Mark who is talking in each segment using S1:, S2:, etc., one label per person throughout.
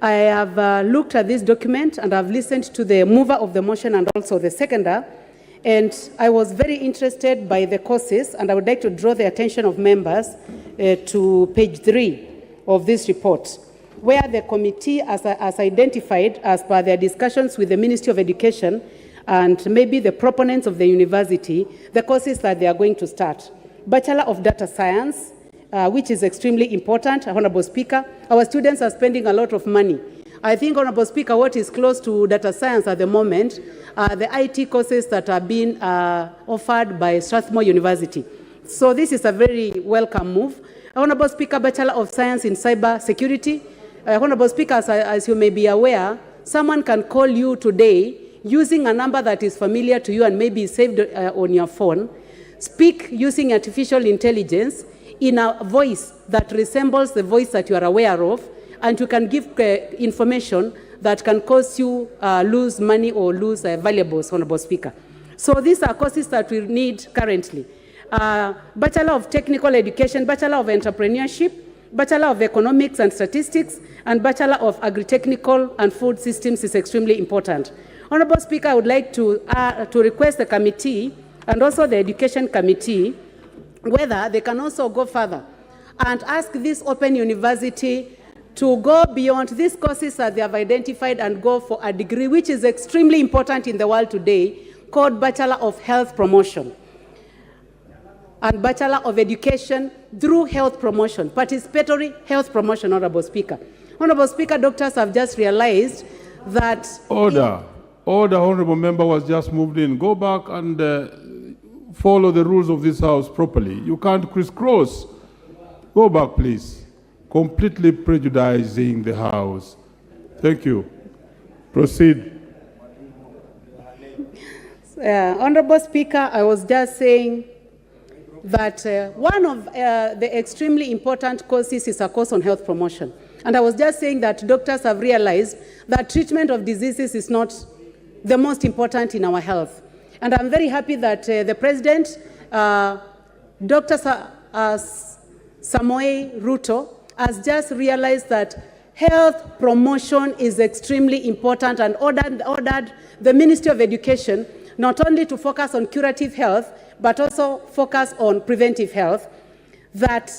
S1: I have looked at this document and I've listened to the mover of the motion and also the seconder, and I was very interested by the courses, and I would like to draw the attention of members to page 3 of this report, where the committee has identified, as per their discussions with the Ministry of Education and maybe the proponents of the university, the courses that they are going to start. Bachelor of Data Science, which is extremely important, Honorable Speaker. Our students are spending a lot of money. I think, Honorable Speaker, what is close to data science at the moment are the IT courses that are being offered by Strathmore University. So this is a very welcome move. Honorable Speaker, Bachelor of Science in Cyber Security. Honorable Speaker, as you may be aware, someone can call you today using a number that is familiar to you and maybe saved on your phone, speak using artificial intelligence in a voice that resembles the voice that you are aware of, and you can give information that can cause you lose money or lose valuables, Honorable Speaker. So these are courses that we need currently. Bachelor of Technical Education, Bachelor of Entrepreneurship, Bachelor of Economics and Statistics, and Bachelor of Agri-Technical and Food Systems is extremely important. Honorable Speaker, I would like to request the committee and also the Education Committee whether they can also go further and ask this Open University to go beyond these courses that they have identified and go for a degree which is extremely important in the world today, called Bachelor of Health Promotion and Bachelor of Education through Health Promotion, participatory health promotion, Honorable Speaker. Honorable Speaker, doctors have just realized that...
S2: Order, Honorable Member was just moved in. Go back and follow the rules of this House properly. You can't crisscross. Go back, please. Completely prejudicing the House. Thank you. Proceed.
S1: Honorable Speaker, I was just saying that one of the extremely important courses is a course on health promotion. And I was just saying that doctors have realized that treatment of diseases is not the most important in our health. And I'm very happy that the President, Dr. Samoei Ruto, has just realized that health promotion is extremely important and ordered the Ministry of Education not only to focus on curative health, but also focus on preventive health. That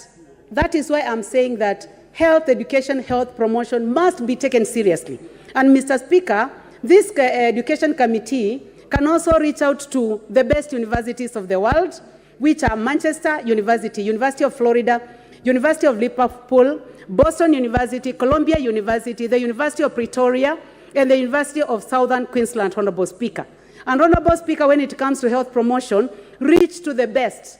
S1: is why I'm saying that health education, health promotion must be taken seriously. And Mr. Speaker, this Education Committee can also reach out to the best universities of the world, which are Manchester University, University of Florida, University of Liverpool, Boston University, Columbia University, the University of Pretoria, and the University of Southern Queensland, Honorable Speaker. And Honorable Speaker, when it comes to health promotion, reach to the best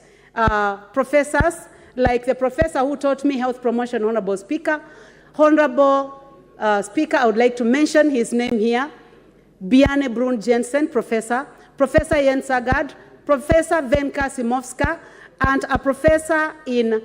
S1: professors, like the professor who taught me health promotion, Honorable Speaker. Honorable Speaker, I would like to mention his name here, Biane Brun Jensen, Professor Jens Sagard, Professor Venka Simovska, and a professor in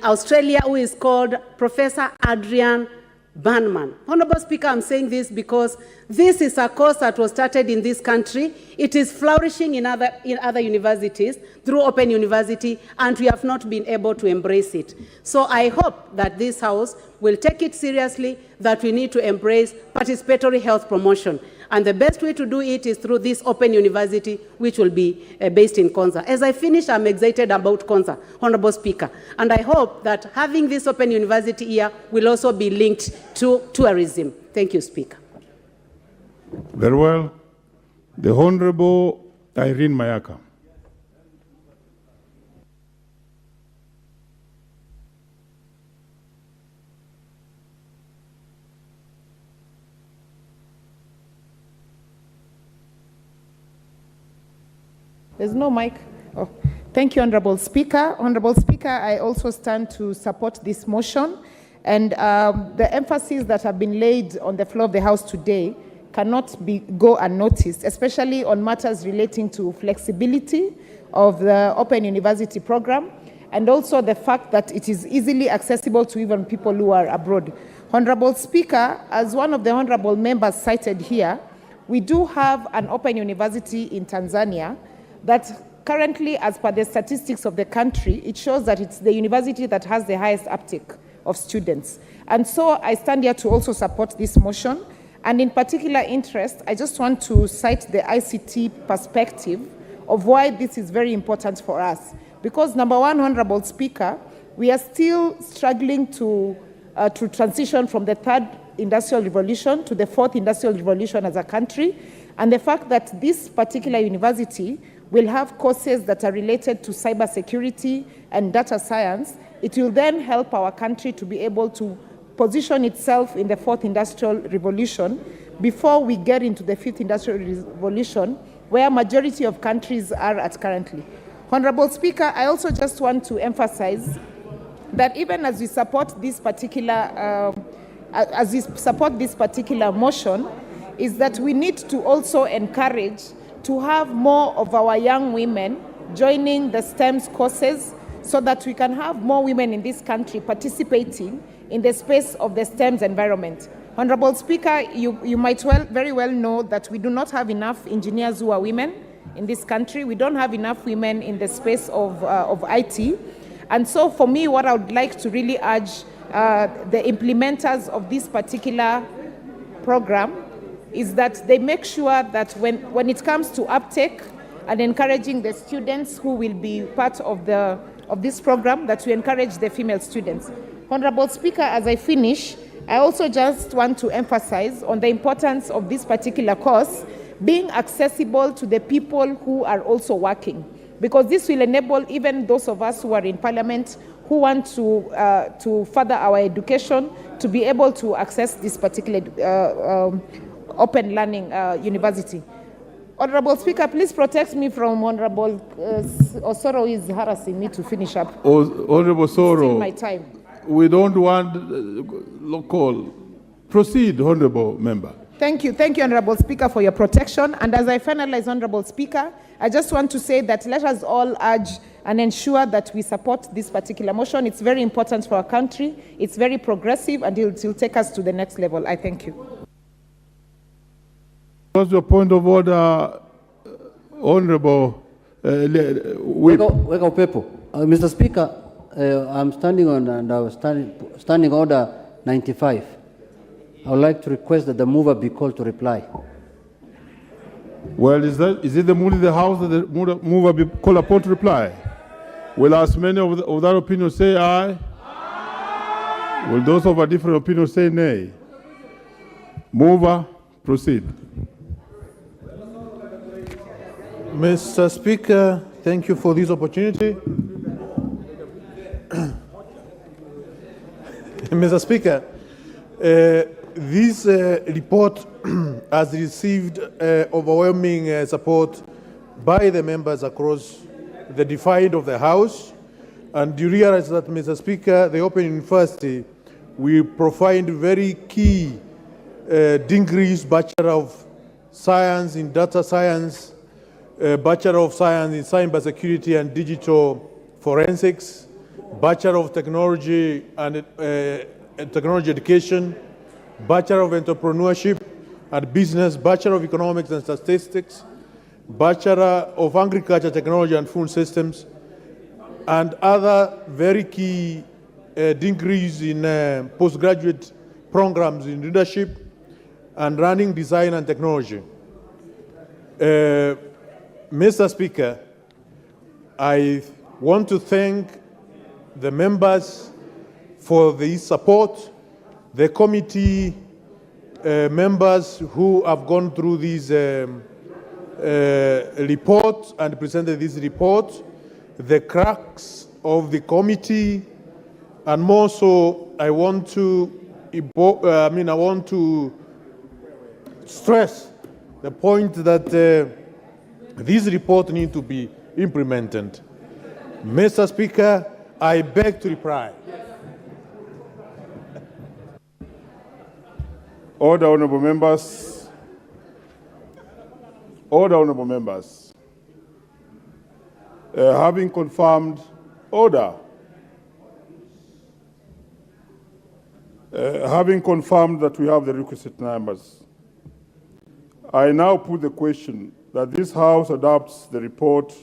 S1: Australia who is called Professor Adrian Banman. Honorable Speaker, I'm saying this because this is a course that was started in this country. It is flourishing in other universities through Open University, and we have not been able to embrace it. So I hope that this House will take it seriously, that we need to embrace participatory health promotion. And the best way to do it is through this Open University, which will be based in Konza. As I finish, I'm excited about Konza, Honorable Speaker. And I hope that having this Open University here will also be linked to tourism. Thank you, Speaker.
S2: Very well. The Honorable Irene Mayaka.
S3: There's no mic. Oh. Thank you, Honorable Speaker. Honorable Speaker, I also stand to support this motion. And the emphasis that have been laid on the floor of the House today cannot go unnoticed, especially on matters relating to flexibility of the Open University program, and also the fact that it is easily accessible to even people who are abroad. Honorable Speaker, as one of the honorable members cited here, we do have an Open University in Tanzania that currently, as per the statistics of the country, it shows that it's the university that has the highest uptake of students. And so I stand here to also support this motion. And in particular interest, I just want to cite the ICT perspective of why this is very important for us. Because number one, Honorable Speaker, we are still struggling to transition from the third industrial revolution to the fourth industrial revolution as a country. And the fact that this particular university will have courses that are related to cybersecurity and data science, it will then help our country to be able to position itself in the fourth industrial revolution before we get into the fifth industrial revolution, where majority of countries are at currently. Honorable Speaker, I also just want to emphasize that even as we support this particular motion, is that we need to also encourage to have more of our young women joining the STEM courses so that we can have more women in this country participating in the space of the STEM environment. Honorable Speaker, you might very well know that we do not have enough engineers who are women in this country. We don't have enough women in the space of IT. And so for me, what I would like to really urge the implementers of this particular program is that they make sure that when it comes to uptake and encouraging the students who will be part of this program, that we encourage the female students. Honorable Speaker, as I finish, I also just want to emphasize on the importance of this particular course being accessible to the people who are also working, because this will enable even those of us who are in Parliament who want to further our education to be able to access this particular open learning university. Honorable Speaker, please protect me from Honorable Osoro, who is harassing me to finish up.
S2: Honorable Soro,
S3: Still my time.
S2: we don't want local. Proceed, Honorable Member.
S3: Thank you, Honorable Speaker, for your protection. And as I finalize, Honorable Speaker, I just want to say that let us all urge and ensure that we support this particular motion. It's very important for our country. It's very progressive, and it will take us to the next level. I thank you.
S2: What's your point of order, Honorable Whip?
S4: Weka upepo. Mr. Speaker, I'm standing on and I was standing order 95. I would like to request that the mover be called to reply.
S2: Well, is it the mood in the House that the mover be called upon to reply? Will as many of that opinion say aye? Aye? Will those of a different opinion say nay? Mover, proceed.
S5: Mr. Speaker, thank you for this opportunity. Mr. Speaker, this report has received overwhelming support by the members across the divide of the House. And you realize that, Mr. Speaker, the Open University will provide very key degrees, Bachelor of Science in Data Science, Bachelor of Science in Cybersecurity and Digital Forensics, Bachelor of Technology and Technology Education, Bachelor of Entrepreneurship and Business, Bachelor of Economics and Statistics, Bachelor of Agriculture, Technology and Food Systems, and other very key degrees in postgraduate programs in leadership and running design and technology. Mr. Speaker, I want to thank the members for the support, the committee members who have gone through this report and presented this report, the cracks of the committee, and more so, I want to stress the point that this report needs to be implemented. Mr. Speaker, I beg to reply.
S2: Order, honorable members. Order, honorable members. Having confirmed order. Having confirmed that we have the requisite numbers, I now put the question that this House adopts the report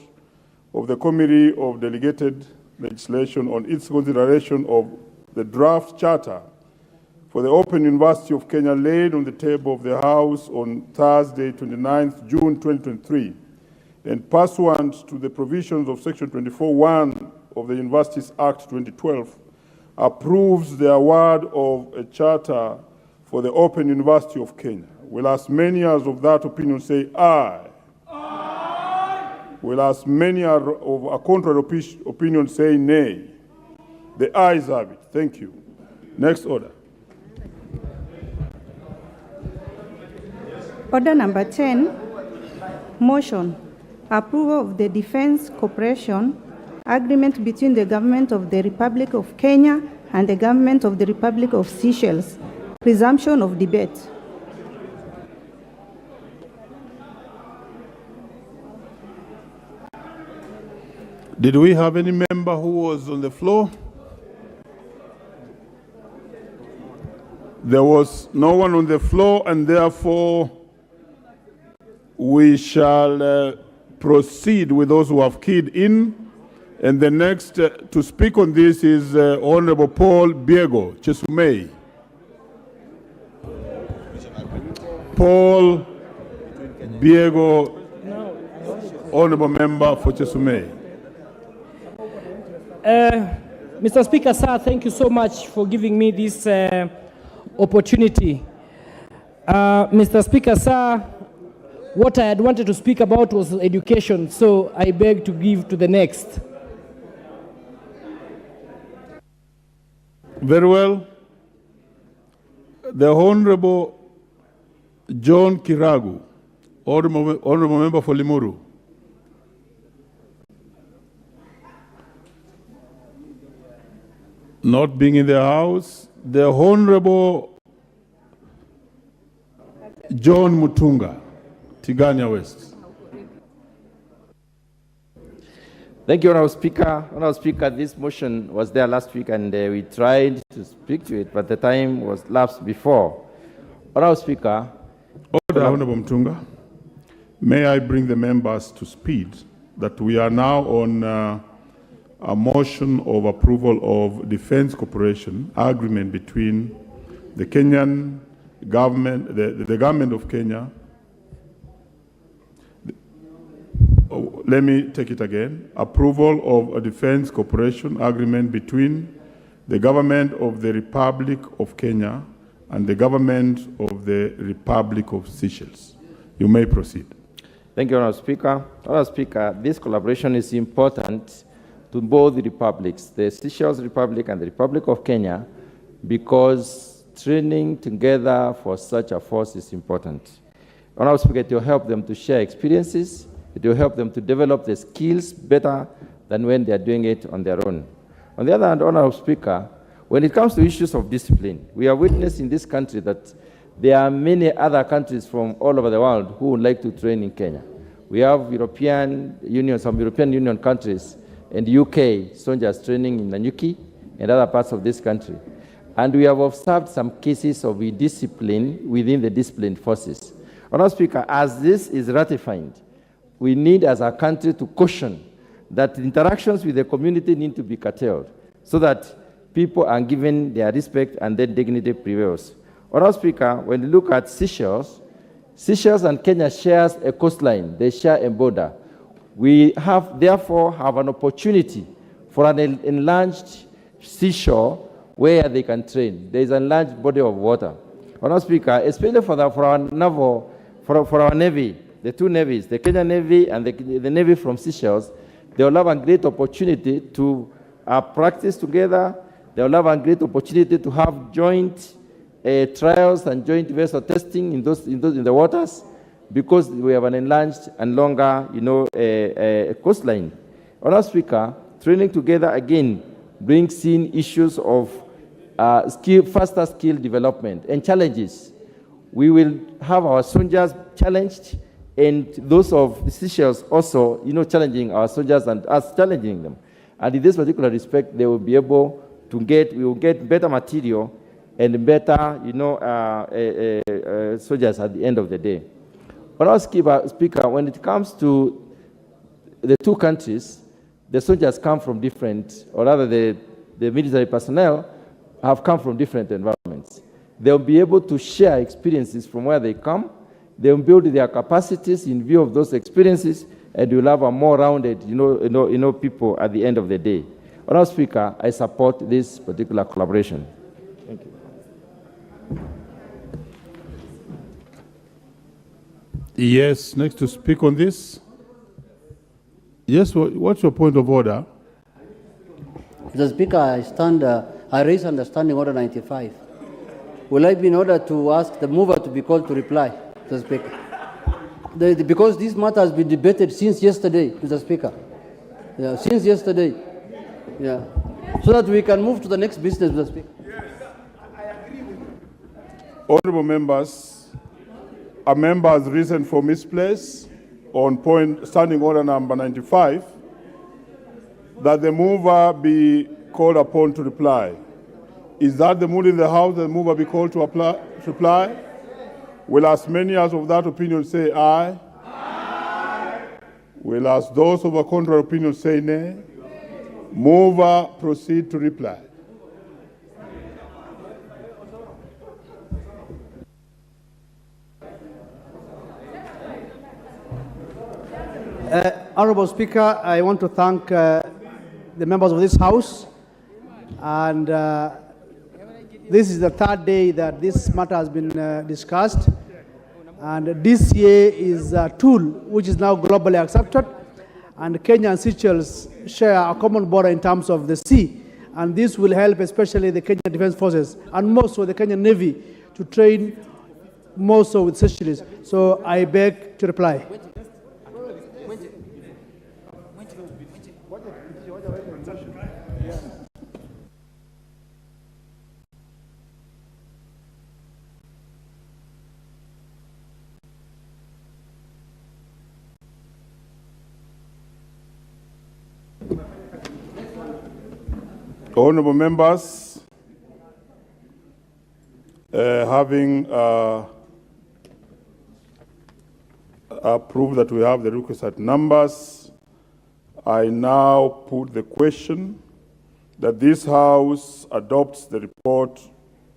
S2: of the Committee of Delegated Legislation on its consideration of the draft charter for the Open University of Kenya laid on the table of the House on Thursday, 29th June 2023, and pursuant to the provisions of Section 24(1) of the Universities Act 2012, approves the award of a charter for the Open University of Kenya. Will as many as of that opinion say aye? Aye. Will as many as of a contrary opinion say nay? The ayes have it. Thank you. Next order.
S6: Order number 10, motion, approval of the Defense Cooperation Agreement between the Government of the Republic of Kenya and the Government of the Republic of Seychelles. Resumption of debate.
S2: Did we have any member who was on the floor? There was no one on the floor, and therefore we shall proceed with those who have keyed in. And the next to speak on this is Honorable Paul Biego Chesumei. Paul Biego, Honorable Member for Chesumei.
S7: Mr. Speaker, sir, thank you so much for giving me this opportunity. Mr. Speaker, sir, what I had wanted to speak about was education, so I beg to give to the next.
S2: Very well. The Honorable John Kiragu, Honorable Member for Limuru. Not being in the House, the Honorable John Mutunga, Tigania West.
S8: Thank you, Honourable Speaker. Honourable Speaker, this motion was there last week and we tried to speak to it, but the time was lapsed before. Honourable Speaker.
S2: Order, Honourable Mutunga. May I bring the members to speed that we are now on a motion of approval of Defense Cooperation Agreement between the Kenyan government, the government of Kenya. Let me take it again. Approval of a Defense Cooperation Agreement between the government of the Republic of Kenya and the government of the Republic of Seychelles. You may proceed.
S8: Thank you, Honourable Speaker. Honourable Speaker, this collaboration is important to both the republics, the Seychelles Republic and the Republic of Kenya, because training together for such a force is important. Honourable Speaker, it will help them to share experiences. It will help them to develop the skills better than when they are doing it on their own. On the other hand, Honourable Speaker, when it comes to issues of discipline, we are witnessing in this country that there are many other countries from all over the world who would like to train in Kenya. We have some European Union countries and UK soldiers training in Nanyuki and other parts of this country. And we have observed some cases of discipline within the disciplined forces. Honourable Speaker, as this is ratified, we need as a country to caution that interactions with the community need to be curtailed so that people are given their respect and their dignity prevails. Honourable Speaker, when you look at Seychelles, Seychelles and Kenya shares a coastline, they share a border. We therefore have an opportunity for an enlarged seashore where they can train. There is an enlarged body of water. Honourable Speaker, especially for our Navy, the two navies, the Kenyan Navy and the Navy from Seychelles, they will have a great opportunity to practice together. They will have a great opportunity to have joint trials and joint vessel testing in the waters, because we have an enlarged and longer, coastline. Honourable Speaker, training together again brings in issues of faster skill development and challenges. We will have our soldiers challenged, and those of the Seychelles also, challenging our soldiers and us challenging them. And in this particular respect, they will be able to we will get better material and better, soldiers at the end of the day. Honourable Speaker, when it comes to the two countries, the soldiers come from different, or rather the military personnel have come from different environments. They'll be able to share experiences from where they come. They'll build their capacities in view of those experiences, and you'll have a more rounded, people at the end of the day. Honourable Speaker, I support this particular collaboration. Thank you.
S2: Yes, next to speak on this. Yes, what's your point of order?
S4: Mr. Speaker, I raise under Standing Order 95. Will I be in order to ask the mover to be called to reply, Mr. Speaker? Because this matter has been debated since yesterday, Mr. Speaker. Yeah, since yesterday. Yeah. So that we can move to the next business, Mr. Speaker.
S2: Yes, I agree with you. Honourable members, a member has risen from his place on point Standing Order number 95 that the mover be called upon to reply. Is that the mood in the House that the mover be called to reply? Will as many as of that opinion say aye? Aye. Will as those of a contrary opinion say nay? Mover proceed to reply.
S9: Honourable Speaker, I want to thank the members of this House, and this is the third day that this matter has been discussed, and DCA is a tool which is now globally accepted, and Kenya and Seychelles share a common border in terms of the sea, and this will help especially the Kenyan Defence Forces and more so the Kenyan Navy to train more so with Seychelles. So I beg to reply.
S2: Honourable members, having approved that we have the requisite numbers, I now put the question that this House adopts the report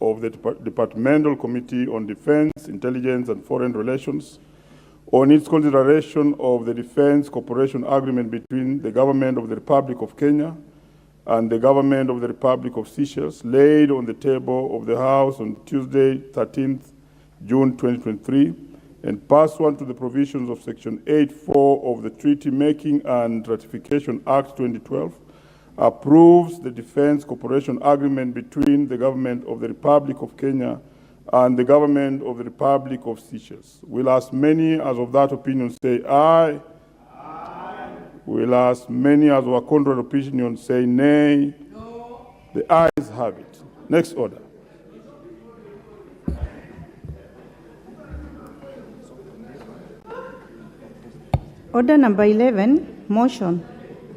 S2: of the Departmental Committee on Defence, Intelligence and Foreign Relations on its consideration of the Defence Cooperation Agreement between the Government of the Republic of Kenya and the Government of the Republic of Seychelles, laid on the table of the House on Tuesday, 13th June 2023, and pursuant to the provisions of Section 8.4 of the Treaty Making and Ratification Act 2012, approves the Defence Cooperation Agreement between the Government of the Republic of Kenya and the Government of the Republic of Seychelles. Will as many as of that opinion say aye? Will as many as of a contrary opinion say nay? No. The ayes have it. Next order.
S6: Order number 11, motion.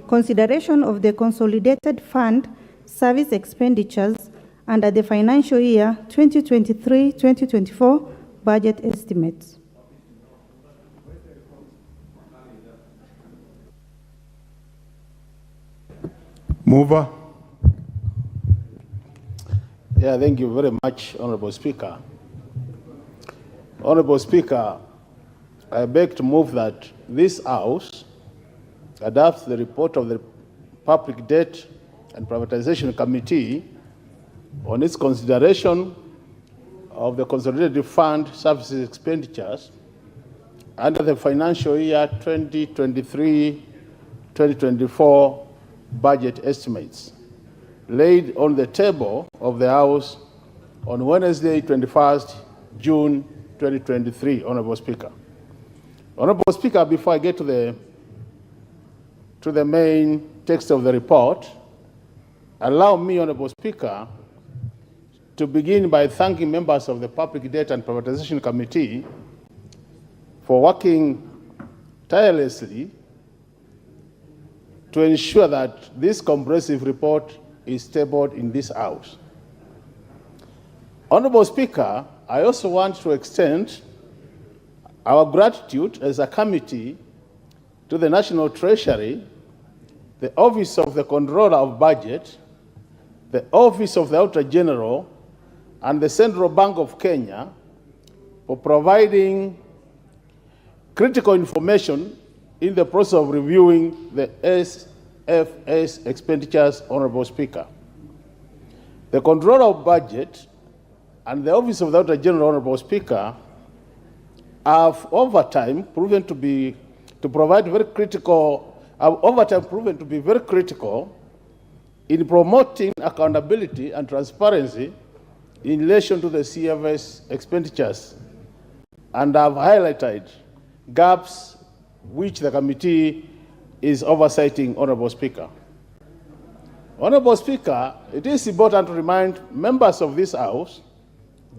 S6: Consideration of the Consolidated Fund Service Expenditures under the financial year 2023-2024 budget estimates.
S2: Mover.
S5: Yeah, thank you very much, Honourable Speaker. Honourable Speaker, I beg to move that this House adopts the report of the Public Debt and Privatization Committee on its consideration of the Consolidated Fund Services Expenditures under the financial year 2023-2024 budget estimates, laid on the table of the House on Wednesday, 21st June 2023, Honourable Speaker. Honourable Speaker, before I get to the main text of the report, allow me, Honourable Speaker, to begin by thanking members of the Public Debt and Privatization Committee for working tirelessly to ensure that this comprehensive report is tabled in this House. Honourable Speaker, I also want to extend our gratitude as a committee to the National Treasury, the Office of the Controller of Budget,
S10: the Office of the Auditor General, and the Central Bank of Kenya for providing critical information in the process of reviewing the SFS expenditures, Honorable Speaker. The Controller of Budget and the Office of the Auditor General, Honorable Speaker, have over time proven to be very critical in promoting accountability and transparency in relation to the CFS expenditures, and have highlighted gaps which the committee is oversighting, Honorable Speaker. Honorable Speaker, it is important to remind members of this House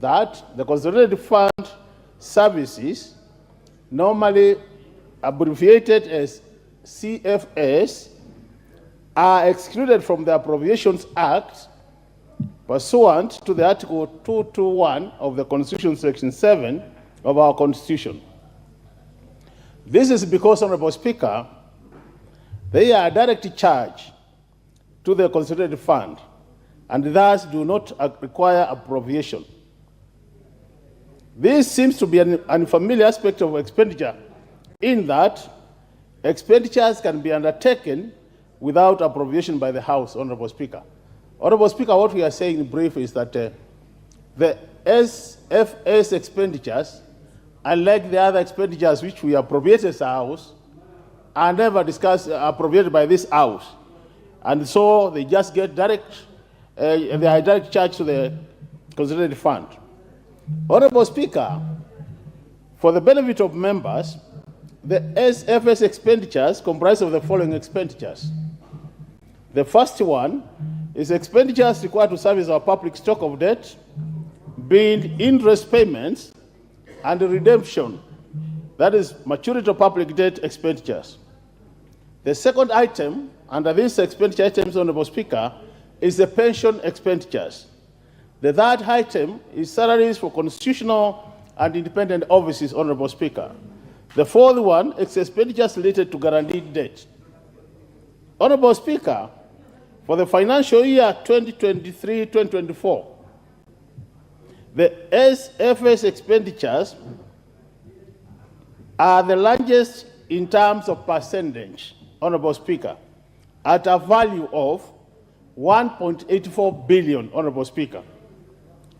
S10: that the Consolidated Fund services, normally abbreviated as CFS, are excluded from the Appropriations Act pursuant to the Article 221 of the Constitution, Section 7 of our Constitution. This is because, Honorable Speaker, they are a direct charge to the Consolidated Fund and thus do not require appropriation. This seems to be an unfamiliar aspect of expenditure, in that expenditures can be undertaken without appropriation by the House, Honorable Speaker. Honorable Speaker, what we are saying in brief is that the SFS expenditures, unlike the other expenditures which we appropriate as a House, are never appropriated by this House. And so they just get they are direct charge to the Consolidated Fund. Honorable Speaker, for the benefit of members, the SFS expenditures comprise of the following expenditures. The first one is expenditures required to service our public stock of debt, being interest payments and redemption, that is maturity of public debt expenditures. The second item under these expenditure items, Honorable Speaker, is the pension expenditures. The third item is salaries for constitutional and independent offices, Honorable Speaker. The fourth one is expenditures related to guaranteed debt. Honorable Speaker, for the financial year 2023-2024, the SFS expenditures are the largest in terms of percentage, Honorable Speaker, at a value of 1.84 billion, Honorable Speaker,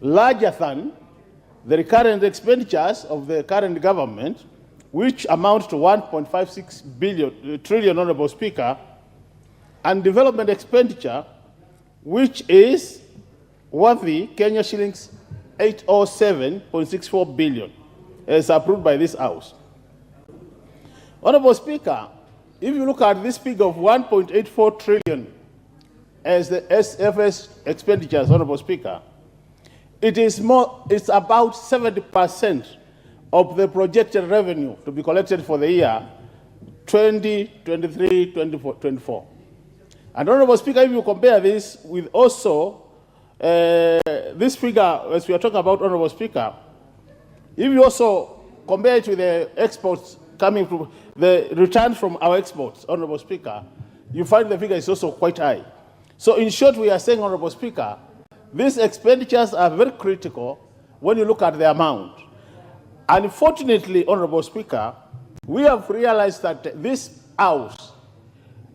S10: larger than the recurrent expenditures of the current government, which amount to 1.56 trillion, Honorable Speaker, and development expenditure, which is worthy Kenya shillings 807.64 billion, as approved by this House. Honorable Speaker, if you look at this figure of 1.84 trillion as the SFS expenditures, Honorable Speaker, it's about 70% of the projected revenue to be collected for the year 2023-24. And Honorable Speaker, if you compare this with also this figure, as we are talking about, Honorable Speaker, if you also compare it with the exports coming from the return from our exports, Honorable Speaker, you find the figure is also quite high. So in short, we are saying, Honorable Speaker, these expenditures are very critical when you look at the amount. Unfortunately, Honorable Speaker, we have realized that this House,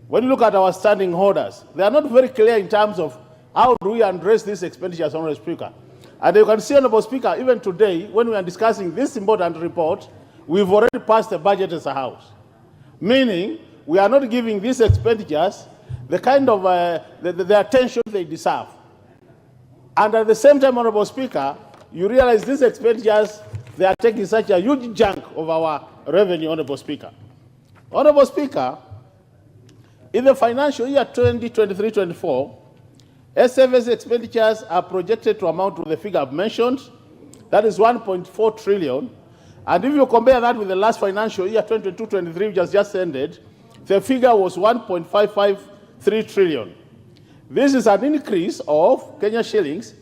S10: when you look at our standing orders, they are not very clear in terms of how do we address these expenditures, Honorable Speaker. And you can see, Honorable Speaker, even today, when we are discussing this important report, we've already passed the budget as a House. Meaning, we are not giving these expenditures the kind of the attention they deserve. And at the same time, Honorable Speaker, you realize these expenditures, they are taking such a huge chunk of our revenue, Honorable Speaker. Honorable Speaker, in the financial year 2023-24, SFS expenditures are projected to amount to the figure I've mentioned, that is 1.4 trillion. And if you compare that with the last financial year, 2022-23, which has just ended, the figure was 1.553 trillion. This is an increase of Kenya shillings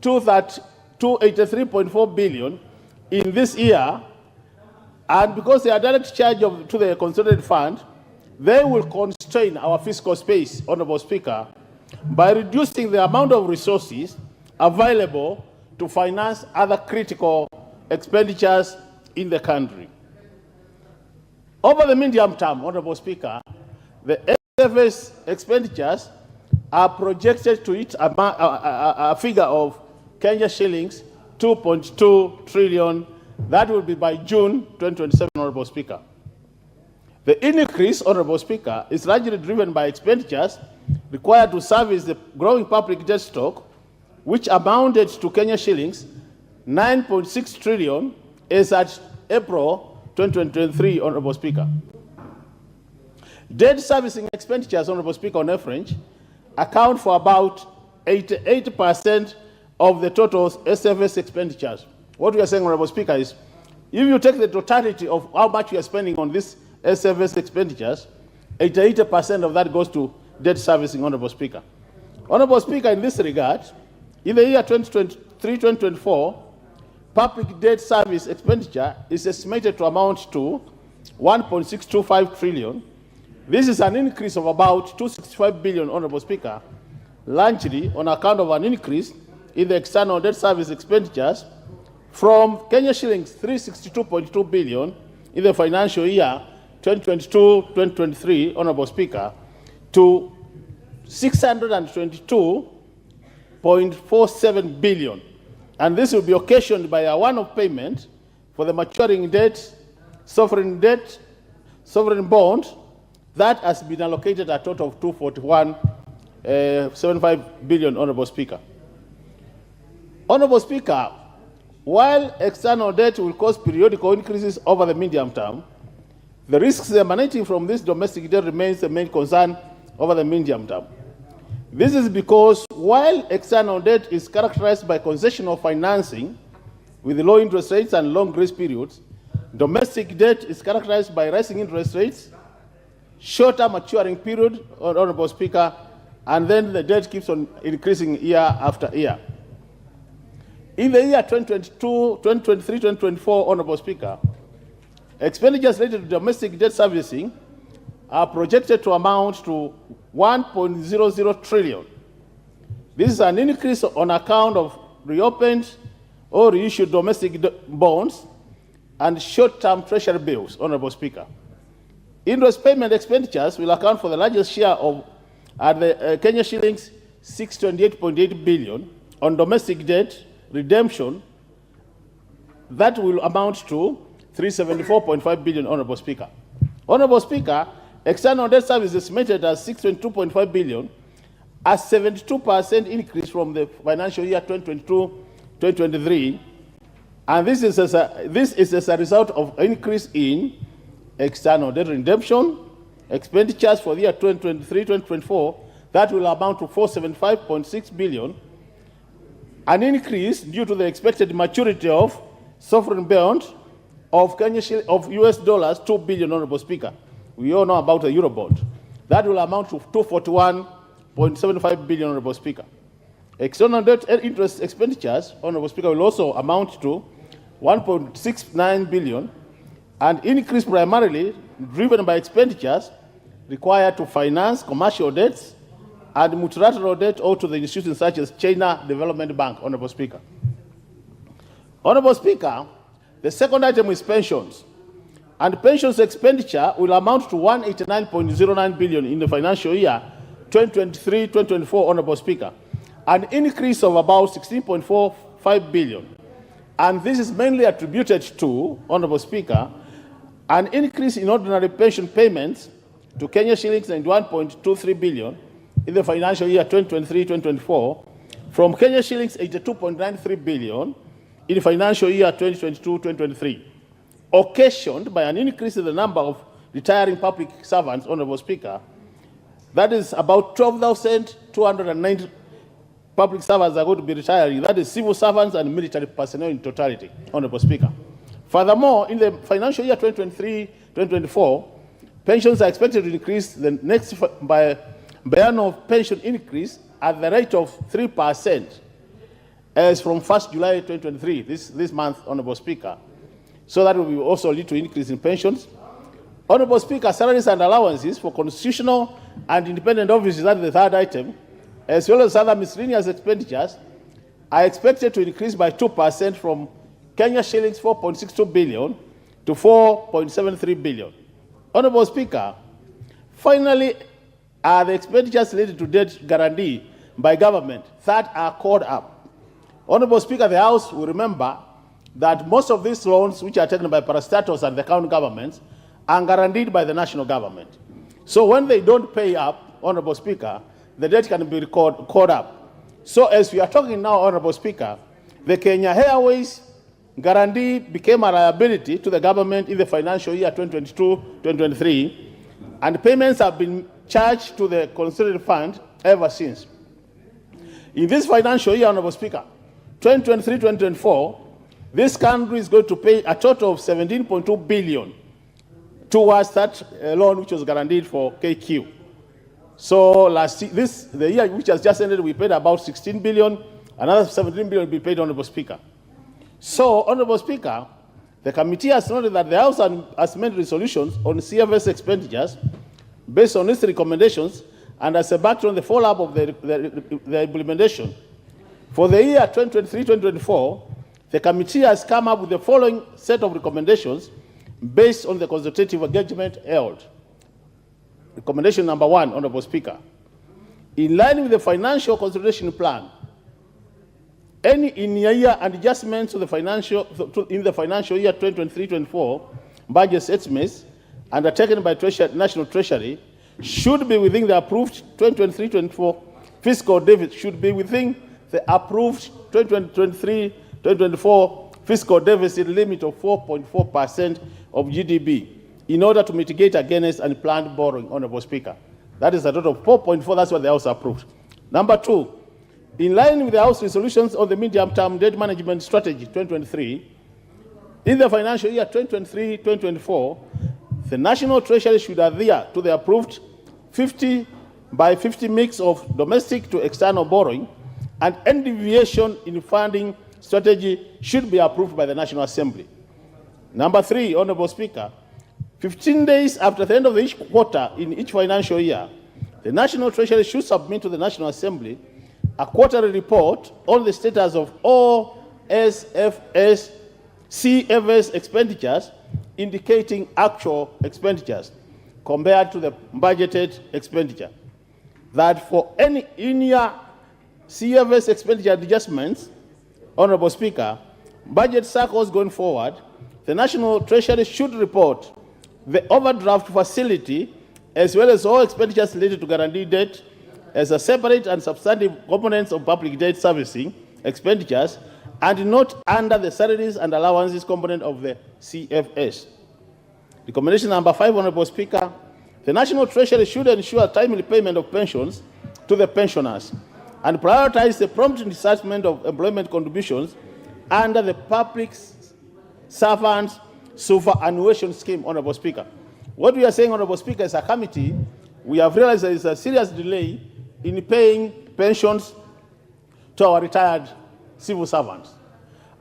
S10: 283.4 billion in this year. And because they are direct charge to the Consolidated Fund, they will constrain our fiscal space, Honorable Speaker, by reducing the amount of resources available to finance other critical expenditures in the country. Over the medium term, Honorable Speaker, the SFS expenditures are projected to hit a figure of Kenya shillings 2.2 trillion. That will be by June 2027, Honorable Speaker. The increase, Honorable Speaker, is largely driven by expenditures required to service the growing public debt stock, which amounted to Kenya shillings 9.6 trillion as at April 2023, Honorable Speaker. Debt servicing expenditures, Honorable Speaker, on average, account for about 88% of the total SFS expenditures. What we are saying, Honorable Speaker, is if you take the totality of how much you are spending on this SFS expenditures, 80% of that goes to debt servicing, Honorable Speaker. Honorable Speaker, in this regard, in the year 2023-2024, public debt service expenditure is estimated to amount to 1.625 trillion. This is an increase of about 265 billion, Honorable Speaker, largely on account of an increase in the external debt service expenditures from Kenya shillings 362.2 billion in the financial year 2022-2023, Honorable Speaker, to 622.47 billion. And this will be occasioned by a one-off payment for the maturing debt, sovereign bond, that has been allocated a total of 241.75 billion, Honorable Speaker. Honorable Speaker, while external debt will cause periodical increases over the medium term, the risks emanating from this domestic debt remains the main concern over the medium term. This is because while external debt is characterized by concessional financing with low interest rates and long grace periods, domestic debt is characterized by rising interest rates, shorter maturing period, Honorable Speaker, and then the debt keeps on increasing year after year. In the year 2022, 2023, 2024, Honorable Speaker, expenditures related to domestic debt servicing are projected to amount to 1.00 trillion. This is an increase on account of reopened or reissued domestic bonds and short-term treasury bills, Honorable Speaker. Interest payment expenditures will account for the largest share of the Kenya shillings 628.8 billion on domestic debt redemption. That will amount to 374.5 billion, Honorable Speaker. Honorable Speaker, external debt service is estimated as 622.5 billion, a 72% increase from the financial year 2022-2023, and this is as a result of an increase in external debt redemption expenditures for the year 2023-2024 that will amount to 475.6 billion, an increase due to the expected maturity of sovereign bond of US dollars 2 billion, Honorable Speaker. We all know about the Euro bond. That will amount to 241.75 billion, Honorable Speaker. External debt interest expenditures, Honorable Speaker, will also amount to 1.69 billion, an increase primarily driven by expenditures required to finance commercial debts and multilateral debt owed to the institutions such as China Development Bank, Honorable Speaker. Honorable Speaker, the second item is pensions. And pensions expenditure will amount to 189.09 billion in the financial year 2023-2024, Honorable Speaker, an increase of about 16.45 billion. And this is mainly attributed to, Honorable Speaker, an increase in ordinary pension payments to Kenya shillings 91.23 billion in the financial year 2023-2024 from Kenya shillings 82.93 billion in financial year 2022-2023, occasioned by an increase in the number of retiring public servants, Honorable Speaker. That is about 12,290 public servants are going to be retiring. That is civil servants and military personnel in totality, Honorable Speaker. Furthermore, in the financial year 2023-2024, pensions are expected to increase the next by annual pension increase at the rate of 3% as from 1st July 2023, this month, Honorable Speaker. So that will also lead to increase in pensions. Honorable Speaker, salaries and allowances for constitutional and independent offices, that is the third item, as well as other miscellaneous expenditures, are expected to increase by 2% from Kenya shillings 4.62 billion to 4.73 billion. Honorable Speaker, finally, are the expenditures related to debt guarantee by government that are called up. Honorable Speaker, the House will remember that most of these loans, which are taken by parastatals and the county governments, are guaranteed by the national government. So when they don't pay up, Honorable Speaker, the debt can be called up. So as we are talking now, Honorable Speaker, the Kenya Airways guarantee became a liability to the government in the financial year 2022-2023, and payments have been charged to the considered fund ever since. In this financial year, Honorable Speaker, 2023-2024, this country is going to pay a total of 17.2 billion towards that loan which was guaranteed for KQ. So the year which has just ended, we paid about 16 billion, another 17 billion will be paid, Honorable Speaker. So, Honorable Speaker, the committee has noted that the House has made resolutions on CFS expenditures based on its recommendations and as a background the follow-up of the implementation. For the year 2023-2024, the committee has come up with the following set of recommendations based on the consultative engagement held. Recommendation number 1, Honorable Speaker. In line with the financial consolidation plan, any in-year adjustments to the in the financial year 2023-24 budget estimates undertaken by National Treasury should be within the approved 2023-24 fiscal deficit, should be within the approved 2023-2024 fiscal deficit limit of 4.4% of GDP in order to mitigate against unplanned borrowing, Honorable Speaker. That is a total of 4.4, that's what the House approved. Number 2, in line with the House resolutions on the medium-term debt management strategy 2023, in the financial year 2023-2024, the National Treasury should adhere to the approved 50-by-50 mix of domestic to external borrowing, and any deviation in funding strategy should be approved by the National Assembly. Number 3, Honorable Speaker, 15 days after the end of each quarter in each financial year, the National Treasury should submit to the National Assembly a quarterly report on the status of all SFS CFS expenditures, indicating actual expenditures compared to the budgeted expenditure. That for any in-year CFS expenditure adjustments, Honorable Speaker, budget cycles going forward, the National Treasury should report the overdraft facility as well as all expenditures related to guaranteed debt as a separate and substantive components of public debt servicing expenditures and not under the salaries and allowances component of the CFS. Recommendation number 5, Honorable Speaker, the National Treasury should ensure timely payment of pensions to the pensioners and prioritize the prompt disbursement of employment contributions under the Public Servants Superannuation Scheme, Honorable Speaker. What we are saying, Honorable Speaker, as a committee, we have realized there is a serious delay in paying pensions to our retired civil servants.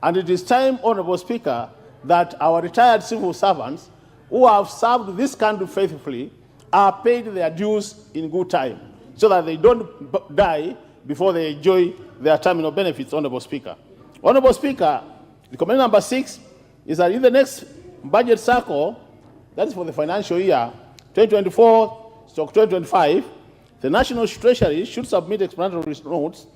S10: And it is time, Honorable Speaker, that our retired civil servants who have served this country faithfully are paid their dues in good time so that they don't die before they enjoy their terminal benefits, Honorable Speaker. Honorable Speaker, recommendation number 6 is that in the next budget cycle, that is for the financial year 2024-2025, the National Treasury should submit explanatory notes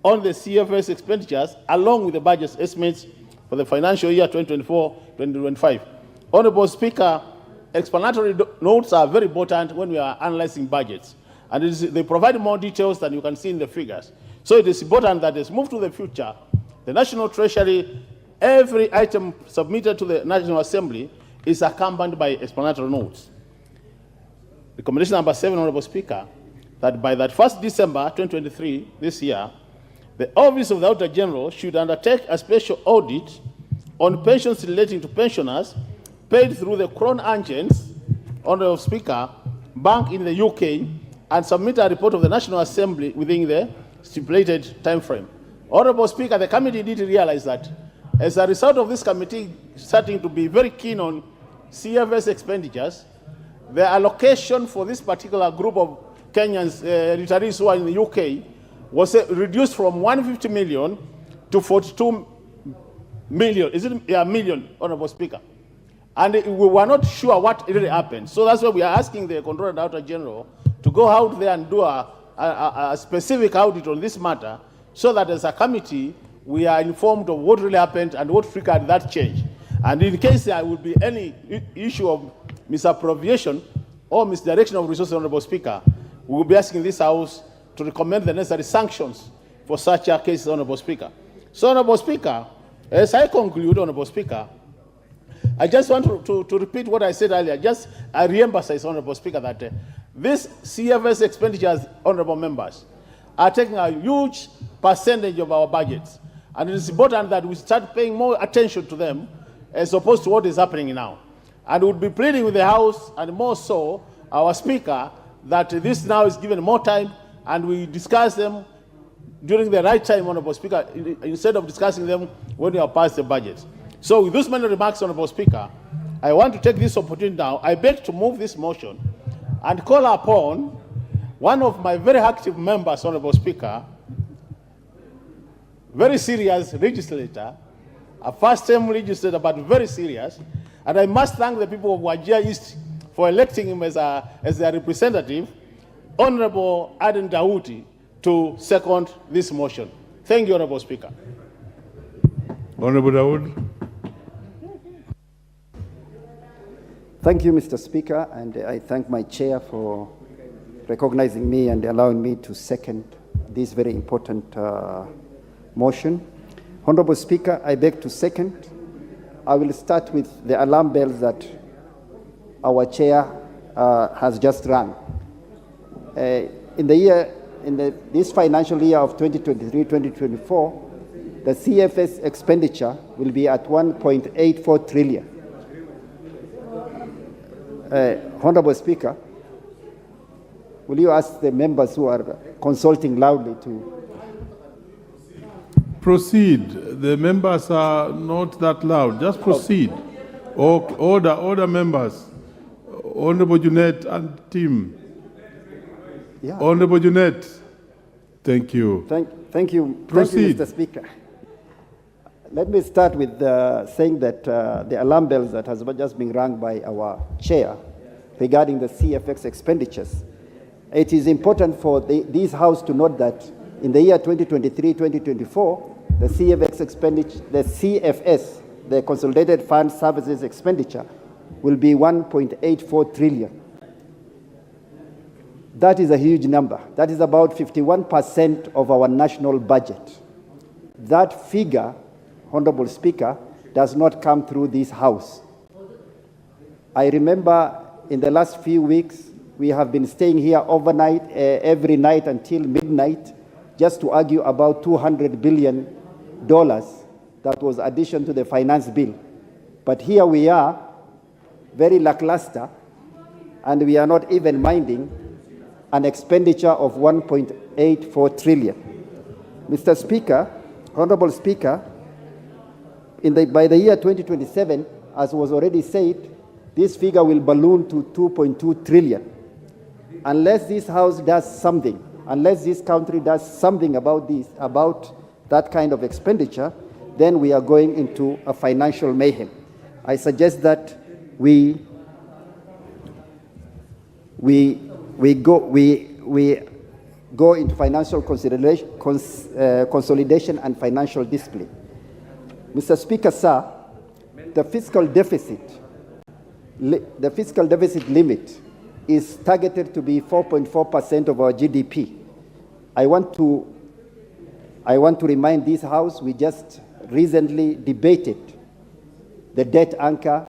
S10: on the CFS expenditures along with the budget estimates for the financial year 2024-2025. Honorable Speaker, explanatory notes are very important when we are analyzing budgets, and they provide more details than you can see in the figures. So it is important that as move to the future, the National Treasury, every item submitted to the National Assembly is accompanied by explanatory notes. Recommendation number 7, Honorable Speaker, that by that 1st December 2023, this year, the Office of the Auditor General should undertake a special audit on pensions relating to pensioners paid through the Crown Agents, Honorable Speaker, Bank in the UK, and submit a report of the National Assembly within the stipulated time frame. Honorable Speaker, the committee did realize that as a result of this committee starting to be very keen on CFS expenditures, the allocation for this particular group of Kenyans, retirees who are in the UK, was reduced from 150 million to 42 million. Is it million, Honorable Speaker? And we were not sure what really happened. So that's why we are asking the Controller and Auditor General to go out there and do a specific audit on this matter, so that as a committee, we are informed of what really happened and what triggered that change. And in case there will be any issue of misappropriation or misdirection of resources, Honorable Speaker, we will be asking this House to recommend the necessary sanctions for such a case, Honorable Speaker. So, Honorable Speaker, as I conclude, Honorable Speaker, I just want to repeat what I said earlier. I re-emphasize, Honorable Speaker, that these CFS expenditures, Honorable Members, are taking a huge percentage of our budgets. And it is important that we start paying more attention to them as opposed to what is happening now. And we would be pleading with the House, and more so our Speaker, that this now is given more time and we discuss them during the right time, Honorable Speaker, instead of discussing them when we have passed the budget. So with those many remarks, Honorable Speaker, I want to take this opportunity now. I beg to move this motion and call upon one of my very active members, Honorable Speaker, very serious legislator, a first-time legislator, but very serious. And I must thank the people of Wajir East for electing him as their representative, Honorable Aden Daudi, to second this motion. Thank you, Honorable Speaker.
S2: Honorable Dawood.
S11: Thank you, Mr. Speaker, and I thank my chair for recognizing me and allowing me to second this very important motion. Honorable Speaker, I beg to second. I will start with the alarm bells that our chair has just rung. This financial year of 2023-2024, the CFS expenditure will be at 1.84 trillion. Honorable Speaker, will you ask the members who are consulting loudly to
S2: proceed? The members are not that loud. Just proceed. Order members. Honorable Junet and team.
S11: Yeah.
S2: Honorable Junet. Thank you.
S11: Thank you.
S2: Proceed.
S11: Thank you, Mr. Speaker. Let me start with saying that the alarm bells that has just been rung by our chair regarding the CFX expenditures, it is important for this House to note that in the year 2023-2024, the CFX expenditure, the CFS, the Consolidated Fund Services expenditure, will be 1.84 trillion. That is a huge number. That is about 51% of our national budget. That figure, Honorable Speaker, does not come through this House. I remember in the last few weeks, we have been staying here overnight, every night until midnight, just to argue about $200 billion that was addition to the finance bill. But here we are, very lackluster, and we are not even minding an expenditure of 1.84 trillion. Mr. Speaker, Honorable Speaker, by the year 2027, as was already said, this figure will balloon to 2.2 trillion. Unless this House does something, unless this country does something about that kind of expenditure, then we are going into a financial mayhem. I suggest that we go into financial consolidation and financial discipline. Mr. Speaker, sir, the fiscal deficit limit is targeted to be 4.4% of our GDP. I want to remind this House, we just recently debated the debt anchor,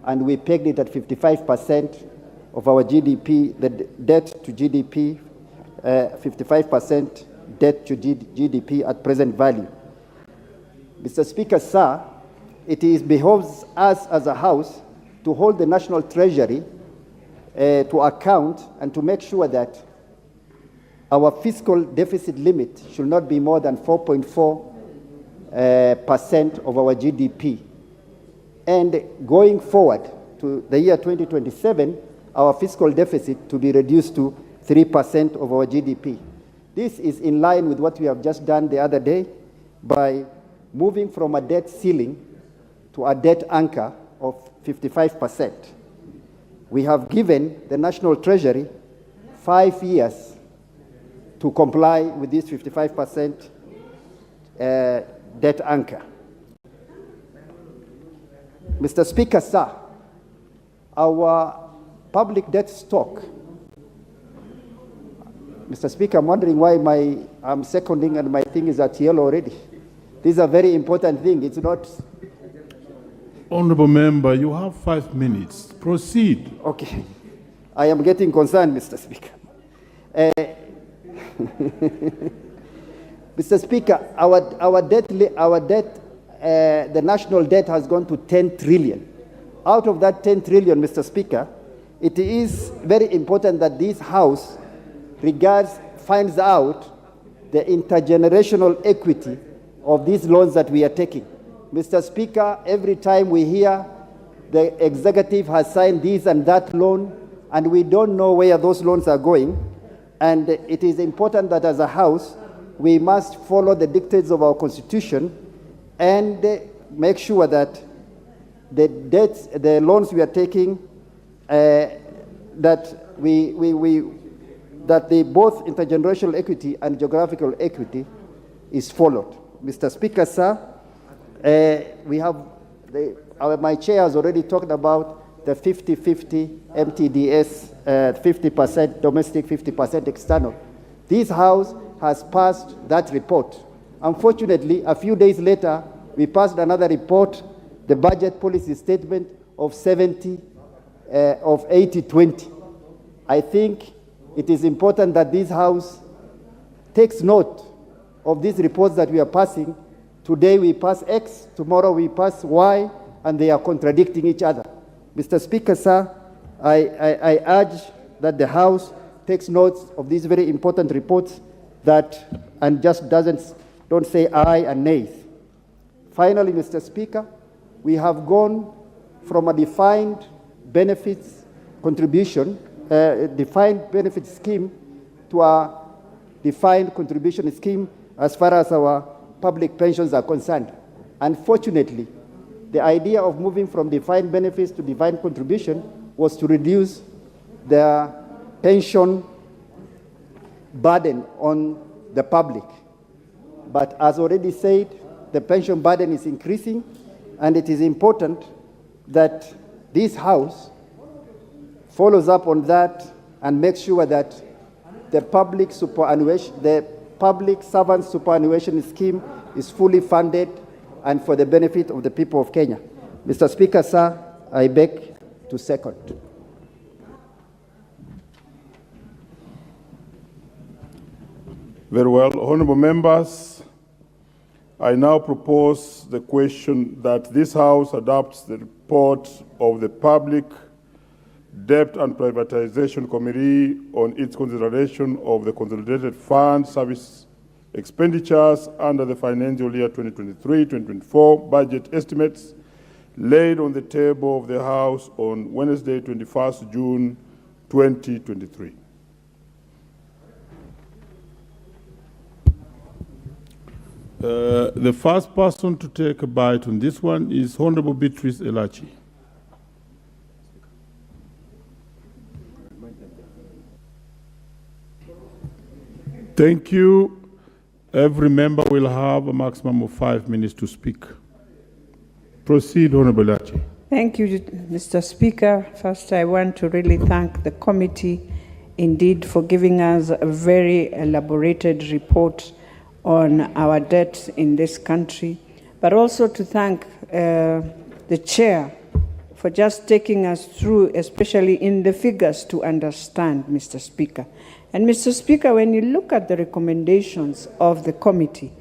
S11: and we pegged it at 55% of our GDP, the debt to GDP, 55% debt to GDP at present value. Mr. Speaker, sir, it behoves us as a House to hold the National Treasury to account and to make sure that our fiscal deficit limit should not be more than 4.4% of our GDP. And going forward to the year 2027, our fiscal deficit to be reduced to 3% of our GDP. This is in line with what we have just done the other day by moving from a debt ceiling to a debt anchor of 55%. We have given the National Treasury 5 years to comply with this 55% debt anchor. Mr. Speaker, sir, our public debt stock. Mr. Speaker, I'm wondering why I'm seconding and my thing is at yellow already. This is a very important thing. It's not.
S2: Honorable member, you have 5 minutes. Proceed.
S11: Okay. I am getting concerned, Mr. Speaker. Mr. Speaker, our debt, the national debt has gone to 10 trillion. Out of that 10 trillion, Mr. Speaker, it is very important that this House finds out the intergenerational equity of these loans that we are taking. Mr. Speaker, every time we hear the executive has signed this and that loan, and we don't know where those loans are going, and it is important that as a House, we must follow the dictates of our Constitution and make sure that the debts, the loans we are taking, that the both intergenerational equity and geographical equity is followed. Mr. Speaker, sir, we have my chair has already talked about the 50-50 MTDS, 50% domestic, 50% external. This House has passed that report. Unfortunately, a few days later, we passed another report, the budget policy statement of 80-20. I think it is important that this House takes note of these reports that we are passing. Today we pass X, tomorrow we pass Y, and they are contradicting each other. Mr. Speaker, sir, I urge that the House takes notes of these very important reports and just don't say aye and nays. Finally, Mr. Speaker, we have gone from a defined benefits contribution, defined benefit scheme to a defined contribution scheme as far as our public pensions are concerned. Unfortunately, the idea of moving from defined benefits to defined contribution was to reduce the pension burden on the public. But as already said, the pension burden is increasing, and it is important that this House follows up on that and makes sure that the public servant superannuation scheme is fully funded and for the benefit of the people of Kenya. Mr. Speaker, sir, I beg to second.
S2: Very well. Honorable members, I now propose the question that this House adopts the report of the Public Debt and Privatization Committee on its consideration of the Consolidated Fund Service expenditures under the financial year 2023-2024 budget estimates laid on the table of the House on Wednesday, 21st June 2023. The first person to take a bite on this one is Honorable Beatrice Elachi. Thank you. Every member will have a maximum of 5 minutes to speak. Proceed, Honorable Elachi.
S12: Thank you, Mr. Speaker. First, I want to really thank the committee indeed for giving us a very elaborated report on our debt in this country, but also to thank the chair for just taking us through, especially in the figures, to understand, Mr. Speaker. And Mr. Speaker, when you look at the recommendations of the committee,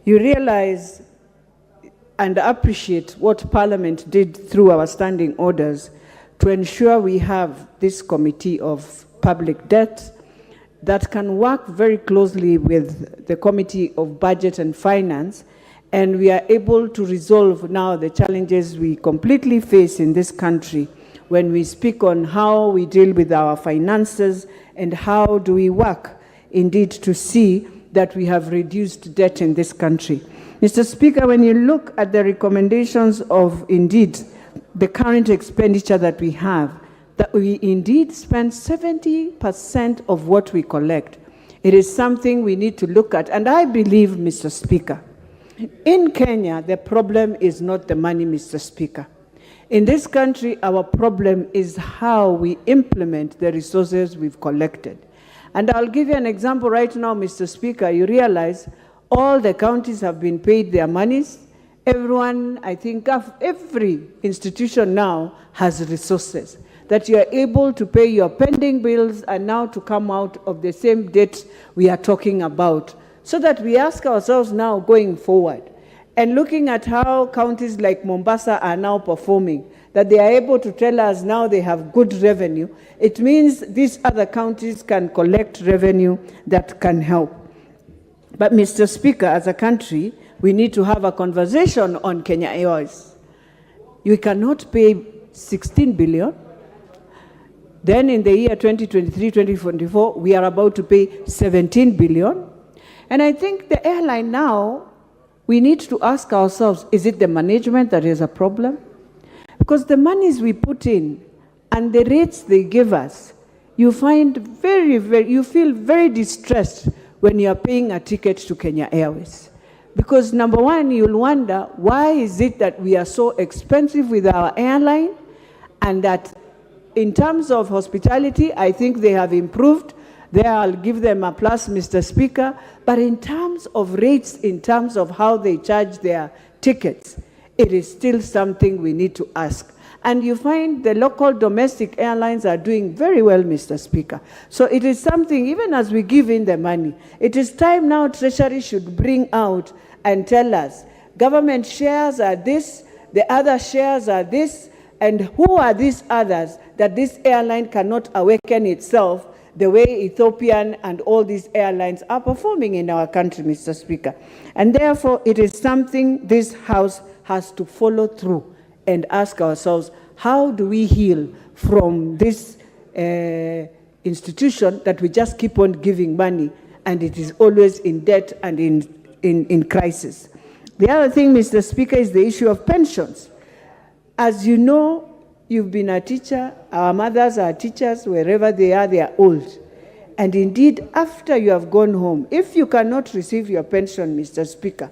S12: you realize and appreciate what Parliament did through our standing orders to ensure we have this Committee of Public Debt that can work very closely with the Committee of Budget and Finance, and we are able to resolve now the challenges we completely face in this country when we speak on how we deal with our finances and how do we work indeed to see that we have reduced debt in this country. Mr. Speaker, when you look at the recommendations of indeed the current expenditure that we have, that we indeed spend 70% of what we collect, it is something we need to look at. And I believe, Mr. Speaker, in Kenya, the problem is not the money, Mr. Speaker. In this country, our problem is how we implement the resources we've collected. And I'll give you an example right now, Mr. Speaker. You realize all the counties have been paid their monies. Everyone, I think, every institution now has resources that you are able to pay your pending bills and now to come out of the same debt we are talking about. So that we ask ourselves now going forward and looking at how counties like Mombasa are now performing, that they are able to tell us now they have good revenue. It means these other counties can collect revenue that can help. But Mr. Speaker, as a country, we need to have a conversation on Kenya Airways. You cannot pay 16 billion. Then in the year 2023-2024, we are about to pay 17 billion. And I think the airline now, we need to ask ourselves, is it the management that is a problem? Because the monies we put in and the rates they give us, you find you feel very distressed when you are paying a ticket to Kenya Airways. Because number one, you'll wonder, why is it that we are so expensive with our airline? And that in terms of hospitality, I think they have improved. There, I'll give them a plus, Mr. Speaker. But in terms of rates, in terms of how they charge their tickets, it is still something we need to ask. And you find the local domestic airlines are doing very well, Mr. Speaker. So it is something, even as we give in the money, it is time now Treasury should bring out and tell us, government shares are this, the other shares are this, and who are these others that this airline cannot awaken itself the way Ethiopian and all these airlines are performing in our country, Mr. Speaker. And therefore, it is something this House has to follow through and ask ourselves, how do we heal from this institution that we just keep on giving money and it is always in debt and in crisis? The other thing, Mr. Speaker, is the issue of pensions. As you know, you've been a teacher, our mothers are teachers, wherever they are old. And indeed, after you have gone home, if you cannot receive your pension, Mr. Speaker,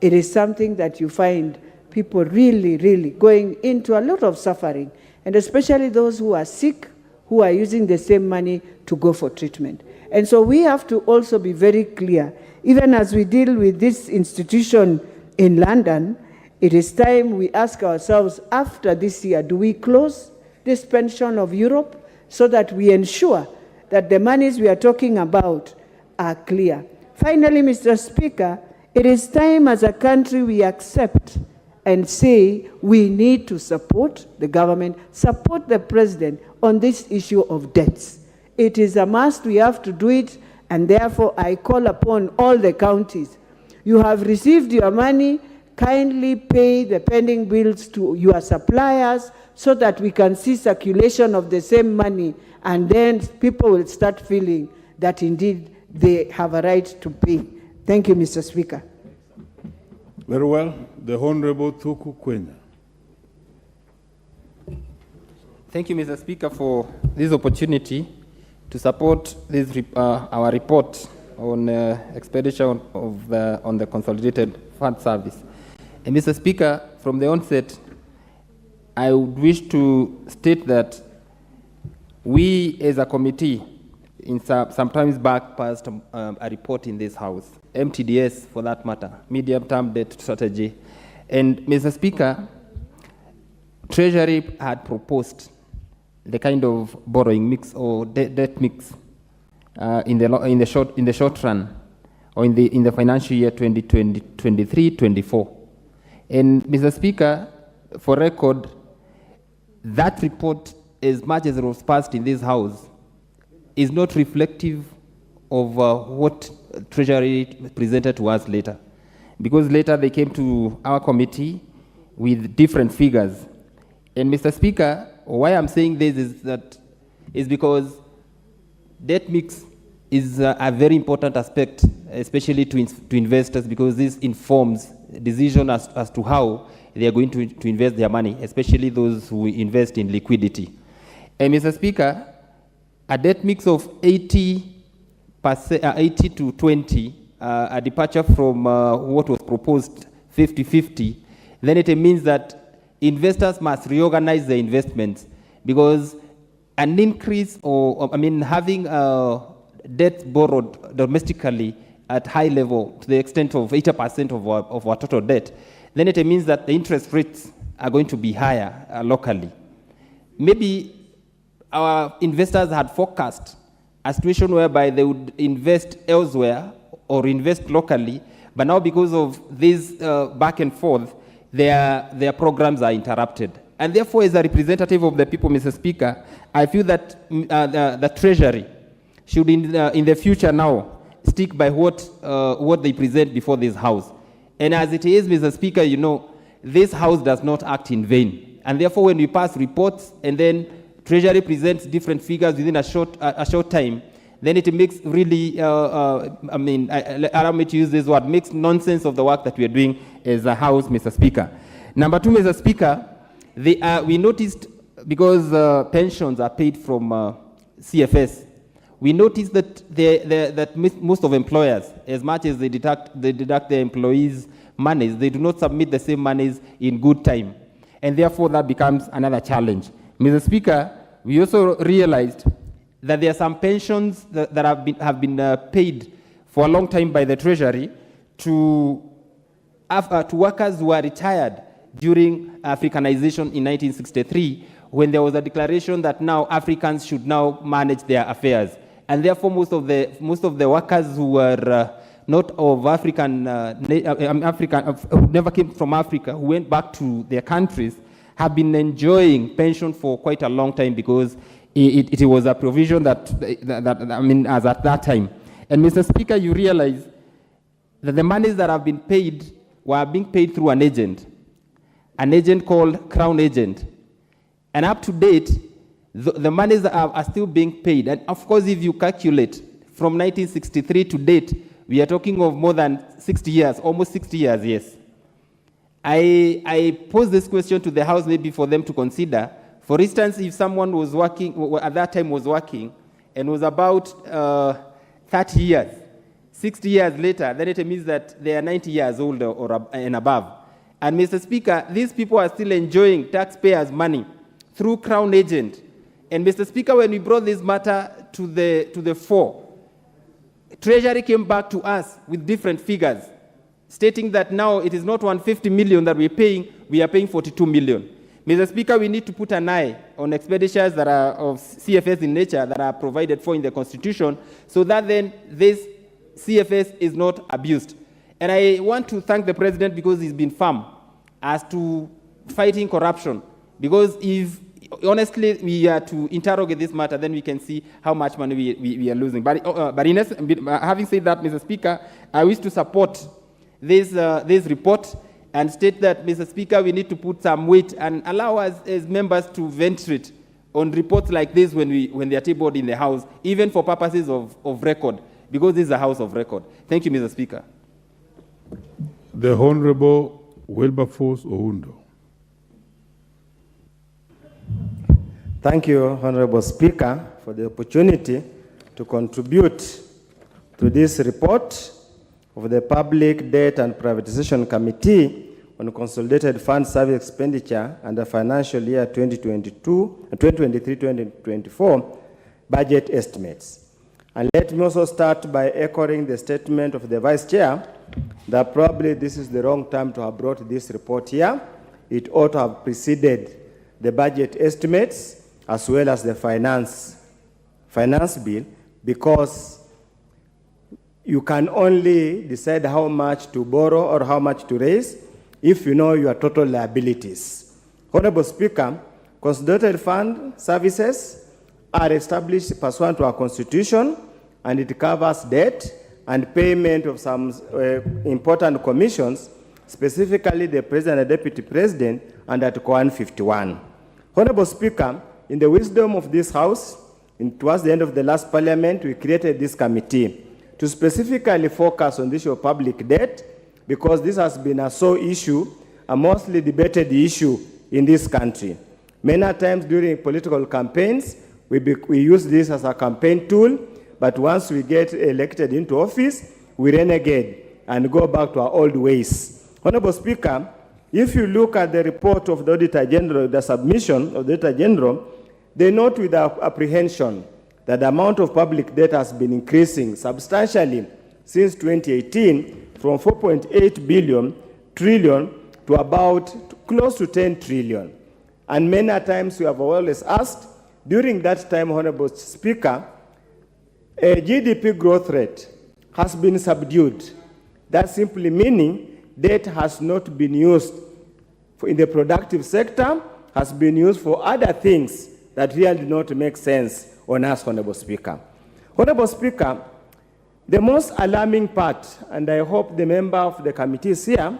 S12: it is something that you find people really, really going into a lot of suffering, and especially those who are sick, who are using the same money to go for treatment. And so we have to also be very clear, even as we deal with this institution in London, it is time we ask ourselves, after this year, do we close this pension of Europe so that we ensure that the monies we are talking about are clear? Finally, Mr. Speaker, it is time as a country we accept and say we need to support the government, support the president on this issue of debts. It is a must, we have to do it, and therefore I call upon all the counties. You have received your money, kindly pay the pending bills to your suppliers so that we can see circulation of the same money, and then people will start feeling that indeed they have a right to pay. Thank you, Mr. Speaker.
S2: Very well. The Honorable Thuku Kwenya.
S13: Thank you, Mr. Speaker, for this opportunity to support this our report on expenditure on the Consolidated Fund Service. And Mr. Speaker, from the onset, I would wish to state that we as a committee, sometimes back passed a report in this House, MTDS for that matter, medium-term debt strategy. And Mr. Speaker, Treasury had proposed the kind of borrowing mix or debt mix in the short run, or in the financial year 2023-24. And Mr. Speaker, for record, that report, as much as it was passed in this House, is not reflective of what Treasury presented to us later. Because later they came to our committee with different figures. And Mr. Speaker, why I'm saying this is because debt mix is a very important aspect, especially to investors, because this informs decision as to how they are going to invest their money, especially those who invest in liquidity. And Mr. Speaker, a debt mix of 80 to 20, a departure from what was proposed 50-50, then it means that investors must reorganize their investments, because an increase having debt borrowed domestically at high level to the extent of 80% of our total debt, then it means that the interest rates are going to be higher locally. Maybe our investors had forecast a situation whereby they would invest elsewhere or invest locally, but now because of this back and forth, their programs are interrupted. And therefore, as a representative of the people, Mr. Speaker, I feel that the Treasury should in the future now stick by what they present before this House. And as it is, Mr. Speaker, you know, this House does not act in vain. And therefore, when we pass reports and then Treasury presents different figures within a short time, then it makes really, allow me to use this word, makes nonsense of the work that we are doing as a House, Mr. Speaker. Number two, Mr. Speaker, we noticed, because pensions are paid from CFS, we noticed that most of employers, as much as they deduct their employees' monies, they do not submit the same monies in good time. And therefore, that becomes another challenge. Mr. Speaker, we also realized that there are some pensions that have been paid for a long time by the Treasury to workers who are retired during Africanization in 1963, when there was a declaration that now Africans should now manage their affairs. And therefore, most of the workers who were not of who never came from Africa, who went back to their countries, have been enjoying pension for quite a long time, because it was a provision that as at that time. And Mr. Speaker, you realize that the monies that have been paid were being paid through an agent called Crown Agent. And up to date, the monies are still being paid. And of course, if you calculate from 1963 to date, we are talking of more than 60 years, almost 60 years, yes. I pose this question to the House maybe for them to consider. For instance, if someone was working, at that time was working, and was about 30 years, 60 years later, then it means that they are 90 years old and above. And Mr. Speaker, these people are still enjoying taxpayers' money through Crown Agent. And Mr. Speaker, when we brought this matter to the fore, Treasury came back to us with different figures, stating that now it is not 150 million that we're paying, we are paying 42 million. Mr. Speaker, we need to put an eye on expenditures that are of CFS in nature that are provided for in the Constitution, so that then this CFS is not abused. And I want to thank the President, because he's been firm as to fighting corruption. Because if, honestly, we are to interrogate this matter, then we can see how much money we are losing. But having said that, Mr. Speaker, I wish to support this report and state that, Mr. Speaker, we need to put some weight and allow us as members to ventilate on reports like this when they are tabled in the House, even for purposes of record, because this is a House of record. Thank you, Mr. Speaker.
S2: The Honorable Wilberforce Oundo.
S14: Thank you, Honorable Speaker, for the opportunity to contribute to this report of the Public Debt and Privatization Committee on Consolidated Fund Service Expenditure and the financial year 2023-2024 budget estimates. And let me also start by echoing the statement of the Vice Chair that probably this is the wrong time to have brought this report here. It ought to have preceded the budget estimates as well as the finance bill, because you can only decide how much to borrow or how much to raise if you know your total liabilities. Honorable Speaker, consolidated fund services are established pursuant to our Constitution, and it covers debt and payment of some important commissions, specifically the President and Deputy President, under Article 151. Honorable Speaker, in the wisdom of this House, towards the end of the last parliament, we created this committee to specifically focus on the issue of public debt, because this has been a sore issue, a mostly debated issue in this country. Many times during political campaigns, we use this as a campaign tool, but once we get elected into office, we renegade and go back to our old ways. Honorable Speaker, if you look at the report of the Auditor General, the submission of the Auditor General, they note with apprehension that the amount of public debt has been increasing substantially since 2018 from 4.8 trillion to about close to 10 trillion. And many times we have always asked, during that time, Honorable Speaker, a GDP growth rate has been subdued. That simply meaning debt has not been used in the productive sector, has been used for other things that really do not make sense on us, Honorable Speaker. Honorable Speaker, the most alarming part, and I hope the member of the committee is here,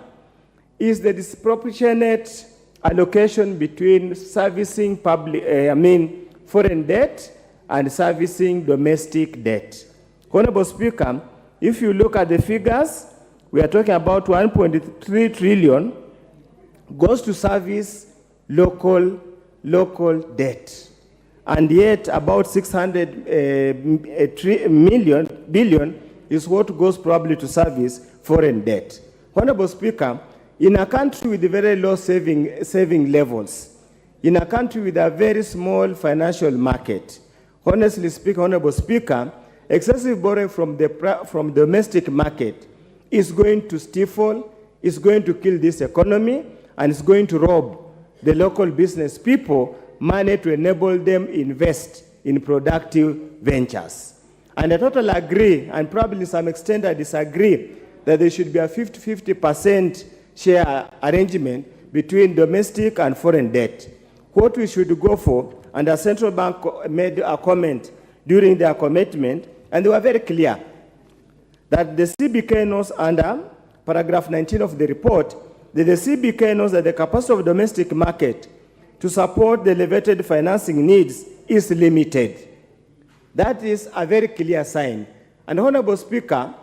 S14: is the disproportionate allocation between servicing foreign debt and servicing domestic debt. Honorable Speaker, if you look at the figures, we are talking about 1.3 trillion goes to service local debt. And yet about 600 billion is what goes probably to service foreign debt. Honorable Speaker, in a country with very low saving levels, in a country with a very small financial market, honestly speaking, Honorable Speaker, excessive borrowing from domestic market is going to stifle, is going to kill this economy, and it's going to rob the local business people money to enable them invest in productive ventures. And I totally agree, and probably to some extent I disagree, that there should be a 50-50% share arrangement between domestic and foreign debt. What we should go for, and the central bank made a comment during their commitment, and they were very clear, that the CBK knows under paragraph 19 of the report, that the CBK knows that the capacity of domestic market to support the elevated financing needs is limited. That is a very clear sign. And Honorable Speaker,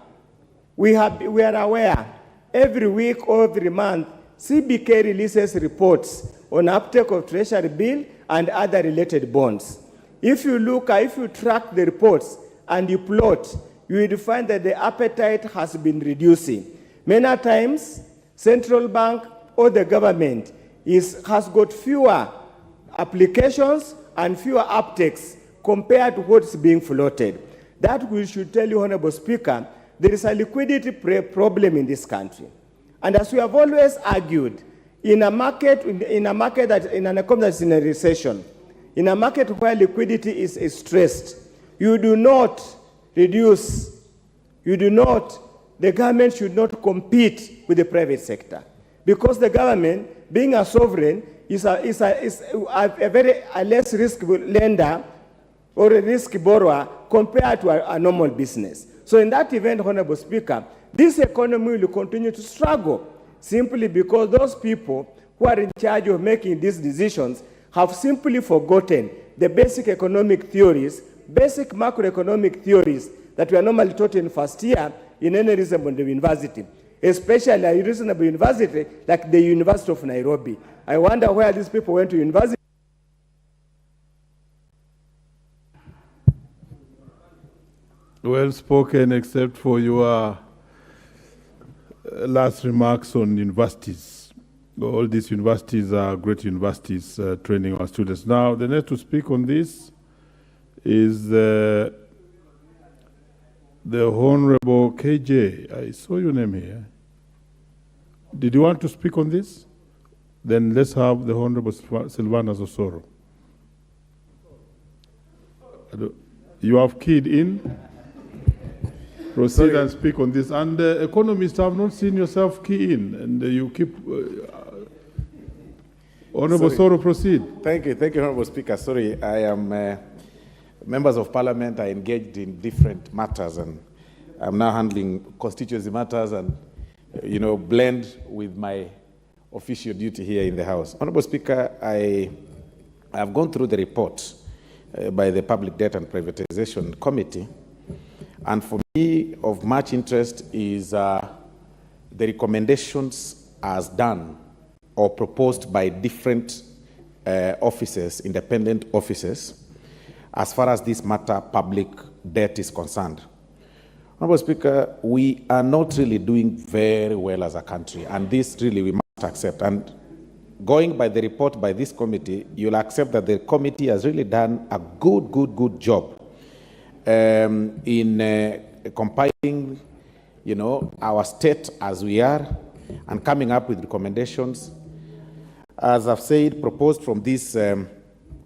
S14: we are aware, every week or every month, CBK releases reports on uptake of Treasury bill and other related bonds. If you track the reports and you plot, you will find that the appetite has been reducing. Many times, central bank or the government has got fewer applications and fewer uptakes compared to what's being floated. That we should tell you, Honorable Speaker, there is a liquidity problem in this country. And as we have always argued, in an economy that's in a recession, in a market where liquidity is stressed, the government should not compete with the private sector. Because the government, being a sovereign, is a less risk lender or a risk borrower compared to a normal business. So in that event, Honorable Speaker, this economy will continue to struggle simply because those people who are in charge of making these decisions have simply forgotten the basic economic theories, basic macroeconomic theories that we are normally taught in first year in any reasonable university, especially a reasonable university like the University of Nairobi. I wonder where these people went to university.
S2: Well spoken, except for your last remarks on universities. All these universities are great universities training our students. Now, the next to speak on this is the Honorable KJ. I saw your name here. Did you want to speak on this? Then let's have the Honorable Silvana Osoro. You have keyed in. Proceed and speak on this. And economists have not seen yourself key in, and you keep. Honorable Osoro, proceed.
S15: Thank you, Honorable Speaker. Sorry, I am. Members of Parliament are engaged in different matters, and I'm now handling constituency matters and, blend with my official duty here in the House. Honorable Speaker, I have gone through the report, by the Public Debt and Privatization Committee. And for me, of much interest is the recommendations as done or proposed by different offices, independent offices, as far as this matter, public debt is concerned. Honorable Speaker, we are not really doing very well as a country, and this really we must accept. And going by the report by this committee, you'll accept that the committee has really done a good job in compiling, our state as we are and coming up with recommendations, as I've said, proposed from these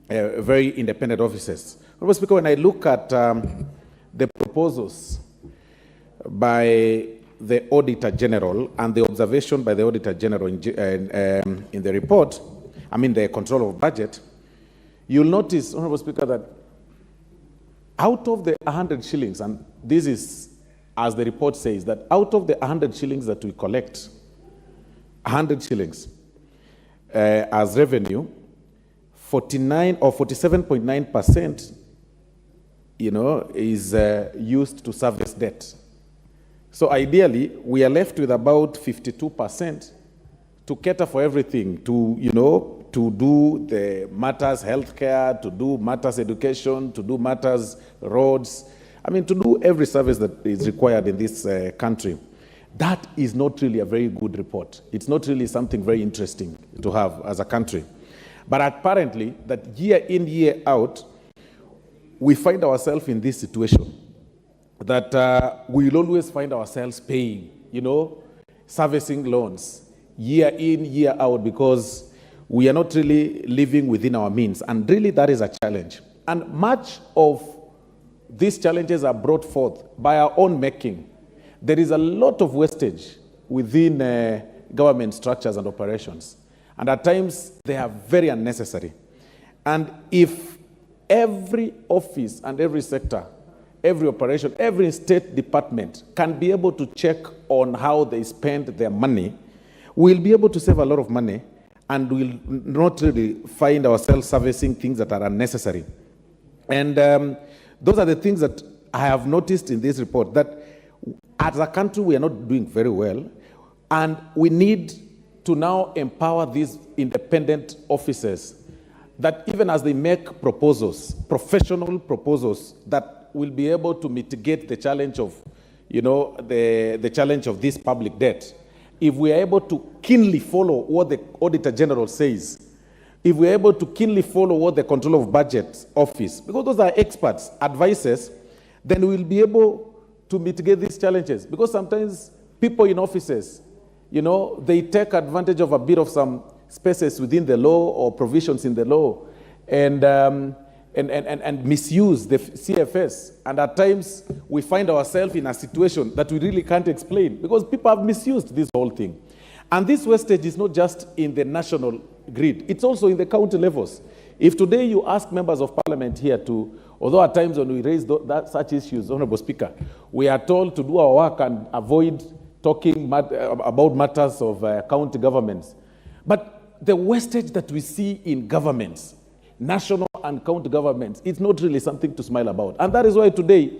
S15: very independent offices. Honorable Speaker, when I look at the proposals by the Auditor General and the observation by the Auditor General in the report, the control of budget, you'll notice, Honorable Speaker, that out of the 100 shillings, and this is, as the report says, that out of the 100 shillings that we collect, 100 shillings as revenue, 49 or 47.9%, is used to service debt. So ideally, we are left with about 52% to cater for everything, to do the matters healthcare, to do matters education, to do matters roads, to do every service that is required in this country. That is not really a very good report. It's not really something very interesting to have as a country. But apparently, that year in, year out, we find ourselves in this situation that we'll always find ourselves paying, servicing loans year in, year out, because we are not really living within our means. And really, that is a challenge. And much of these challenges are brought forth by our own making. There is a lot of wastage within government structures and operations. And at times, they are very unnecessary. And if every office and every sector, every operation, every state department can be able to check on how they spend their money, we'll be able to save a lot of money and we'll not really find ourselves servicing things that are unnecessary. And those are the things that I have noticed in this report, that as a country, we are not doing very well, and we need to now empower these independent officers that even as they make proposals, professional proposals, that will be able to mitigate the challenge of, the challenge of this public debt. If we are able to keenly follow what the Auditor General says, if we are able to keenly follow what the Control of Budget Office, because those are experts, advisors, then we will be able to mitigate these challenges. Because sometimes people in offices, they take advantage of a bit of some spaces within the law or provisions in the law and misuse the CFS. And at times, we find ourselves in a situation that we really can't explain because people have misused this whole thing. And this wastage is not just in the national grid, it's also in the county levels. If today you ask members of parliament here to, although at times when we raise such issues, Honorable Speaker, we are told to do our work and avoid talking about matters of county governments. But the wastage that we see in governments, national and county governments, it's not really something to smile about. And that is why today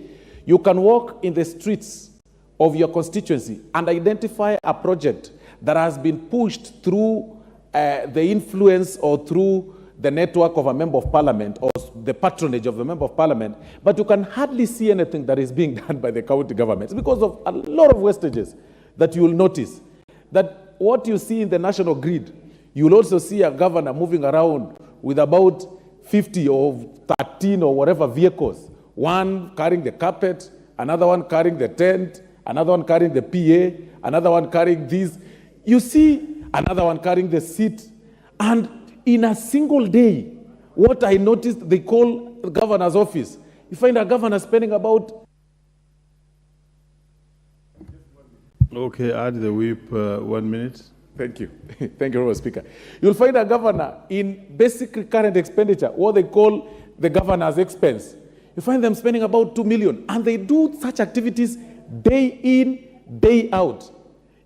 S15: you can walk in the streets of your constituency and identify a project that has been pushed through the influence or through the network of a member of parliament or the patronage of the member of parliament, but you can hardly see anything that is being done by the county governments because of a lot of wastages that you will notice. That what you see in the national grid, you will also see a governor moving around with about 50 or 13 or whatever vehicles, one carrying the carpet, another one carrying the tent, another one carrying the PA, another one carrying these. You see another one carrying the seat. And in a single day, what I noticed, they call the governor's office. You find a governor spending about...
S2: Okay, add the whip 1 minute.
S15: Thank you. Thank you, Mr. Speaker. You'll find a governor in basic recurrent expenditure, what they call the governor's expense. You find them spending about 2 million, and they do such activities day in, day out.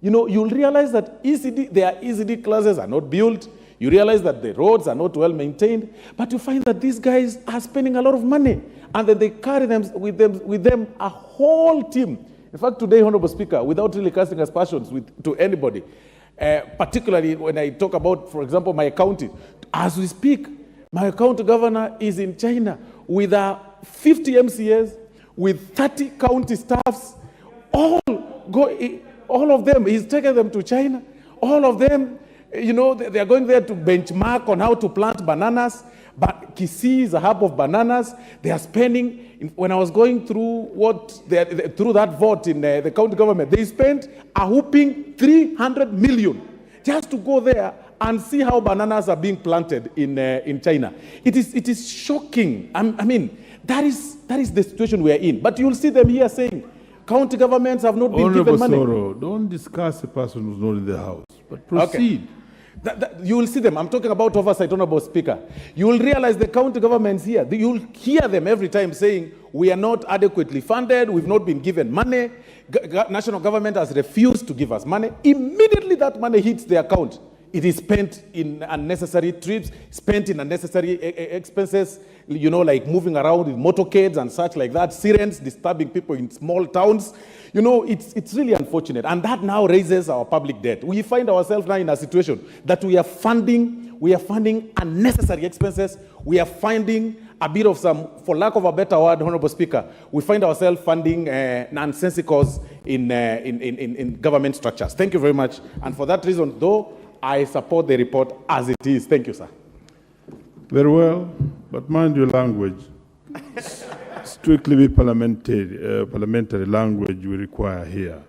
S15: You'll realize that their ECD classes are not built. You realize that the roads are not well maintained, but you find that these guys are spending a lot of money, and then they carry with them a whole team. In fact, today, Honorable Speaker, without really casting aspersions to anybody, particularly when I talk about, for example, my county, as we speak, my county governor is in China with 50 MCAs, with 30 county staffs, all of them, he's taken them to China. All of them, you know, they are going there to benchmark on how to plant bananas. But Kisii is a hub of bananas. They are spending, when I was going through through that vote in the county government, they spent a whooping 300 million just to go there and see how bananas are being planted in China. It is shocking. I mean, that is the situation we are in. But you'll see them here saying, county governments have not been given money.
S2: Honorable Soro, don't discuss a person who's not in the House, but proceed.
S15: Okay. You will see them. I'm talking about oversight, Honorable Speaker. You will realize the county governments here, you will hear them every time saying, we are not adequately funded, we've not been given money, national government has refused to give us money. Immediately that money hits the account, it is spent in unnecessary trips, spent in unnecessary expenses, you know, like moving around with motorcades and such like that, sirens disturbing people in small towns. You know, it's really unfortunate. And that now raises our public debt. We find ourselves now in a situation that we are funding unnecessary expenses. We are finding a bit of some, for lack of a better word, Honorable Speaker, we find ourselves funding nonsensicals in government structures. Thank you very much. And for that reason, though, I support the report as it is. Thank you, sir.
S2: Very well, but mind your language. Strictly be parliamentary language we require here.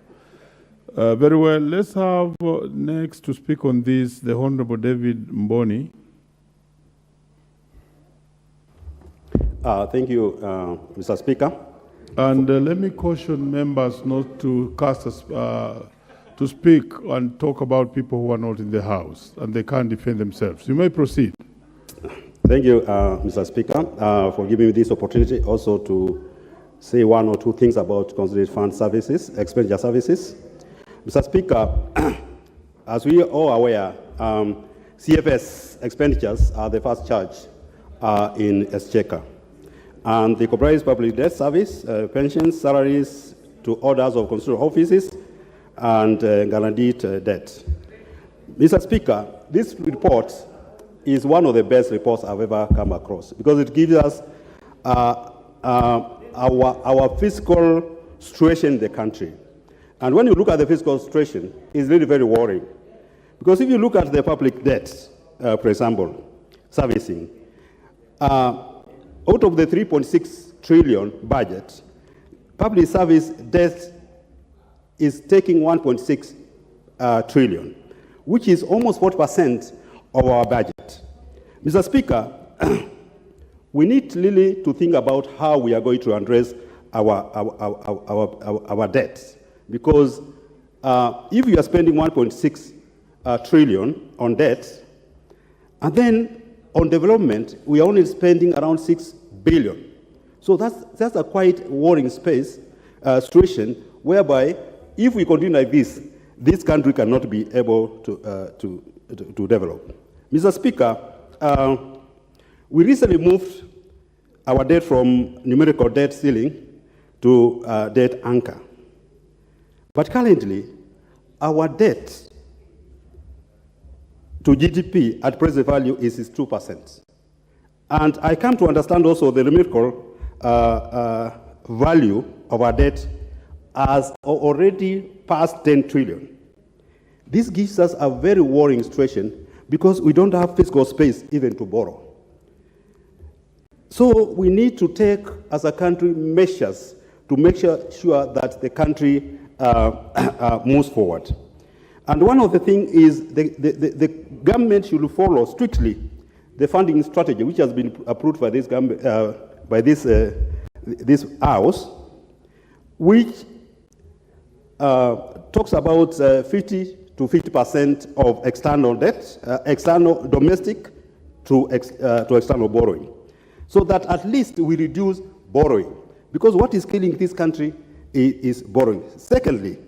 S2: Very well, let's have next to speak on this the Honorable David Mboni.
S16: Thank you, Mr. Speaker.
S2: And let me caution members not to to speak and talk about people who are not in the House and they can't defend themselves. You may proceed.
S16: Thank you, Mr. Speaker, for giving me this opportunity also to say one or two things about consolidated fund services, expenditure services. Mr. Speaker, as we are all aware, CFS expenditures are the first charge in Exchequer. And they comprise public debt service, pensions, salaries to orders of constitutional offices, and guaranteed debt. Mr. Speaker, this report is one of the best reports I've ever come across because it gives us our fiscal situation in the country. And when you look at the fiscal situation, it's really very worrying. Because if you look at the public debt, for example, servicing, out of the 3.6 trillion budget, public service debt is taking 1.6 trillion, which is almost 40% of our budget. Mr. Speaker, we need really to think about how we are going to address our debts. Because if you are spending 1.6 trillion on debt, and then on development, we are only spending around 6 billion. So that's a quite worrying situation, whereby if we continue like this country cannot be able to develop. Mr. Speaker, we recently moved our debt from numerical debt ceiling to debt anchor. But currently, our debt to GDP at present value is 2%. And I come to understand also the numerical value of our debt has already passed 10 trillion. This gives us a very worrying situation because we don't have fiscal space even to borrow. So we need to take, as a country, measures to make sure that the country moves forward. And one of the things is the government should follow strictly the funding strategy, which has been approved by this government, by this House, which talks about 50 to 50% of external debt, external domestic to external borrowing, so that at least we reduce borrowing, because what is killing this country is borrowing. Secondly,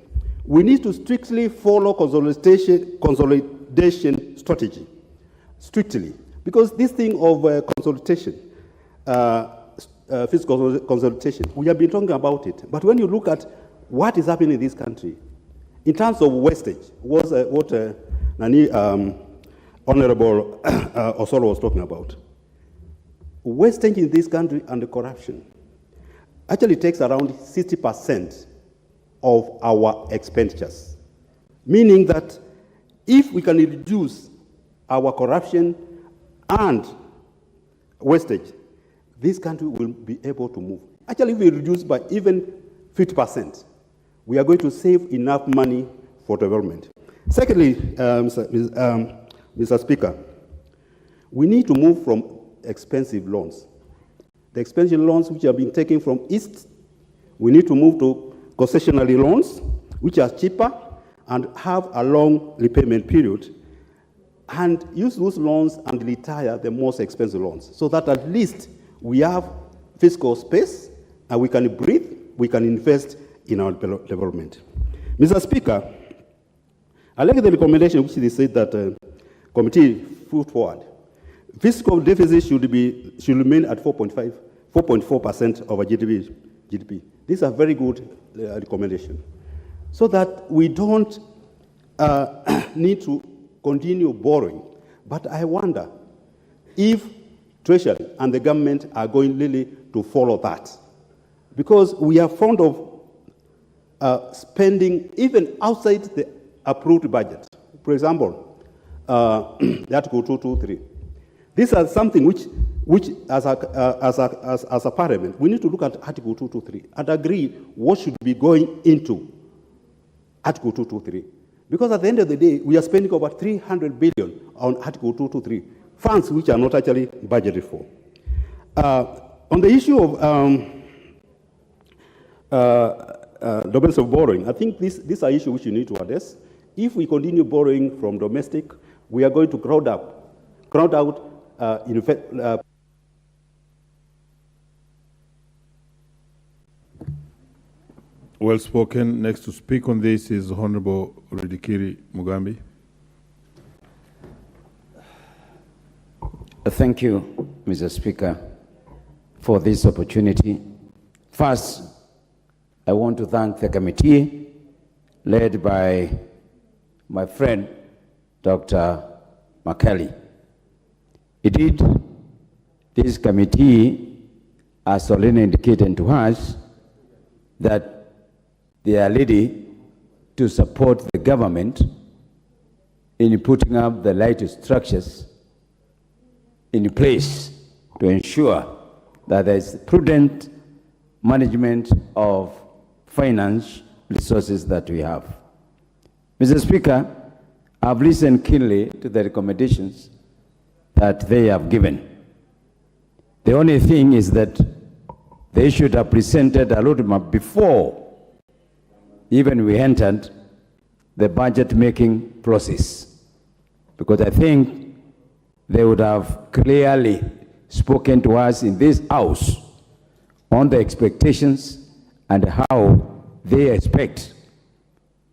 S16: we need to strictly follow consolidation strategy. strictly. Because this thing of consultation, fiscal consultation, we have been talking about it. But when you look at what is happening in this country, in terms of wastage, was what Honorable Osoro was talking about. Wastage in this country and the corruption actually takes around 60% of our expenditures. Meaning that if we can reduce our corruption and wastage, this country will be able to move. Actually, if we reduce by even 50%, we are going to save enough money for development. Secondly, Mr. Speaker, we need to move from expensive loans. The expensive loans which have been taken from East, we need to move to concessionary loans, which are cheaper and have a long repayment period, and use those loans and retire the most expensive loans, so that at least we have fiscal space and we can breathe, we can invest in our development. Mr. Speaker, I like the recommendation which they said that committee put forward. Fiscal deficit should remain at 4.4% of our GDP. These are very good recommendation, so that we don't need to continue borrowing. But I wonder if Treasury and the government are going really to follow that, because we are fond of spending even outside the approved budget. For example, the Article 223. These are something which as a parliament, we need to look at Article 223 and agree what should be going into Article 223. Because at the end of the day, we are spending over 300 billion on Article 223, funds which are not actually budgeted for. On the issue of domestic borrowing, I think these are issues which you need to address. If we continue borrowing from domestic, we are going to crowd out
S2: Well spoken. Next to speak on this is Honorable Ridikiri Mugambi.
S17: Thank you, Mr. Speaker, for this opportunity. First, I want to thank the committee led by my friend, Dr. Makali. Indeed, this committee has already indicated to us that they are ready to support the government in putting up the right structures in place to ensure that there is prudent management of finance resources that we have. Mr. Speaker, I've listened keenly to the recommendations that they have given. The only thing is that they should have presented a roadmap before even we entered the budget-making process, because I think they would have clearly spoken to us in this House on the expectations and how they expect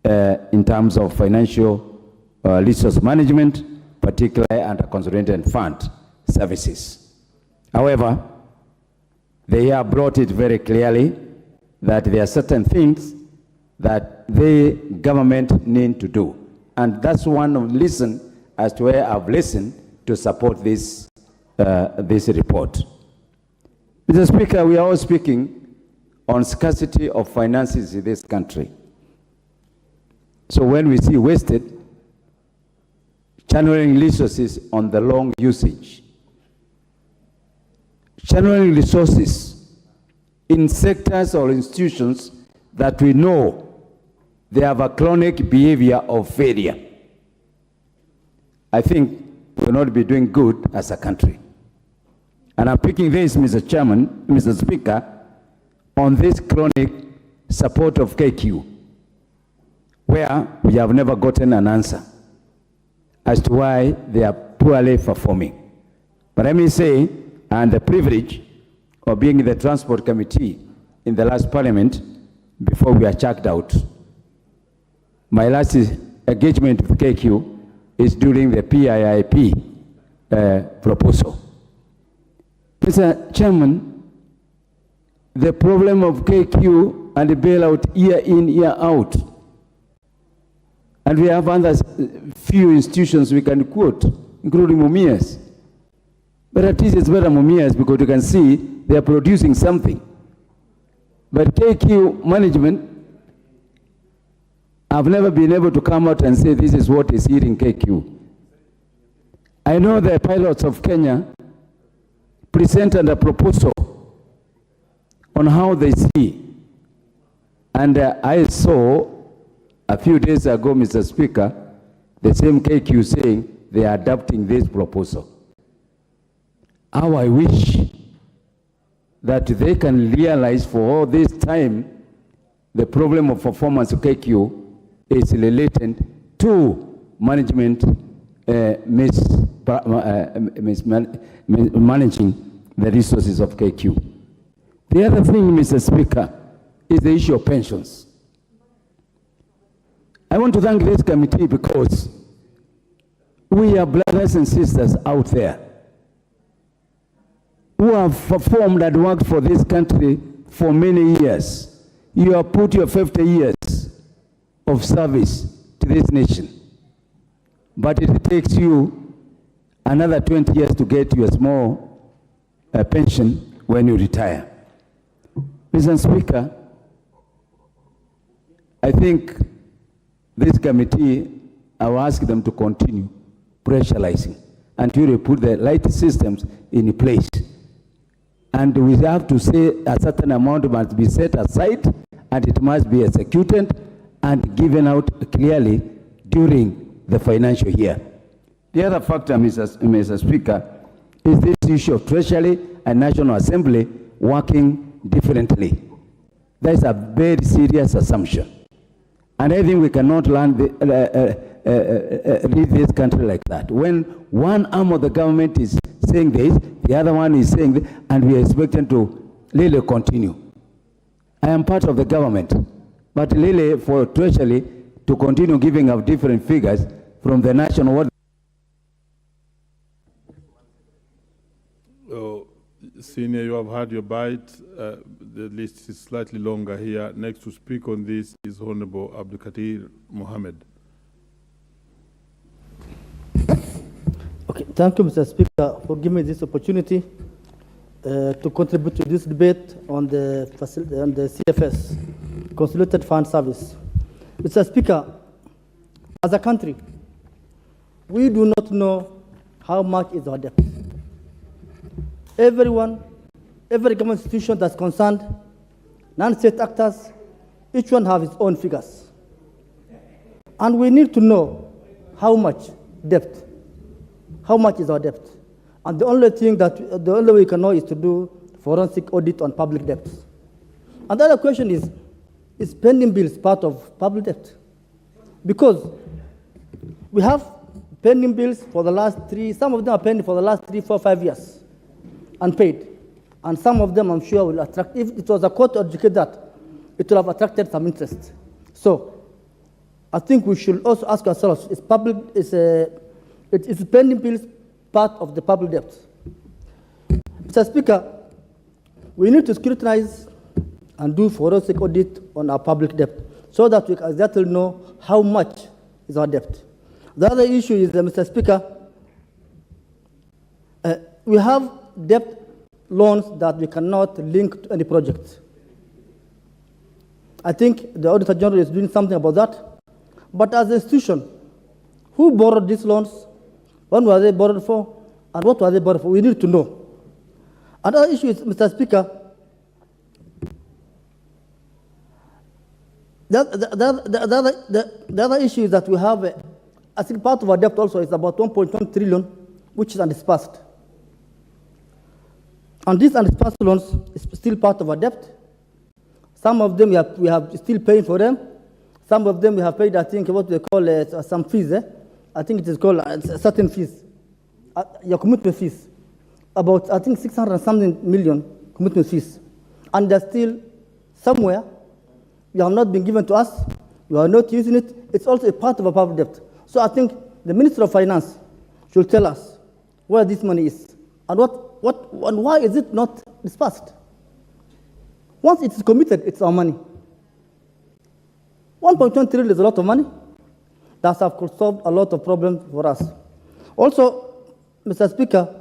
S17: in terms of financial resource management, particularly under consolidated fund services. However, they have brought it very clearly that there are certain things that the government need to do. And that's one of the reasons as to where I've listened to support this, this report. Mr. Speaker, we are all speaking on scarcity of finances in this country. So when we see wasted, channeling resources on the long usage, channeling resources in sectors or institutions that we know they have a chronic behavior of failure, I think we'll not be doing good as a country. And I'm picking this, Mr. Chairman, Mr. Speaker, on this chronic support of KQ, where we have never gotten an answer as to why they are poorly performing. But let me say, and the privilege of being in the Transport Committee in the last Parliament before we are checked out. My last engagement with KQ is during the PIIP proposal. Mr. Chairman, the problem of KQ and the bailout year in, year out, and we have other few institutions we can quote, including Mumias. But at least it's better Mumias because you can see they are producing something. But KQ management, I've never been able to come out and say this is what is eating KQ. I know the pilots of Kenya presented a proposal on how they see. And I saw a few days ago, Mr. Speaker, the same KQ saying they are adopting this proposal. How I wish that they can realize for all this time the problem of performance of KQ is related to management managing the resources of KQ. The other thing, Mr. Speaker, is the issue of pensions. I want to thank this committee because we are brothers and sisters out there who have performed and worked for this country for many years. You have put your 50 years of service to this nation. But it takes you another 20 years to get your small pension when you retire. Mr. Speaker, I think this committee, I will ask them to continue pressurizing until they put the right systems in place. And we have to say a certain amount must be set aside and it must be executed and given out clearly during the financial year. The other factor, Mr. Speaker, is this issue of Treasury and National Assembly working differently. That is a very serious assumption. And I think we cannot lead this country like that. When one arm of the government is saying this, the other one is saying this, and we are expecting to really continue. I am part of the government, but really for Treasury to continue giving out different figures from the national world.
S2: Senior, you have had your bite. The list is slightly longer here. Next to speak on this is Honorable Abdulkadir Mohammed.
S18: Okay, thank you, Mr. Speaker, for giving me this opportunity to contribute to this debate on the CFS, Consolidated Fund Service. Mr. Speaker, as a country, we do not know how much is our debt. Everyone, every government institution that's concerned, non-state actors, each one have its own figures. And we need to know how much debt, how much is our debt. And the only way we can know is to do forensic audit on public debt. And the other question is pending bills part of public debt? Because we have pending bills for the last some of them are pending for the last 3, 4, 5 years. Unpaid. And some of them, I'm sure, will attract, if it was a court to adjudicate that, it will have attracted some interest. So, I think we should also ask ourselves, is pending bills part of the public debt? Mr. Speaker, we need to scrutinize and do forensic audit on our public debt so that we can exactly know how much is our debt. The other issue is, Mr. Speaker, we have debt loans that we cannot link to any project. I think the Auditor General is doing something about that. But as an institution, who borrowed these loans? When were they borrowed for? And what were they borrowed for? We need to know. Another issue is, Mr. Speaker, the other issue is that we have, I think part of our debt also is about 1.1 trillion, which is undisbursed. And these undisbursed loans is still part of our debt. Some of them we have still paying for them. Some of them we have paid, I think, what they call some fees. I think it is called certain fees. Your commitment fees. About, I think, 600 something million commitment fees. And they're still somewhere. They have not been given to us. We are not using it. It's also a part of our public debt. So I think the Minister of Finance should tell us where this money is and and why is it not dispersed? Once it is committed, it's our money. 1.1 trillion is a lot of money. That have solved a lot of problems for us. Also, Mr. Speaker,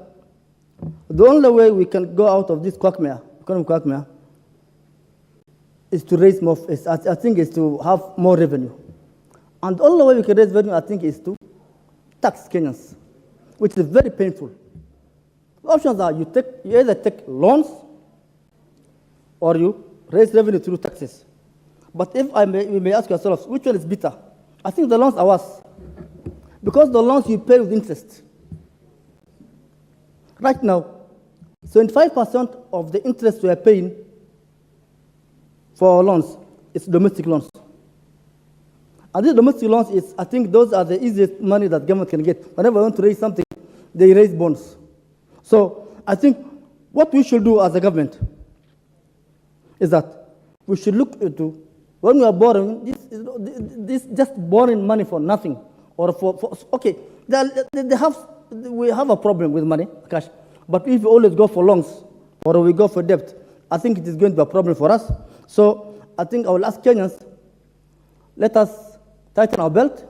S18: the only way we can go out of this quagmire, economic quagmire, is to raise more, I think, is to have more revenue. And the only way we can raise revenue, I think, is to tax Kenyans, which is very painful. The options are you either take loans or you raise revenue through taxes. But if we may ask ourselves, which one is better? I think the loans are worse. Because the loans you pay with interest. Right now, 75% of the interest we are paying for our loans is domestic loans. And these domestic loans is, I think those are the easiest money that government can get. Whenever they want to raise something, they raise bonds. So I think what we should do as a government is that we should look into, when we are borrowing, this just borrowing money for nothing. Or okay, we have a problem with money, cash. But if we always go for loans or we go for debt, I think it is going to be a problem for us. So I think I will ask Kenyans, let us tighten our belt.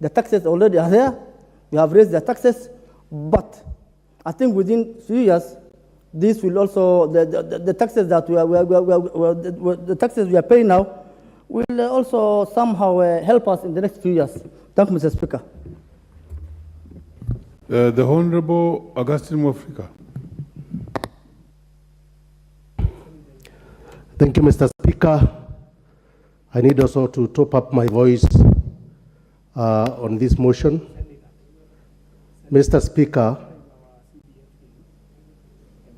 S18: The taxes already are there. We have raised the taxes. But I think within a few years, this will also, the taxes that the taxes we are paying now will also somehow help us in the next few years. Thank you, Mr. Speaker.
S2: The Honorable Augustine Mwafrika.
S19: Thank you, Mr. Speaker. I need also to top up my voice on this motion. Mr. Speaker,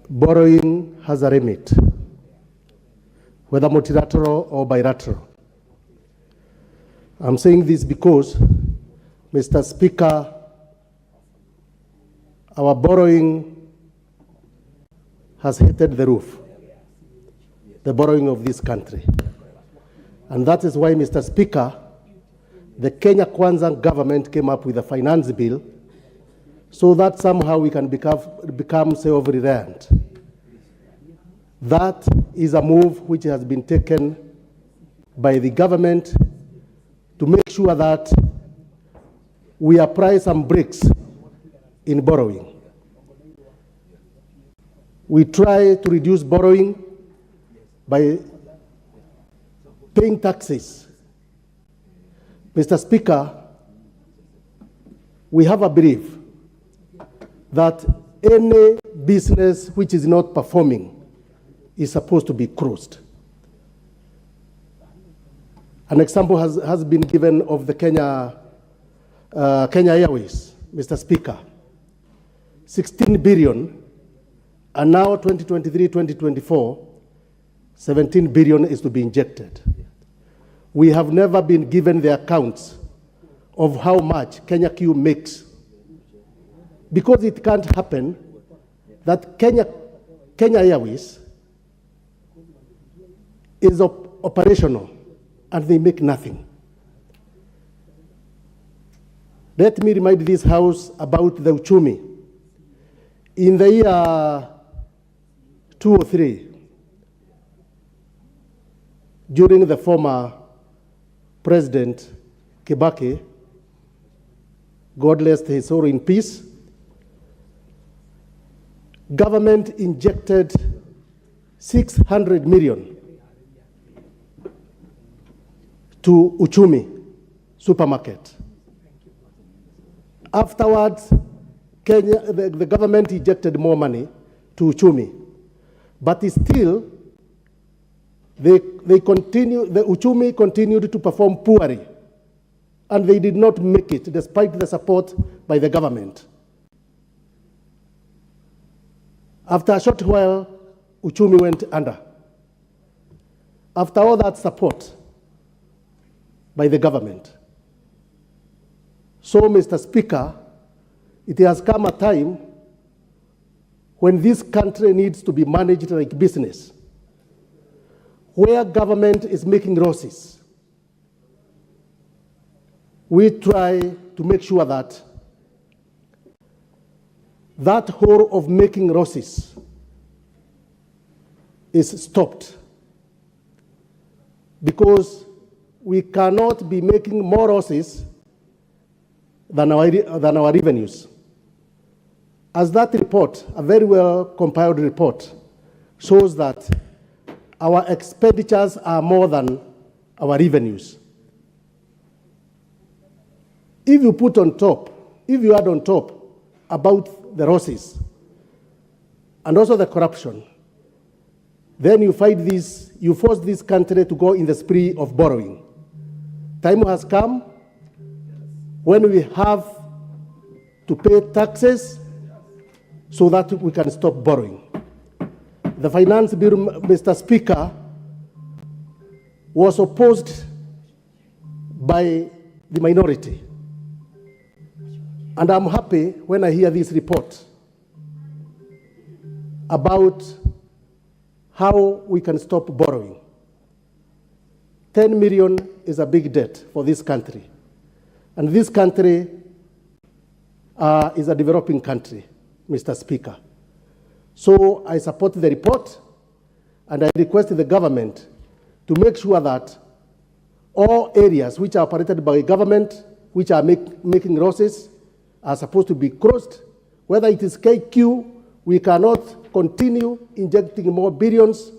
S19: borrowing has a remit, whether multilateral or bilateral. I'm saying this because, Mr. Speaker, our borrowing has hit the roof, the borrowing of this country. And that is why, Mr. Speaker, the Kenya Kwanza government came up with a finance bill so that somehow we can become self-reliant. That is a move which has been taken by the government to make sure that we apply some brakes in borrowing. We try to reduce borrowing by paying taxes. Mr. Speaker, we have a belief that any business which is not performing is supposed to be closed. An example has been given of the Kenya Airways, Mr. Speaker. 16 billion, and now 2023-2024, 17 billion is to be injected. We have never been given the accounts of how much Kenya Q makes, because it can't happen that Kenya Airways is operational and they make nothing. Let me remind this House about the uchumi. In the year 2003, during the former President Kibaki, God rest his soul in peace, government injected 600 million to Uchumi supermarket. Afterwards, the government injected more money to Uchumi, but still, the Uchumi continued to perform poorly, and they did not make it despite the support by the government. After a short while, Uchumi went under. After all that support by the government. So, Mr. Speaker, it has come a time when this country needs to be managed like business, where government is making losses. We try to make sure that that whole of making roses is stopped, because we cannot be making more roses than our revenues. As that report, a very well compiled report, shows that our expenditures are more than our revenues. If you put on top, if you add on top about the roses and also the corruption, then you find this, you force this country to go in the spree of borrowing. Time has come when we have to pay taxes so that we can stop borrowing. The finance bill, Mr. Speaker, was opposed by the minority. And I'm happy when I hear this report about how we can stop borrowing. 10 million is a big debt for this country. And this country is a developing country, Mr. Speaker. So I support the report, and I request the government to make sure that all areas which are operated by government, which are making losses, are supposed to be closed. Whether it is KQ, we cannot continue injecting more billions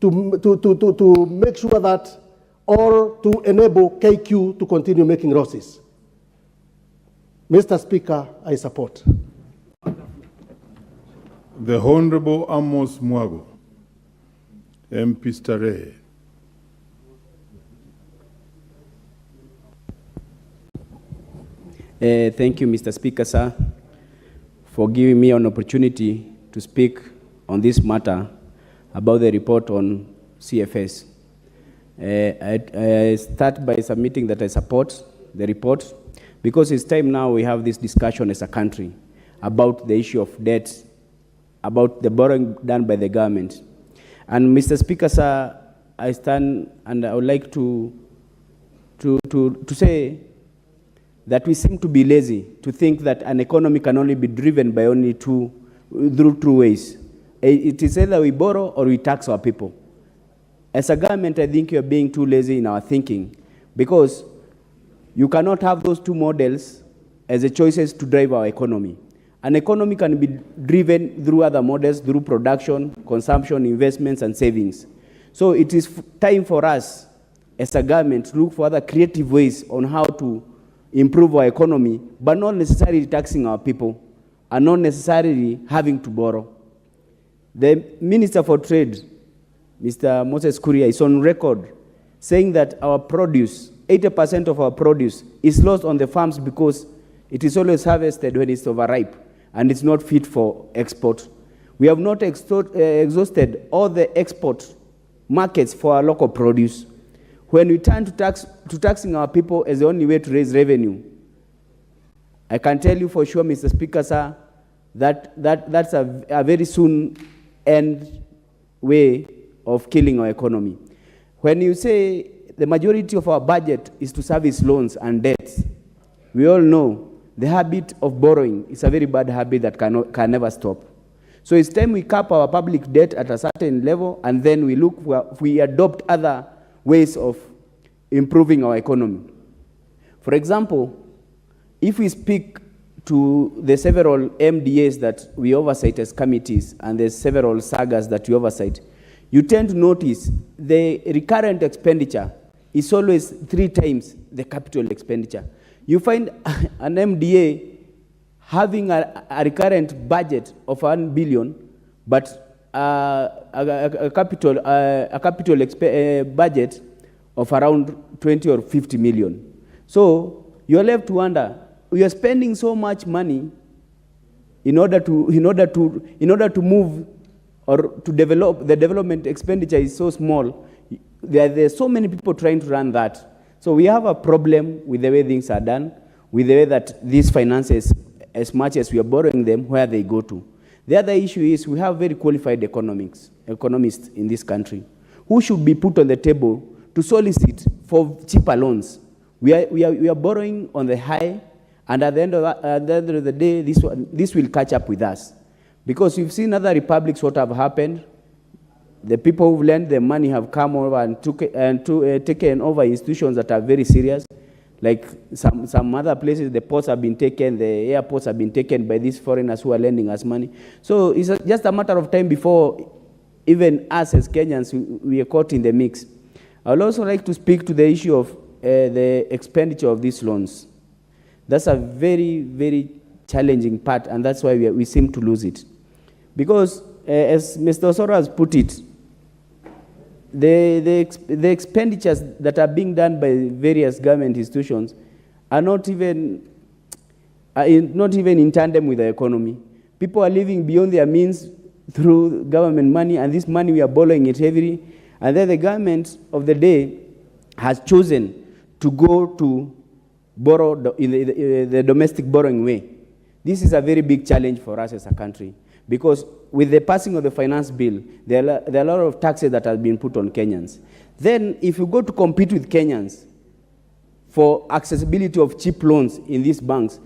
S19: to make sure that, or to enable KQ to continue making losses. Mr. Speaker, I support.
S2: The Honorable Amos Mwago, MP Starehe.
S20: Thank you, Mr. Speaker, sir, for giving me an opportunity to speak on this matter about the report on CFS. I start by submitting that I support the report because it's time now we have this discussion as a country about the issue of debt, about the borrowing done by the government. And Mr. Speaker, sir, I stand and I would like to say that we seem to be lazy to think that an economy can only be driven by only through two ways. It is either we borrow or we tax our people. As a government, I think you're being too lazy in our thinking, because you cannot have those two models as the choices to drive our economy. An economy can be driven through other models, through production, consumption, investments, and savings. So it is time for us as a government to look for other creative ways on how to improve our economy, but not necessarily taxing our people and not necessarily having to borrow. The Minister for Trade, Mr. Moses Kuria, is on record saying that our produce, 80% of our produce, is lost on the farms because it is always harvested when it's overripe and it's not fit for export. We have not exhausted all the export markets for our local produce. When we turn to taxing our people as the only way to raise revenue, I can tell you for sure, Mr. Speaker, sir, that's a very soon end way of killing our economy. When you say the majority of our budget is to service loans and debts, we all know the habit of borrowing is a very bad habit that can never stop. So it's time we cap our public debt at a certain level, and then we adopt other ways of improving our economy. For example, if we speak to the several MDAs that we oversight as committees and the several sagas that we oversight, you tend to notice the recurrent expenditure is always 3 times the capital expenditure. You find an MDA having a recurrent budget of 1 billion, but a capital budget of around 20 or 50 million. So you're left to wonder, we are spending so much money in order to move or to develop. The development expenditure is so small. There are so many people trying to run that. So we have a problem with the way things are done, with the way that these finances, as much as we are borrowing them, where they go to. The other issue is we have very qualified economists in this country who should be put on the table to solicit for cheaper loans. We are borrowing on the high, And at the end of the day, this will catch up with us. Because we've seen other republics what have happened. The people who've lent the money have come over and taken over institutions that are very serious. Like some other places, the ports have been taken, the airports have been taken by these foreigners who are lending us money. So it's just a matter of time before even us as Kenyans, we are caught in the mix. I would also like to speak to the issue of the expenditure of these loans. That's a very, very challenging part, and that's why we seem to lose it. Because, as Mr. Osoro has put it, the expenditures that are being done by various government institutions are not even in tandem with the economy. People are living beyond their means through government money, and this money we are borrowing it heavily. And then the government of the day has chosen to go to borrow in the domestic borrowing way. This is a very big challenge for us as a country, because with the passing of the finance bill, there are a lot of taxes that have been put on Kenyans. Then if you go to compete with Kenyans for accessibility of cheap loans in these banks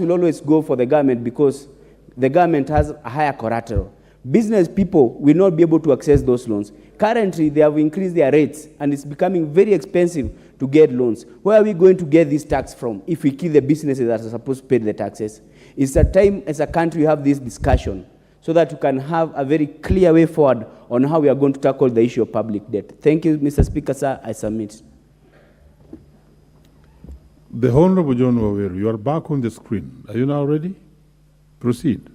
S20: will always go for the government because the government has a higher collateral. Business people will not be able to access those loans. Currently, they have increased their rates, and it's becoming very expensive to get loans. Where are we going to get this tax from if we kill the businesses that are supposed to pay the taxes? It's a time as a country we have this discussion so that we can have a very clear way forward on how we are going to tackle the issue of public debt. Thank you, Mr. Speaker, sir. I submit.
S2: The Honorable John Waweru, you are back on the screen. Are you now ready? Proceed.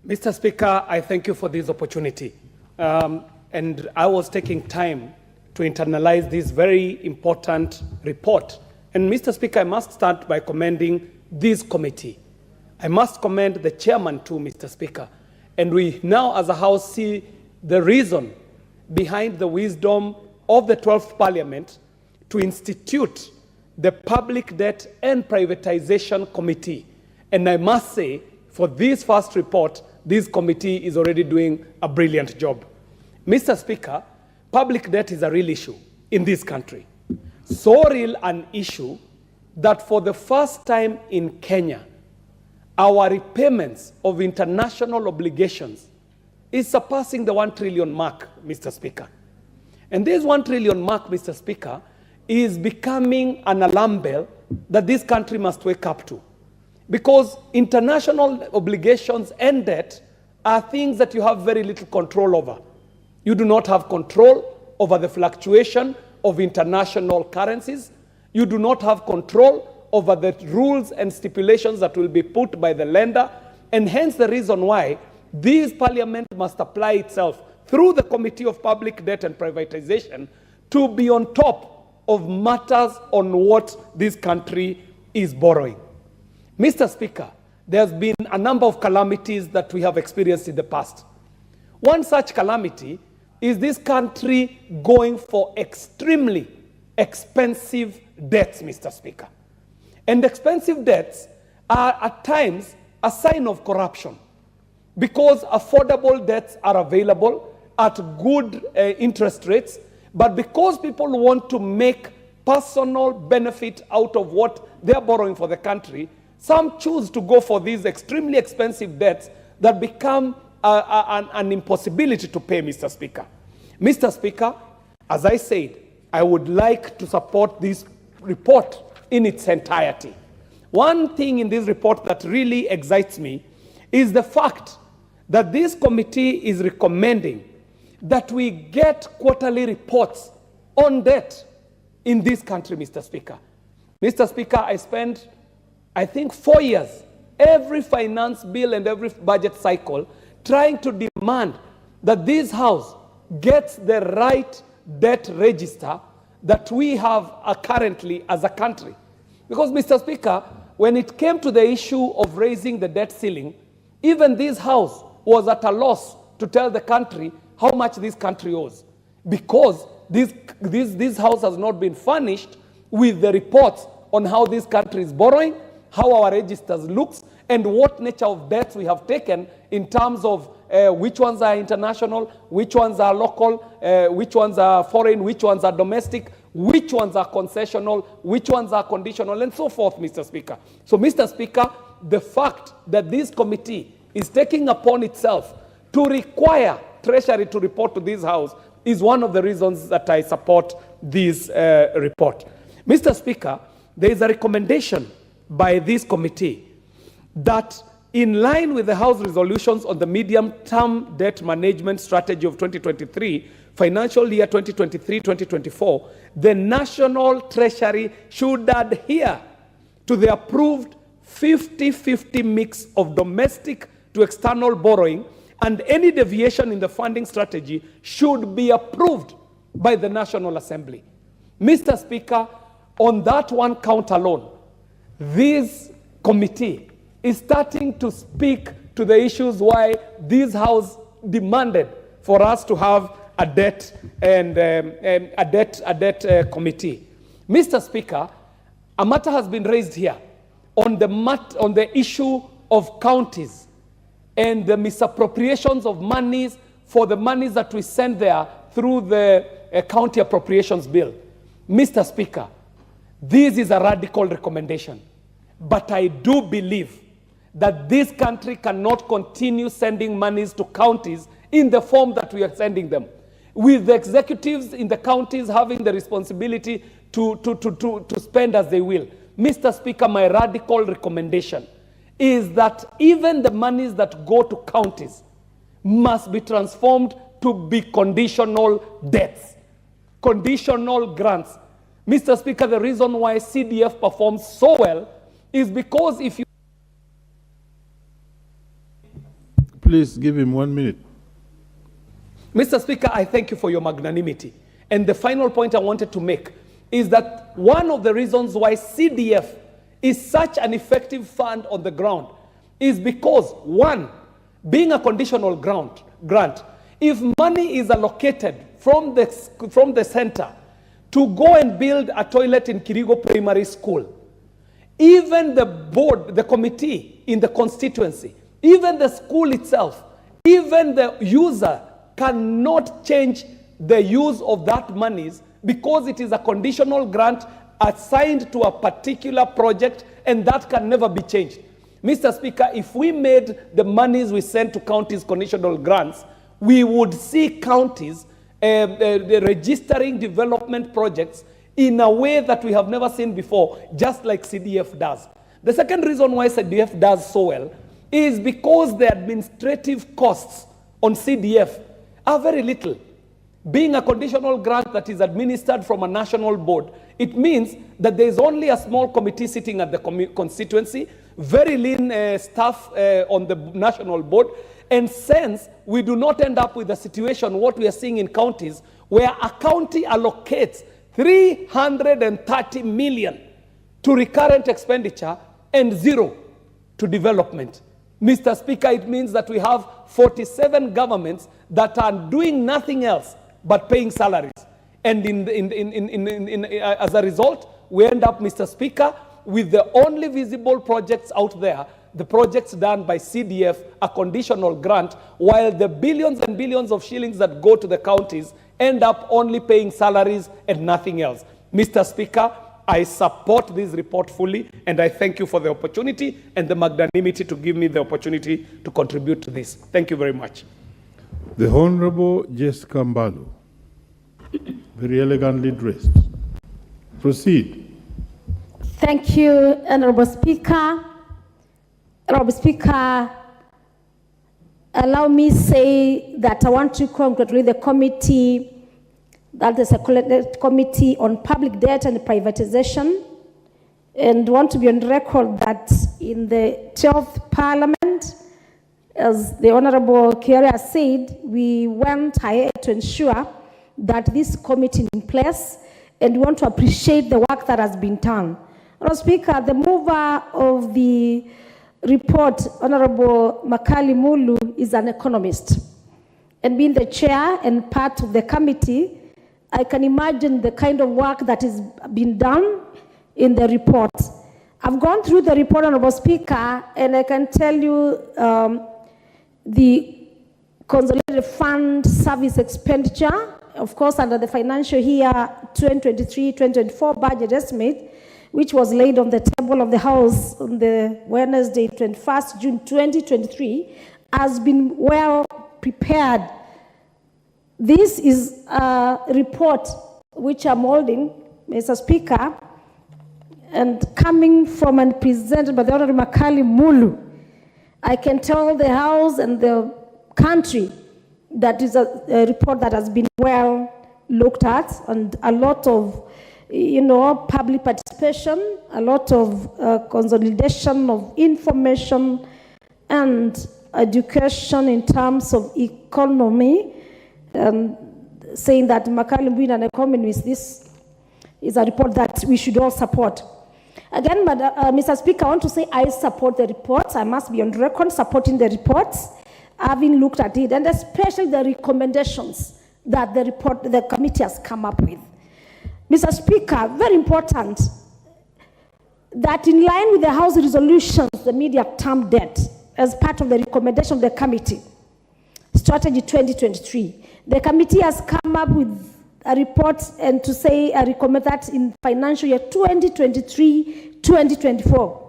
S21: Mr. Speaker, I thank you for this opportunity. And I was taking time to internalize this very important report. And Mr. Speaker, I must start by commending this committee. I must commend the chairman too, Mr. Speaker. And we now as a House see the reason behind the wisdom of the 12th Parliament to institute the Public Debt and Privatization Committee. And I must say, for this first report, this committee is already doing a brilliant job. Mr. Speaker, public debt is a real issue in this country. So real an issue that for the first time in Kenya, our repayments of international obligations is surpassing the 1 trillion mark, Mr. Speaker. And this 1 trillion mark, Mr. Speaker, is becoming an alarm bell that this country must wake up to. Because international obligations and debt are things that you have very little control over. You do not have control over the fluctuation of international currencies. You do not have control over the rules and stipulations that will be put by the lender. And hence the reason why this parliament must apply itself through the Committee of Public Debt and Privatization to be on top of matters on what this country is borrowing. Mr. Speaker, there's been a number of calamities that we have experienced in the past. One such calamity is this country going for extremely expensive debts, Mr. Speaker. And expensive debts are at times a sign of corruption because affordable debts are available at good interest rates, but because people want to make personal benefit out of what they're borrowing for the country, some choose to go for these extremely expensive debts that become an impossibility to pay, Mr. Speaker. Mr. Speaker, as I said, I would like to support this report in its entirety. One thing in this report that really excites me is the fact that this committee is recommending that we get quarterly reports on debt in this country, Mr. Speaker. Mr. Speaker, I spent, I think, 4 years, every finance bill and every budget cycle, trying to demand that this House gets the right debt register that we have currently as a country. Because, Mr. Speaker, when it came to the issue of raising the debt ceiling, even this House was at a loss to tell the country how much this country owes. Because this House has not been furnished with the reports on how this country is borrowing, how our registers looks, and what nature of debts we have taken in terms of which ones are international, which ones are local, which ones are foreign, which ones are domestic, which ones are concessional, which ones are conditional, and so forth, Mr. Speaker. So, Mr. Speaker, the fact that this committee is taking upon itself to require Treasury to report to this House is one of the reasons that I support this report. Mr. Speaker, there is a recommendation by this committee that in line with the House resolutions on the medium-term debt management strategy of 2023, financial year 2023-2024, the National Treasury should adhere to the approved 50-50 mix of domestic to external borrowing, and any deviation in the funding strategy should be approved by the National Assembly. Mr. Speaker, on that one count alone, this committee is starting to speak to the issues why this House demanded for us to have a debt and committee. Mr. Speaker, a matter has been raised here on the issue of counties and the misappropriations of monies for the monies that we send there through the county appropriations bill. Mr. Speaker, this is a radical recommendation, but I do believe that this country cannot continue sending monies to counties in the form that we are sending them, with the executives in the counties having the responsibility to spend as they will. Mr. Speaker, my radical recommendation is that even the monies that go to counties must be transformed to be conditional debts, conditional grants. Mr. Speaker, the reason why CDF performs so well is because if you...
S2: Please give him 1 minute.
S21: Mr. Speaker, I thank you for your magnanimity. And the final point I wanted to make is that one of the reasons why CDF is such an effective fund on the ground is because, one, being a conditional grant, if money is allocated from the center to go and build a toilet in Kirigo Primary School, even the board, the committee in the constituency, even the school itself, even the user cannot change the use of that monies because it is a conditional grant assigned to a particular project, and that can never be changed. Mr. Speaker, if we made the monies we send to counties conditional grants, we would see counties registering development projects in a way that we have never seen before, just like CDF does. The second reason why CDF does so well is because the administrative costs on CDF are very little. Being a conditional grant that is administered from a national board, it means that there is only a small committee sitting at the constituency, very lean staff on the national board, and since we do not end up with a situation, what we are seeing in counties, where a county allocates 330 million to recurrent expenditure and 0 to development. Mr. Speaker, it means that we have 47 governments that are doing nothing else but paying salaries. And as a result, we end up, Mr. Speaker, with the only visible projects out there, the projects done by CDF, a conditional grant, while the billions and billions of shillings that go to the counties end up only paying salaries and nothing else. Mr. Speaker, I support this report fully, and I thank you for the opportunity and the magnanimity to give me the opportunity to contribute to this. Thank you very much.
S2: The Honorable Jessica Mbalo, very elegantly dressed. Proceed.
S1: Thank you, Honorable Speaker. Honorable Speaker, allow me to say that I want to congratulate the committee, that is a committee on public debt and privatization, and want to be on record that in the 12th Parliament, as the Honorable Kiari has said, we went ahead to ensure that this committee is in place, and we want to appreciate the work that has been done. Honorable Speaker, the mover of the report, Honorable Makali Mulu, is an economist. And being the chair and part of the committee, I can imagine the kind of work that is being done in the report. I've gone through the report, Honorable Speaker, and I can tell you the consolidated fund service expenditure of course, under the financial year 2023-2024 budget estimate, which was laid on the table of the House on the Wednesday, 21st June 2023, has been well prepared. This is a report which I'm holding, Mr. Speaker, and coming from and presented by the Honorable Makali Mulu. I can tell the House and the country that is a report that has been well looked at, and a lot of public participation, a lot of consolidation of information and education in terms of economy, saying that Makali being an economist, this is a report that we should all support. Again, Mr. Speaker, I want to say I support the report. I must be on record supporting the reports, having looked at it, and especially the recommendations that the committee has come up with. Mr. Speaker, very important that in line with the House resolutions, the medium-term debt, as part of the recommendation of the committee, Strategy 2023, the committee has come up with a report and to say I recommend that in financial year 2023-2024,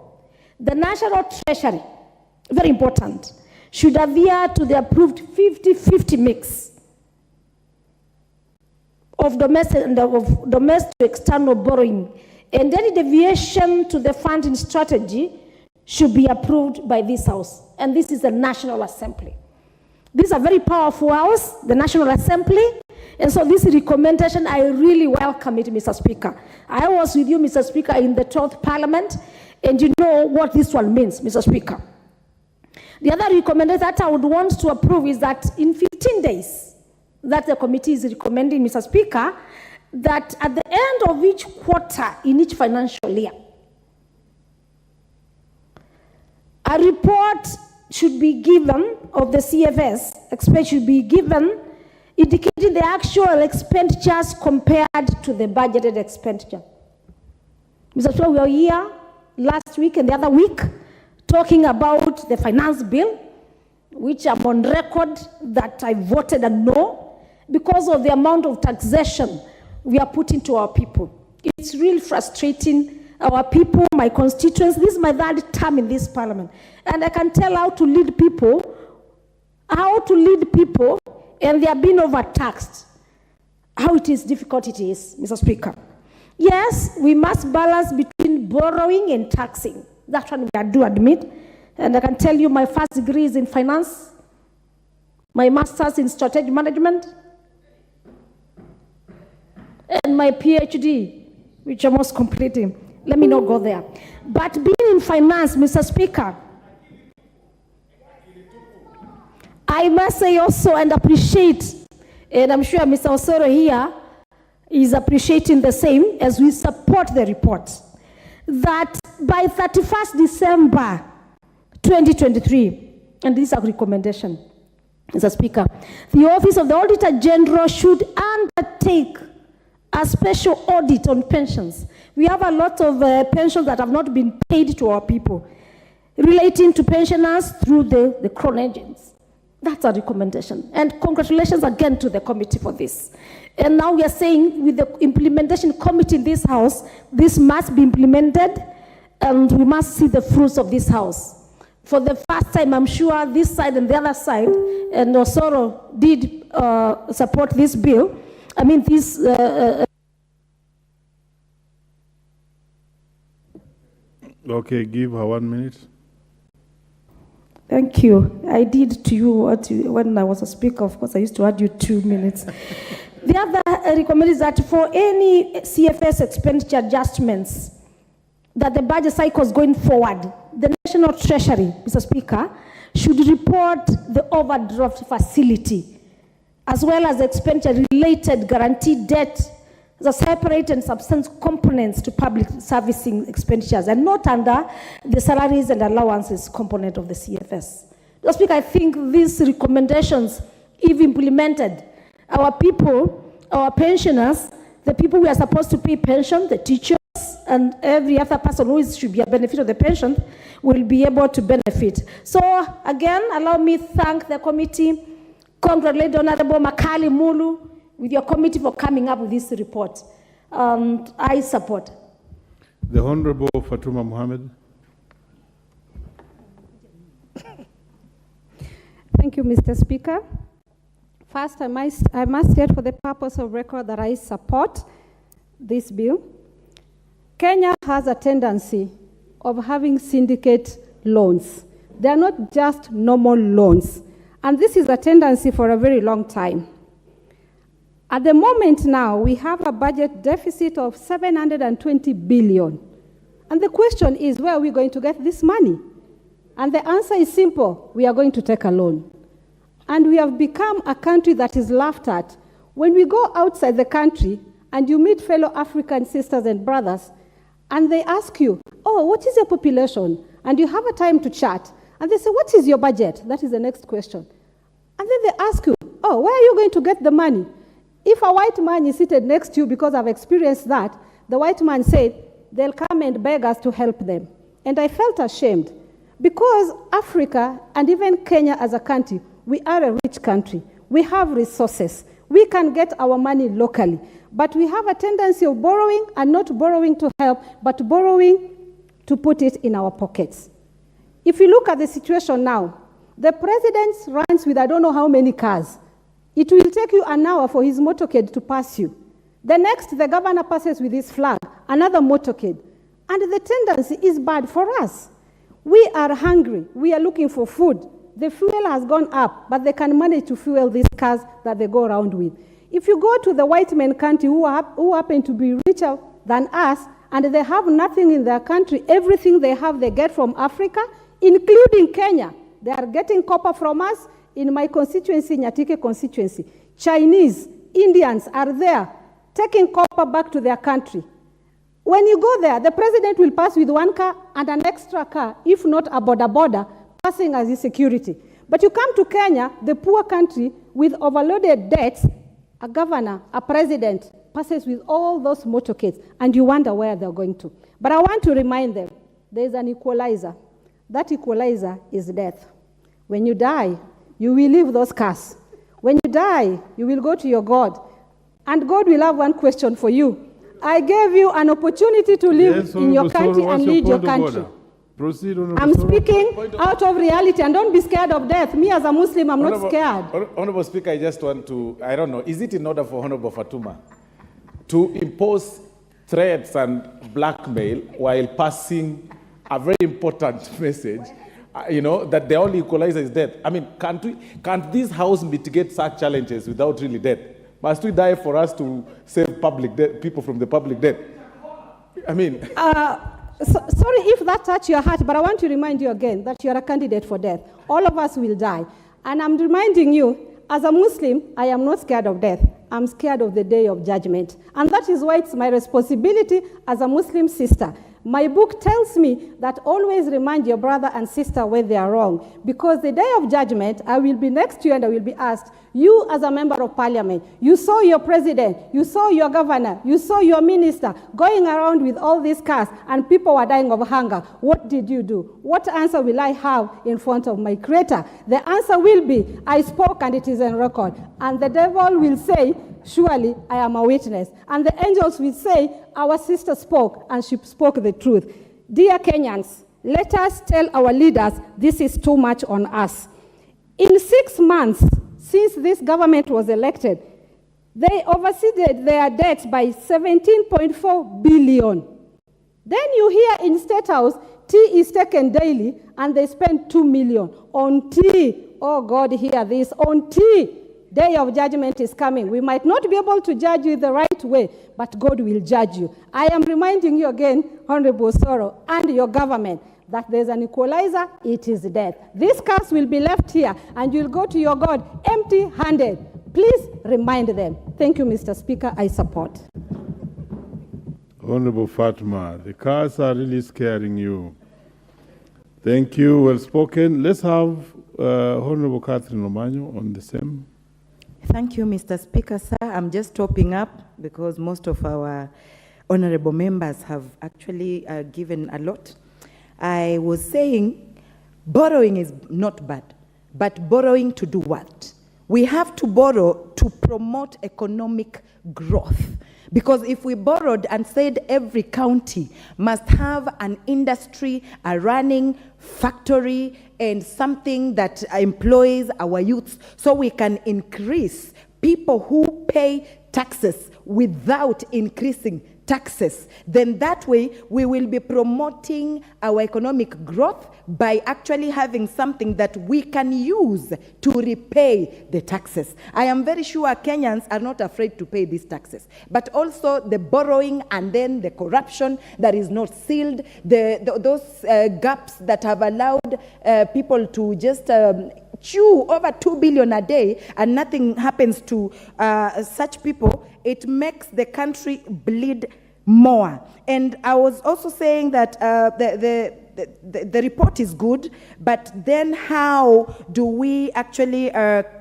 S1: the National Treasury, very important, should adhere to the approved 50-50 mix of domestic to external borrowing, and any deviation to the funding strategy should be approved by this House, and this is the National Assembly. This is a very powerful House, the National Assembly, and so this recommendation, I really welcome it, Mr. Speaker. I was with you, Mr. Speaker, in the 12th Parliament, and you know what this one means, Mr. Speaker. The other recommendation that I would want to approve is that in 15 days, that the committee is recommending, Mr. Speaker, that at the end of each quarter in each financial year, a report should be given of the CFS, should be given indicating the actual expenditures compared to the budgeted expenditure. Mr. Speaker, we were here last week and the other week talking about the finance bill, which I'm on record that I voted a no because of the amount of taxation we are putting to our people. It's really frustrating our people, my constituents. This is my third term in this parliament. And I can tell how to lead people, and they are being overtaxed. How difficult it is, Mr. Speaker. Yes, we must balance between borrowing and taxing. That's what I do admit. And I can tell you my first degree is in finance, my master's in strategic management, and my PhD, which I'm almost completing. Let me not go there. But being in finance, Mr. Speaker, I must say also and appreciate, and I'm sure Mr. Osoro here is appreciating the same as we support the report, that by 31st December 2023, and this is a recommendation, Mr. Speaker, the Office of the Auditor General should undertake a special audit on pensions. We have a lot of pensions that have not been paid to our people, relating to pensioners through the Crown agents. That's a recommendation. And congratulations again to the committee for this. And now we are saying with the implementation committee in this House, this must be implemented, and we must see the fruits of this House. For the first time, I'm sure this side and the other side, and Osoro did support this bill. I mean, this...
S2: Okay, give her 1 minute.
S1: Thank you. I did to you when I was a speaker. Of course, I used to add you 2 minutes. The other recommend is that for any CFS expenditure adjustments, that the budget cycles going forward, the National Treasury, Mr. Speaker, should report the overdraft facility, as well as expenditure-related guaranteed debt, the separate and substance components to public servicing expenditures, and not under the salaries and allowances component of the CFS. Mr. Speaker, I think these recommendations, if implemented, our people, our pensioners, the people who are supposed to pay pension, the teachers, and every other person who should be a benefit of the pension will be able to benefit. So again, allow me to thank the committee, congratulate Honorable Makali Mulu. with your committee for coming up with this report. I support.
S2: The Honorable Fatuma Mohammed.
S3: Thank you, Mr. Speaker. First, I must state for the purpose of record that I support this bill. Kenya has a tendency of having syndicate loans. They are not just normal loans. And this is a tendency for a very long time. At the moment now, we have a budget deficit of 720 billion. And the question is, where are we going to get this money? And the answer is simple: we are going to take a loan. And we have become a country that is laughed at. When we go outside the country and you meet fellow African sisters and brothers, and they ask you, oh, what is your population? And you have a time to chat. And they say, what is your budget? That is the next question. And then they ask you, oh, where are you going to get the money? If a white man is seated next to you, because I've experienced that, the white man said, they'll come and beg us to help them. And I felt ashamed, because Africa, and even Kenya as a country, we are a rich country. We have resources. We can get our money locally. But we have a tendency of borrowing, and not borrowing to help, but borrowing to put it in our pockets. If you look at the situation now, the president runs with I don't know how many cars. It will take you an hour for his motorcade to pass you. The next, the governor passes with his flag, another motorcade. And the tendency is bad for us. We are hungry. We are looking for food. The fuel has gone up, but they can manage to fuel these cars that they go around with. If you go to the white men country who happen to be richer than us, and they have nothing in their country, everything they have they get from Africa, including Kenya. They are getting copper from us. In my constituency, Nyatike constituency, Chinese, Indians are there taking copper back to their country. When you go there, the president will pass with one car and an extra car, if not a border, passing as his security. But you come to Kenya, the poor country, with overloaded debts, a governor, a president, passes with all those motorcades, and you wonder where they're going to. But I want to remind them, there's an equalizer. That equalizer is death. When you die, you will leave those cars. When you die, you will go to your God. And God will have one question for you. I gave you an opportunity to live in your country and lead your country.
S2: Proceed,
S3: I'm speaking out of reality, and don't be scared of death. Me as a Muslim, I'm not scared.
S15: Honorable Speaker, I just want to, I don't know, is it in order for Honorable Fatuma to impose threats and blackmail while passing a very important message, that the only equalizer is death? I mean, can't this House mitigate such challenges without really death? Must we die for us to save people from the public death? I mean...
S3: sorry if that touched your heart, but I want to remind you again that you are a candidate for death. All of us will die. And I'm reminding you, as a Muslim, I am not scared of death. I'm scared of the day of judgment. And that is why it's my responsibility as a Muslim sister. My book tells me that always remind your brother and sister when they are wrong. Because the day of judgment, I will be next to you and I will be asked, you as a member of parliament, you saw your president, you saw your governor, you saw your minister going around with all these cars and people were dying of hunger. What did you do? What answer will I have in front of my creator? The answer will be, I spoke and it is on record. And the devil will say, surely I am a witness. And the angels will say, our sister spoke and she spoke the truth. Dear Kenyans, let us tell our leaders this is too much on us. In 6 months since this government was elected, they overseeded their debts by 17.4 billion. Then you hear in State House, tea is taken daily and they spend 2 million on tea. Oh God, hear this, on tea. Day of judgment is coming. We might not be able to judge you the right way, but God will judge you. I am reminding you again, Honorable Soro, and your government, that there's an equalizer, it is death. These cars will be left here, and you'll go to your God empty-handed. Please remind them. Thank you, Mr. Speaker. I support.
S2: Honorable Fatma, the cars are really scaring you. Thank you. Well spoken. Let's have Honorable Catherine Omanyo on the same.
S22: Thank you, Mr. Speaker, sir. I'm just topping up because most of our honorable members have actually given a lot. I was saying borrowing is not bad, but borrowing to do what? We have to borrow to promote economic growth. Because if we borrowed and said every county must have an industry, a running factory, and something that employs our youths, so we can increase people who pay taxes without increasing taxes, then that way we will be promoting our economic growth by actually having something that we can use to repay the taxes. I am very sure Kenyans are not afraid to pay these taxes, but also the borrowing and then the corruption that is not sealed, those gaps that have allowed people to just chew over 2 billion a day and nothing happens to such people, it makes the country bleed more. And I was also saying that the report is good, but then how do we actually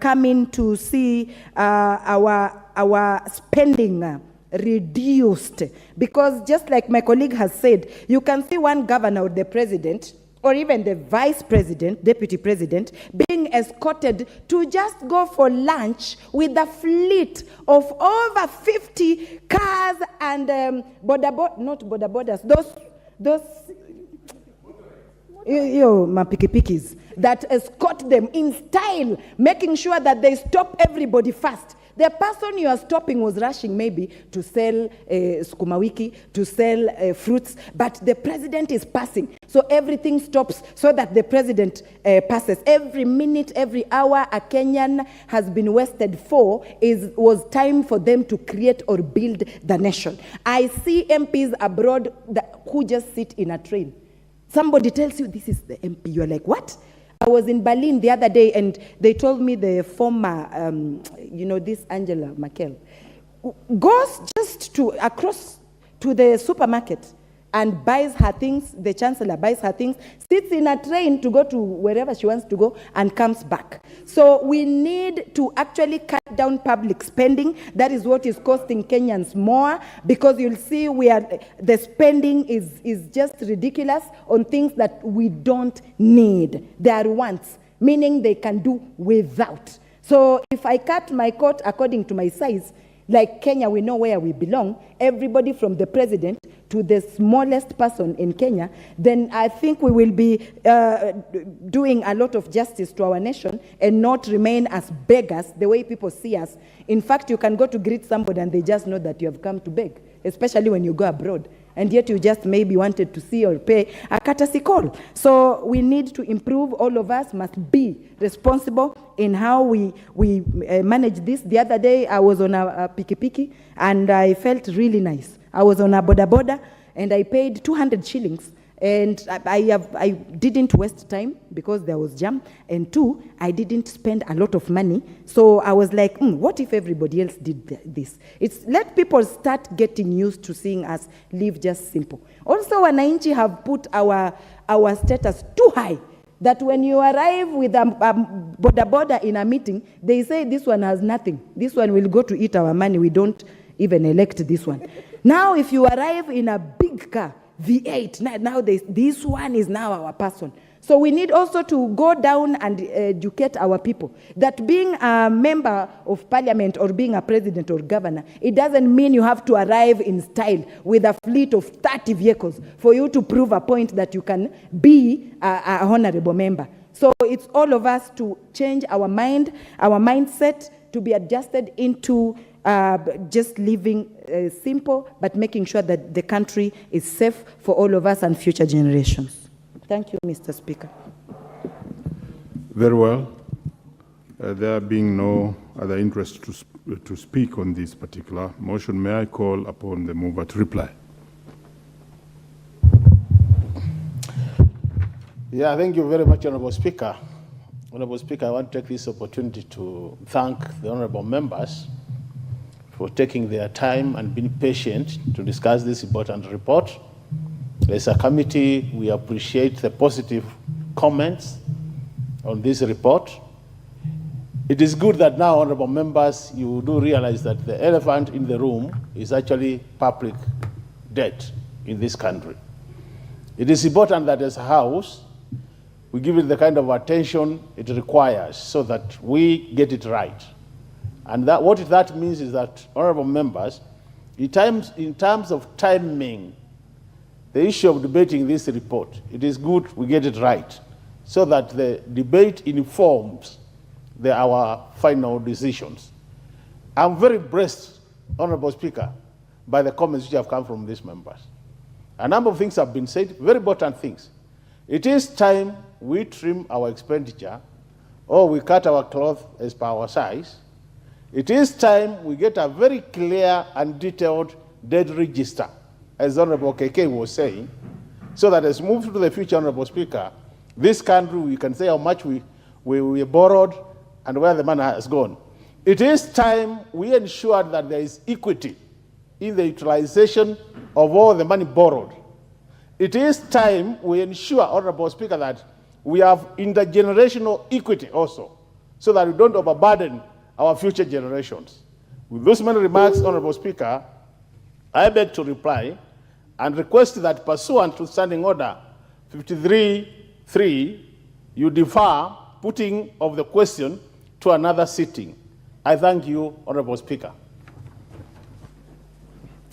S22: come in to see our spending reduced? Because just like my colleague has said, you can see one governor or the president or even the vice president, deputy president, being escorted to just go for lunch with a fleet of over 50 cars and those pikipikis that escort them in style, making sure that they stop everybody fast. The person you are stopping was rushing maybe to sell sukuma wiki, to sell fruits, but the president is passing. So everything stops so that the president passes. Every minute, every hour a Kenyan has been wasted for was time for them to create or build the nation. I see MPs abroad who just sit in a train. Somebody tells you this is the MP. You're like, what? I was in Berlin the other day and they told me the former, this Angela Merkel, goes just across to the supermarket and buys her things, the chancellor buys her things, sits in a train to go to wherever she wants to go and comes back. So we need to actually cut down public spending. That is what is costing Kenyans more, because you'll see the spending is just ridiculous on things that we don't need. They are wants, meaning they can do without. So if I cut my coat according to my size, like Kenya, we know where we belong, everybody from the president to the smallest person in Kenya, then I think we will be doing a lot of justice to our nation and not remain as beggars the way people see us. In fact, you can go to greet somebody and they just know that you have come to beg, especially when you go abroad. And yet you just maybe wanted to see or pay a courtesy call. So we need to improve. All of us must be responsible in how we manage this. The other day I was on a piki and I felt really nice. I was on a boda and I paid 200 shillings. And I didn't waste time because there was jam. And two, I didn't spend a lot of money. So I was like, what if everybody else did this? Let people start getting used to seeing us live just simple. Also, wananchi have put our status too high, that when you arrive with a boda in a meeting, they say this one has nothing. This one will go to eat our money. We don't even elect this one. Now, if you arrive in a big car, V8, now this one is now our person. So we need also to go down and educate our people that being a member of parliament or being a president or governor, it doesn't mean you have to arrive in style with a fleet of 30 vehicles for you to prove a point that you can be a honorable member. So it's all of us to change our mindset to be adjusted into just living simple, but making sure that the country is safe for all of us and future generations. Thank you, Mr. Speaker.
S2: Very well. There being no other interest to speak on this particular motion, may I call upon the mover to reply?
S10: Yeah, thank you very much, Honorable Speaker. Honorable Speaker, I want to take this opportunity to thank the honorable members for taking their time and being patient to discuss this important report. As a committee, we appreciate the positive comments on this report. It is good that now, honorable members, you do realize that the elephant in the room is actually public debt in this country. It is important that as a House, we give it the kind of attention it requires so that we get it right. And that, what that means is that, honorable members, in terms of timing, the issue of debating this report, it is good we get it right so that the debate informs our final decisions. I'm very blessed, Honorable Speaker, by the comments which have come from these members. A number of things have been said, very important things. It is time we trim our expenditure or we cut our cloth as per our size. It is time we get a very clear and detailed debt register, as Honorable KK was saying, so that as we move to the future, Honorable Speaker, this country, we can say how much we borrowed and where the money has gone. It is time we ensure that there is equity in the utilization of all the money borrowed. It is time we ensure, Honorable Speaker, that we have intergenerational equity also, so that we don't overburden our future generations. With those many remarks, Honorable Speaker, I beg to reply and request that pursuant to Standing Order 53.3, you defer putting of the question to another sitting. I thank you, Honorable Speaker.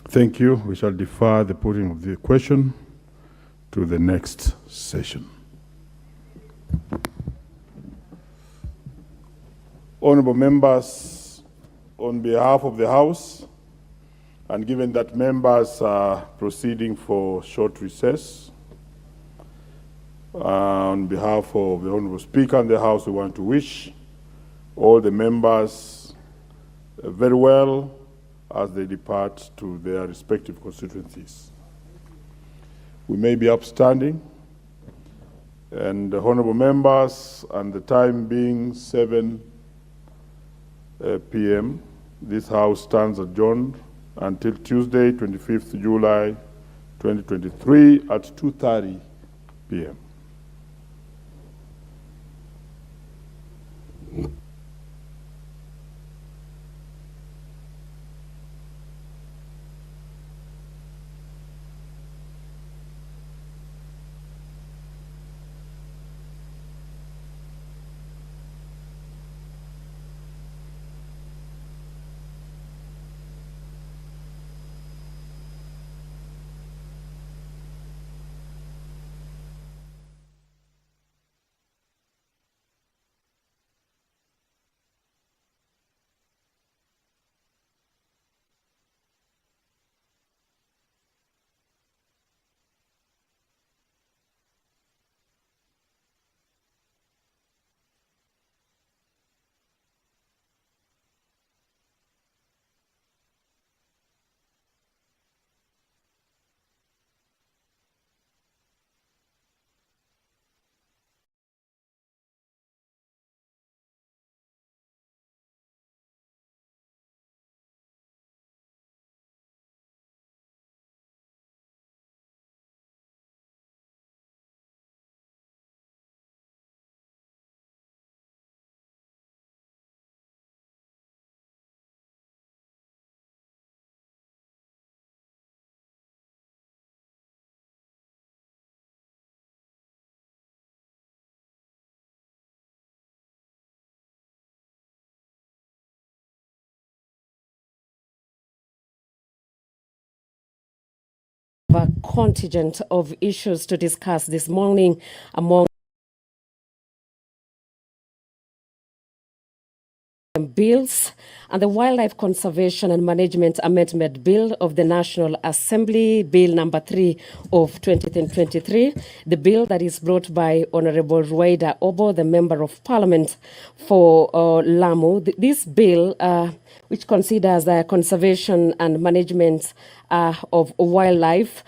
S2: Thank you. We shall defer the putting of the question to the next session. Honorable members, on behalf of the House, and given that members are proceeding for short recess, on behalf of the Honorable Speaker and the House, we want to wish all the members very well as they depart to their respective constituencies. We may be upstanding, and the honorable members, and the time being 7 p.m., this House stands adjourned until Tuesday, 25th July 2023 at 2:30 p.m.
S7: A contingent of issues to discuss this morning among bills and the Wildlife Conservation and Management Amendment Bill of the National Assembly, Bill number 3 of 2023, the bill that is brought by Honorable Rueda Obo, the Member of Parliament for Lamu. This bill, which considers the conservation and management of wildlife,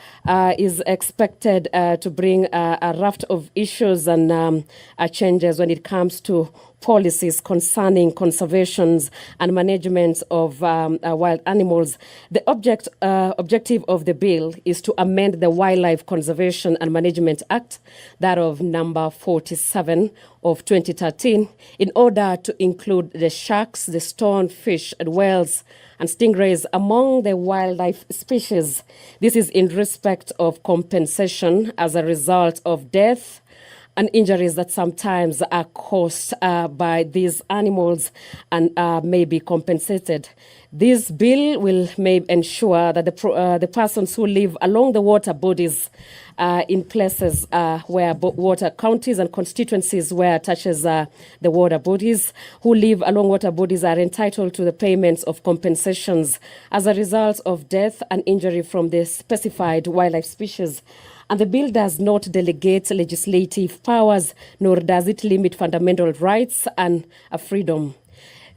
S7: is expected to bring a raft of issues and changes when it comes to policies concerning conservations and management of wild animals. The objective of the bill is to amend the Wildlife Conservation and Management Act, that of number 47 of 2013, in order to include the sharks, the stonefish, and whales and stingrays among the wildlife species. This is in respect of compensation as a result of death and injuries that sometimes are caused by these animals and may be compensated. This bill will ensure that the persons who live along the water bodies in places where water counties and constituencies where it touches the water bodies, who live along water bodies are entitled to the payments of compensations as a result of death and injury from the specified wildlife species. And the bill does not delegate legislative powers, nor does it limit fundamental rights and freedom.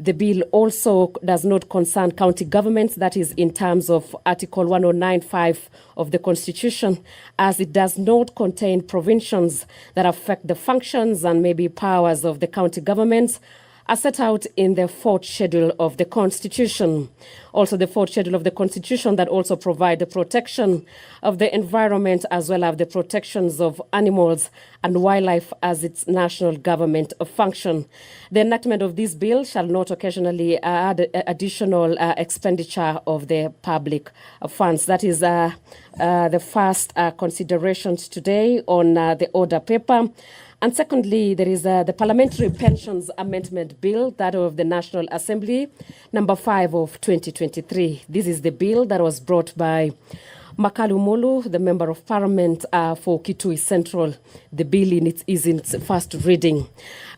S7: The bill also does not concern county governments, that is in terms of Article 109(5) of the Constitution, as it does not contain provisions that affect the functions and maybe powers of the county governments as set out in the 4th schedule of the Constitution. Also the 4th schedule of the Constitution that also provide the protection of the environment as well as the protections of animals and wildlife as its national government function. The enactment of this bill shall not occasionally add additional expenditure of the public funds. That is the first considerations today on the order paper. And secondly, there is the Parliamentary Pensions Amendment Bill, that of the National Assembly, number 5 of 2023. This is the bill that was brought by Makalu Mulu, the Member of Parliament for Kitui Central. The bill is in its first reading.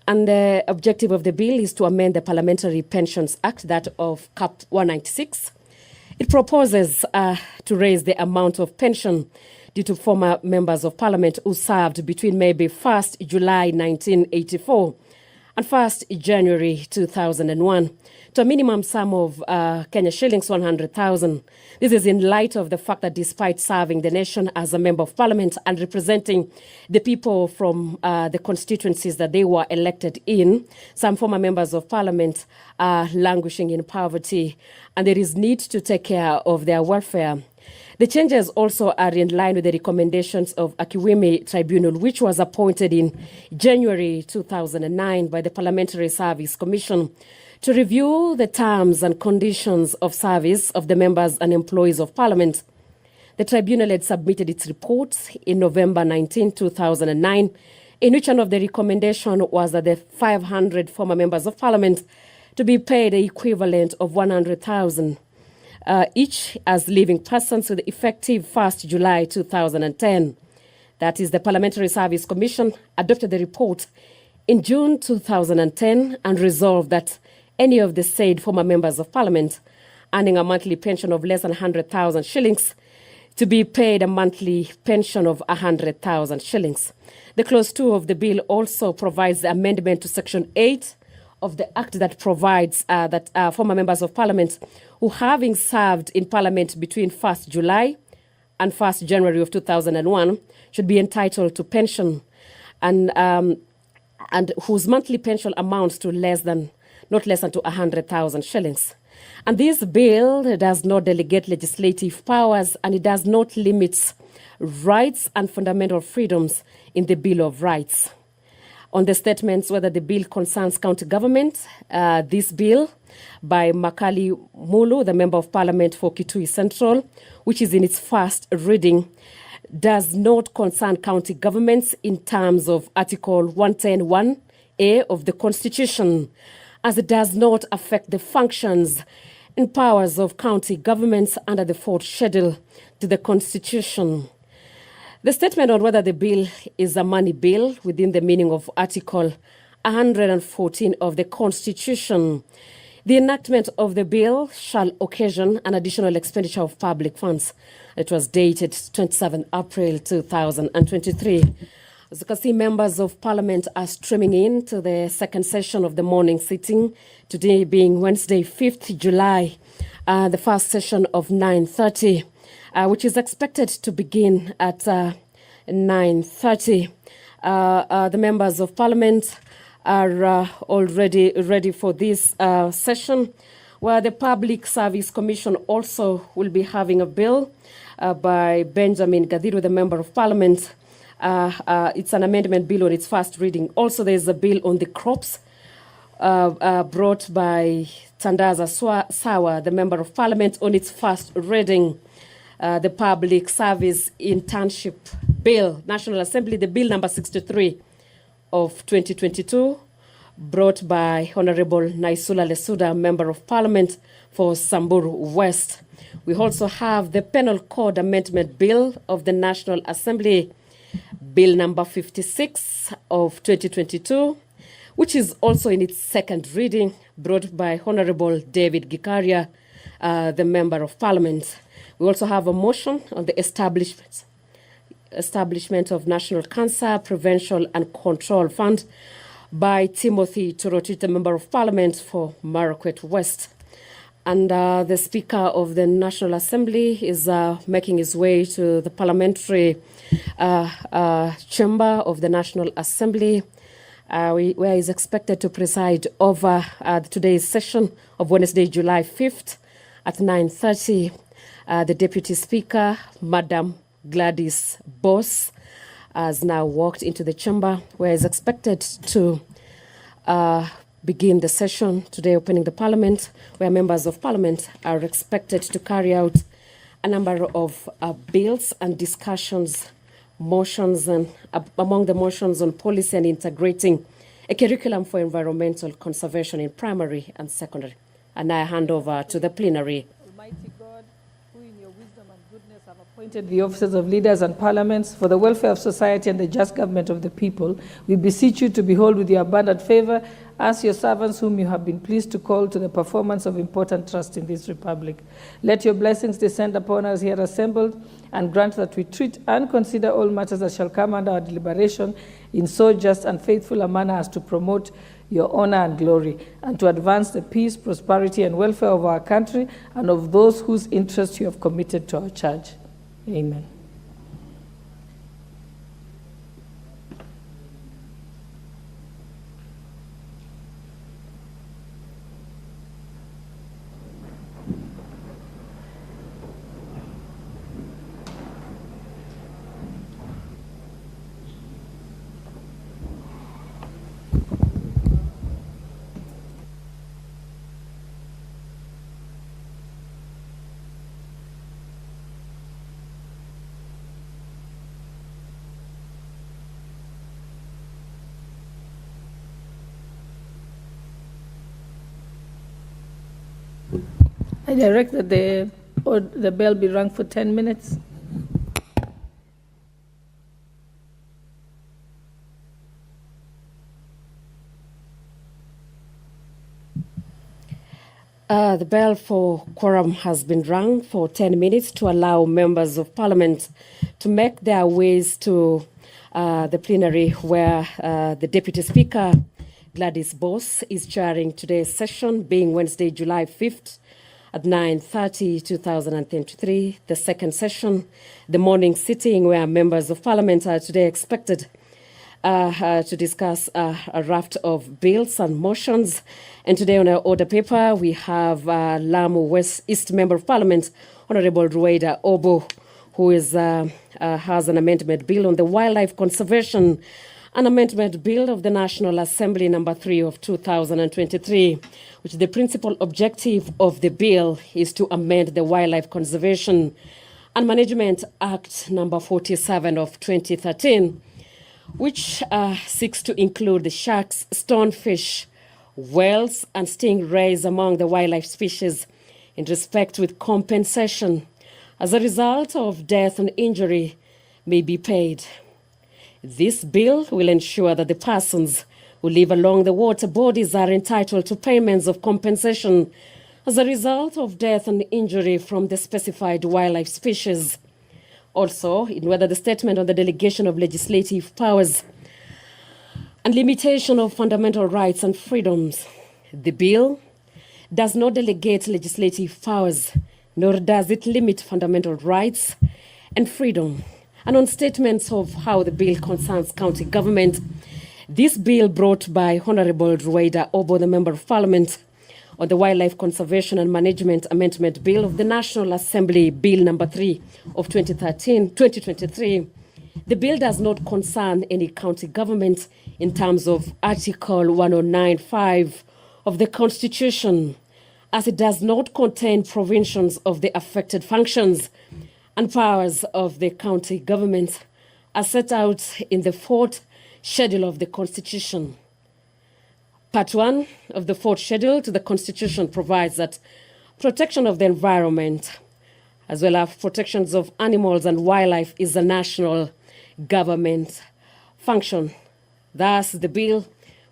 S7: And the objective of the bill is to amend the Parliamentary Pensions Act, that of CAP 196. It proposes to raise the amount of pension due to former members of parliament who served between maybe 1st July 1984 and 1st January 2001 to a minimum sum of Kenya shillings 100,000. This is in light of the fact that despite serving the nation as a member of parliament and representing the people from the constituencies that they were elected in, some former members of parliament are languishing in poverty, and there is need to take care of their welfare. The changes also are in line with the recommendations of Akiwumi Tribunal, which was appointed in January 2009 by the Parliamentary Service Commission to review the terms and conditions of service of the members and employees of Parliament. The tribunal had submitted its report in November 19, 2009, in which one of the recommendations was that the 500 former members of Parliament to be paid the equivalent of 100,000 each as living persons with effective 1st July 2010. That is, the Parliamentary Service Commission adopted the report in June 2010 and resolved that any of the said former members of Parliament earning a monthly pension of less than 100,000 shillings to be paid a monthly pension of 100,000 shillings. The clause 2 of the bill also provides the amendment to Section 8 of the Act that provides that former members of Parliament who, having served in Parliament between 1st July and 1st January of 2001, should be entitled to pension, and whose monthly pension amounts to not less than to 100,000 shillings. And this bill does not delegate legislative powers, and it does not limit rights and fundamental freedoms in the Bill of Rights. On the statements whether the bill concerns county government, this bill by Makali Mulu, the Member of Parliament for Kitui Central, which is in its first reading, does not concern county governments in terms of Article 110(1)(a) of the Constitution, as it does not affect the functions and powers of county governments under the 4th schedule to the Constitution. The statement on whether the bill is a money bill within the meaning of Article 114 of the Constitution. The enactment of the bill shall occasion an additional expenditure of public funds. It was dated 27 April 2023. As you can see, members of Parliament are streaming in to the second session of the morning sitting, today being Wednesday, 5th July, the first session of 9:30. Which is expected to begin at 9:30. The members of Parliament are already ready for this session, where the Public Service Commission also will be having a bill by Benjamin Gadiru, the Member of Parliament. It's an amendment bill on its first reading. Also, there's a bill on the crops brought by Tandaza Sawa, the Member of Parliament, on its first reading. The Public Service Internship Bill, National Assembly, the Bill number 63, of 2022, brought by Honorable Naisula Lesuda, Member of Parliament for Samburu West. We also have the Penal Code Amendment Bill of the National Assembly, Bill number 56 of 2022, which is also in its second reading, brought by Honorable David Gikaria, the Member of Parliament. We also have a motion on the establishment of National Cancer Prevention and Control Fund by Timothy Torotich, the Member of Parliament for Marakwet West. And the Speaker of the National Assembly is making his way to the parliamentary chamber of the National Assembly, where he's expected to preside over today's session of Wednesday, July 5th at 9:30. The Deputy Speaker, Madam Gladys Boss, has now walked into the chamber, where he's expected to begin the session today, opening the Parliament, where members of Parliament are expected to carry out a number of bills and discussions, motions, and among the motions on policy and integrating a curriculum for environmental conservation in primary and secondary. And I hand over to the plenary.
S4: Almighty God, who in your wisdom and goodness have appointed the officers of leaders and parliaments for the welfare of society and the just government of the people, we beseech you to behold with your abundant favor as your servants whom you have been pleased to call to the performance of important trust in this republic. Let your blessings descend upon us here assembled, and grant that we treat and consider all matters that shall come under our deliberation in so just and faithful a manner as to promote your honor and glory, and to advance the peace, prosperity, and welfare of our country and of those whose interests you have committed to our charge. Amen. I direct that the bell be rung for 10 minutes.
S7: The bell for quorum has been rung for 10 minutes to allow members of Parliament to make their ways to the plenary, where the Deputy Speaker, Gladys Boss, is chairing today's session, being Wednesday, July 5th at 9:30, 2023, the second session, the morning sitting, where members of Parliament are today expected to discuss a raft of bills and motions. And today on our order paper, we have Lamu West East Member of Parliament, Honorable Rueda Obo, who is has an amendment bill on the wildlife conservation, an amendment bill of the National Assembly number 3 of 2023, which the principal objective of the bill is to amend the Wildlife Conservation and Management Act number 47 of 2013, which seeks to include the sharks, stonefish, whales, and stingrays among the wildlife species in respect with compensation as a result of death and injury may be paid. This bill will ensure that the persons who live along the water bodies are entitled to payments of compensation as a result of death and injury from the specified wildlife species. Also, in whether the statement on the delegation of legislative powers and limitation of fundamental rights and freedoms, the bill does not delegate legislative powers, nor does it limit fundamental rights and freedom. And on statements of how the bill concerns county government, this bill brought by Honorable Rueda Obo, the Member of Parliament, on the Wildlife Conservation and Management Amendment Bill of the National Assembly, Bill number 3 of 2023, the bill does not concern any county government in terms of Article 109(5) of the Constitution, as it does not contain provisions of the affected functions and powers of the county government as set out in the 4th schedule of the Constitution. Part 1 of the 4th schedule to the Constitution provides that protection of the environment, as well as protections of animals and wildlife, is a national government function. Thus, the bill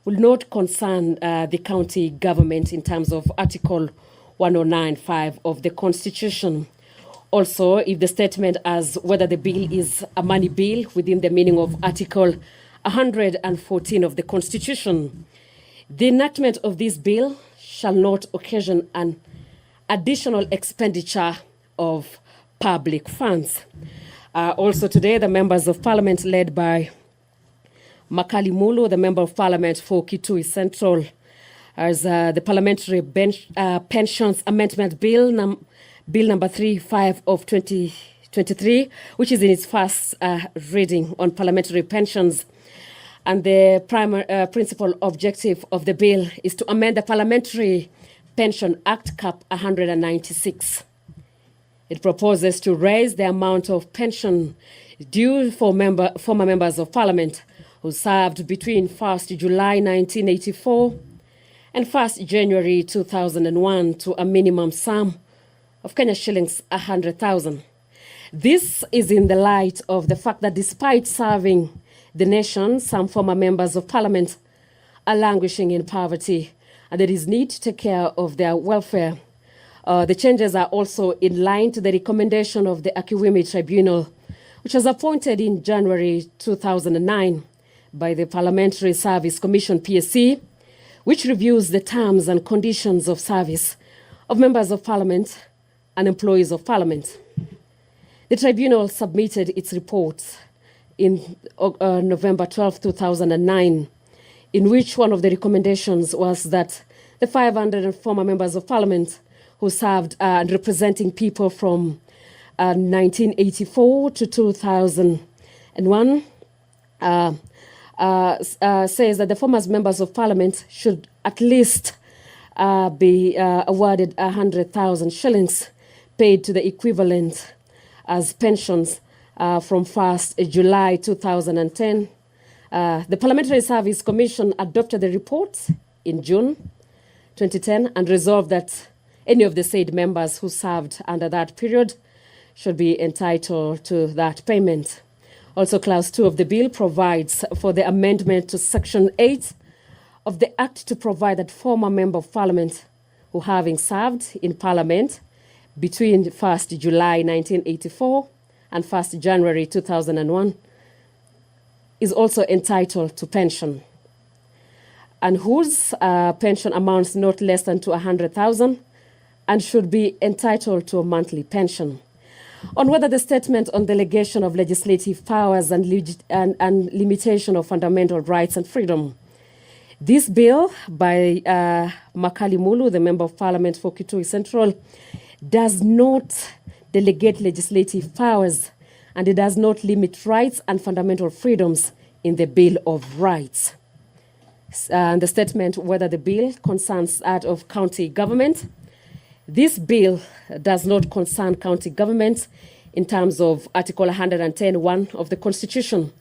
S7: will not concern the county government in terms of Article 109(5) of the Constitution. Also, if the statement as whether the bill is a money bill within the meaning of Article 114 of the Constitution, the enactment of this bill shall not occasion an additional expenditure of public funds. Also today, the members of parliament led by Makali Mulu, the member of parliament for Kitui Central, as the parliamentary pensions amendment bill, bill number 35 of 2023, which is in its first reading on parliamentary pensions. And the primary principal objective of the bill is to amend the Parliamentary Pension Act Cap 196. It proposes to raise the amount of pension due for former members of parliament who served between 1st July 1984 and 1st January 2001 to a minimum sum of Kenya shillings 100,000. This is in the light of the fact that despite serving the nation, some former members of parliament are languishing in poverty, and there is need to take care of their welfare. The changes are also in line to the recommendation of the Akiwumi Tribunal, which was appointed in January 2009 by the Parliamentary Service Commission, PSC, which reviews the terms and conditions of service of members of parliament and employees of parliament. The tribunal submitted its report in November 12, 2009, in which one of the recommendations was that the 500 former members of parliament who served representing people from 1984 to 2001 says that the former members of parliament should at least be awarded 100,000 shillings paid to the equivalent as pensions from 1st July 2010. The Parliamentary Service Commission adopted the report in June 2010 and resolved that any of the said members who served under that period should be entitled to that payment. Also, Clause 2 of the bill provides for the amendment to Section 8 of the Act to provide that former member of Parliament who, having served in Parliament between 1st July 1984 and 1st January 2001 is also entitled to pension, and whose pension amounts not less than to 100,000 and should be entitled to a monthly pension. On whether the statement on delegation of legislative powers and limitation of fundamental rights and freedom, this bill by Makali Mulu, the member of parliament for Kitui Central, does not delegate legislative powers, and it does not limit rights and fundamental freedoms in the Bill of Rights. And the statement whether the bill concerns that of county government, this bill does not concern county governments in terms of Article 110(1) of the Constitution,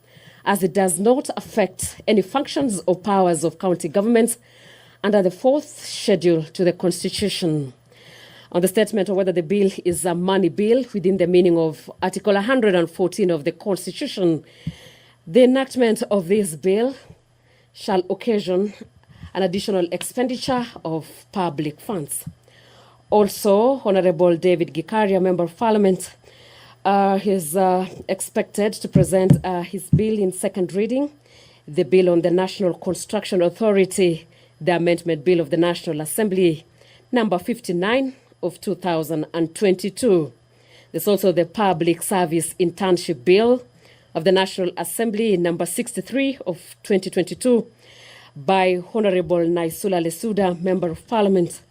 S7: as it does not affect any functions or powers of county governments under the 4th schedule to the Constitution. On the statement of whether the bill is a money bill within the meaning of Article 114 of the Constitution, the enactment of this bill shall occasion an additional expenditure of public funds. Also, Honorable David Gikaria, Member of Parliament, is expected to present his bill in second reading, the bill on the National Construction Authority, the Amendment Bill of the National Assembly, number 59 of 2022. There's also the Public Service Internship Bill of the National Assembly, number 63 of 2022, by Honorable Naisula Lesuda, Member of Parliament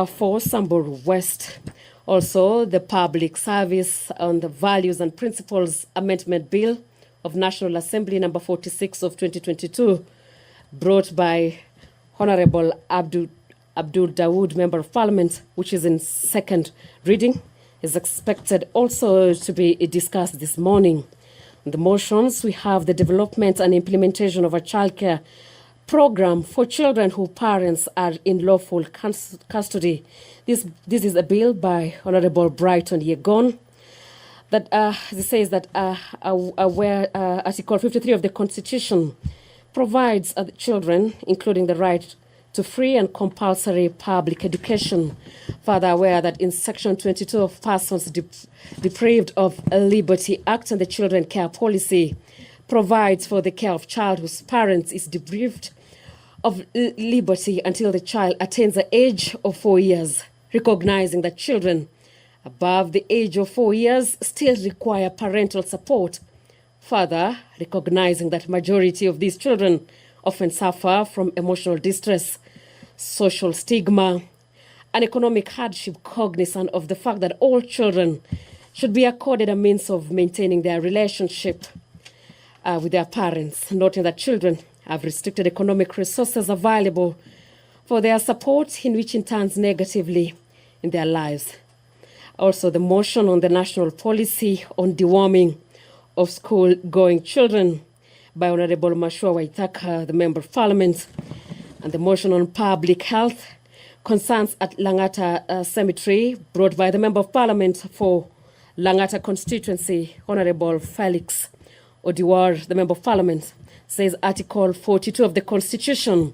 S7: for Samburu West. Also, the Public Service on the Values and Principles Amendment Bill of National Assembly, number 46 of 2022, brought by Honorable Abdul Dawood, Member of Parliament, which is in second reading, is expected also to be discussed this morning. In the motions, we have the development and implementation of a childcare program for children whose parents are in lawful custody. This is a bill by Honorable Brighton Yegon that it says that Article 53 of the Constitution provides children, including the right to free and compulsory public education. Further aware that in Section 22 of Persons Deprived of Liberty Act and the Children Care Policy provides for the care of child whose parents is deprived of liberty until the child attains the age of 4 years, recognizing that children above the age of 4 years still require parental support. Further, recognizing that majority of these children often suffer from emotional distress, social stigma, and economic hardship, cognizant of the fact that all children should be accorded a means of maintaining their relationship with their parents, noting that children have restricted economic resources available for their support, in which in turns negatively in their lives. Also, the motion on the national policy on deworming of school-going children by Honorable Mashua Waitaka, the Member of Parliament, and the motion on public health concerns at Langata Cemetery, brought by the Member of Parliament for Langata constituency, Honorable Felix Odiwar, the Member of Parliament, says Article 42 of the Constitution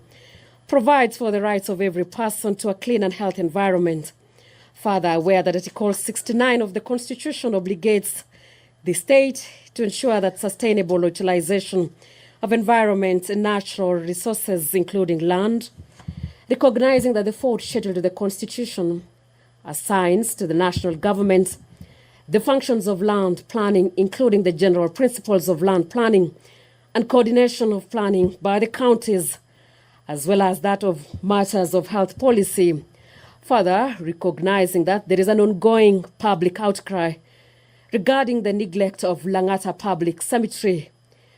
S7: provides for the rights of every person to a clean and healthy environment. Further, aware that Article 69 of the Constitution obligates the state to ensure that sustainable utilization of environment and natural resources, including land, recognizing that the fourth schedule to the Constitution assigns to the national government the functions of land planning, including the general principles of land planning and coordination of planning by the counties, as well as that of matters of health policy. Further, recognizing that there is an ongoing public outcry regarding the neglect of Langata Public Cemetery,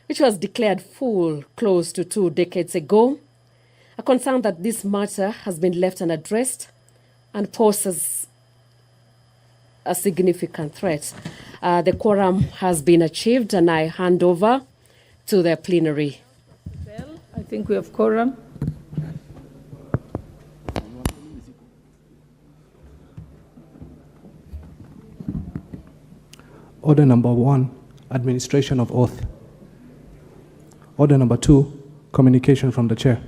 S7: which was declared full close to 2 decades ago, a concern that this matter has been left unaddressed and poses a significant threat. The quorum has been achieved, and I hand over to the plenary.
S4: I think we have quorum.
S8: Order number 1, administration of oath. Order number 2, communication from the chair.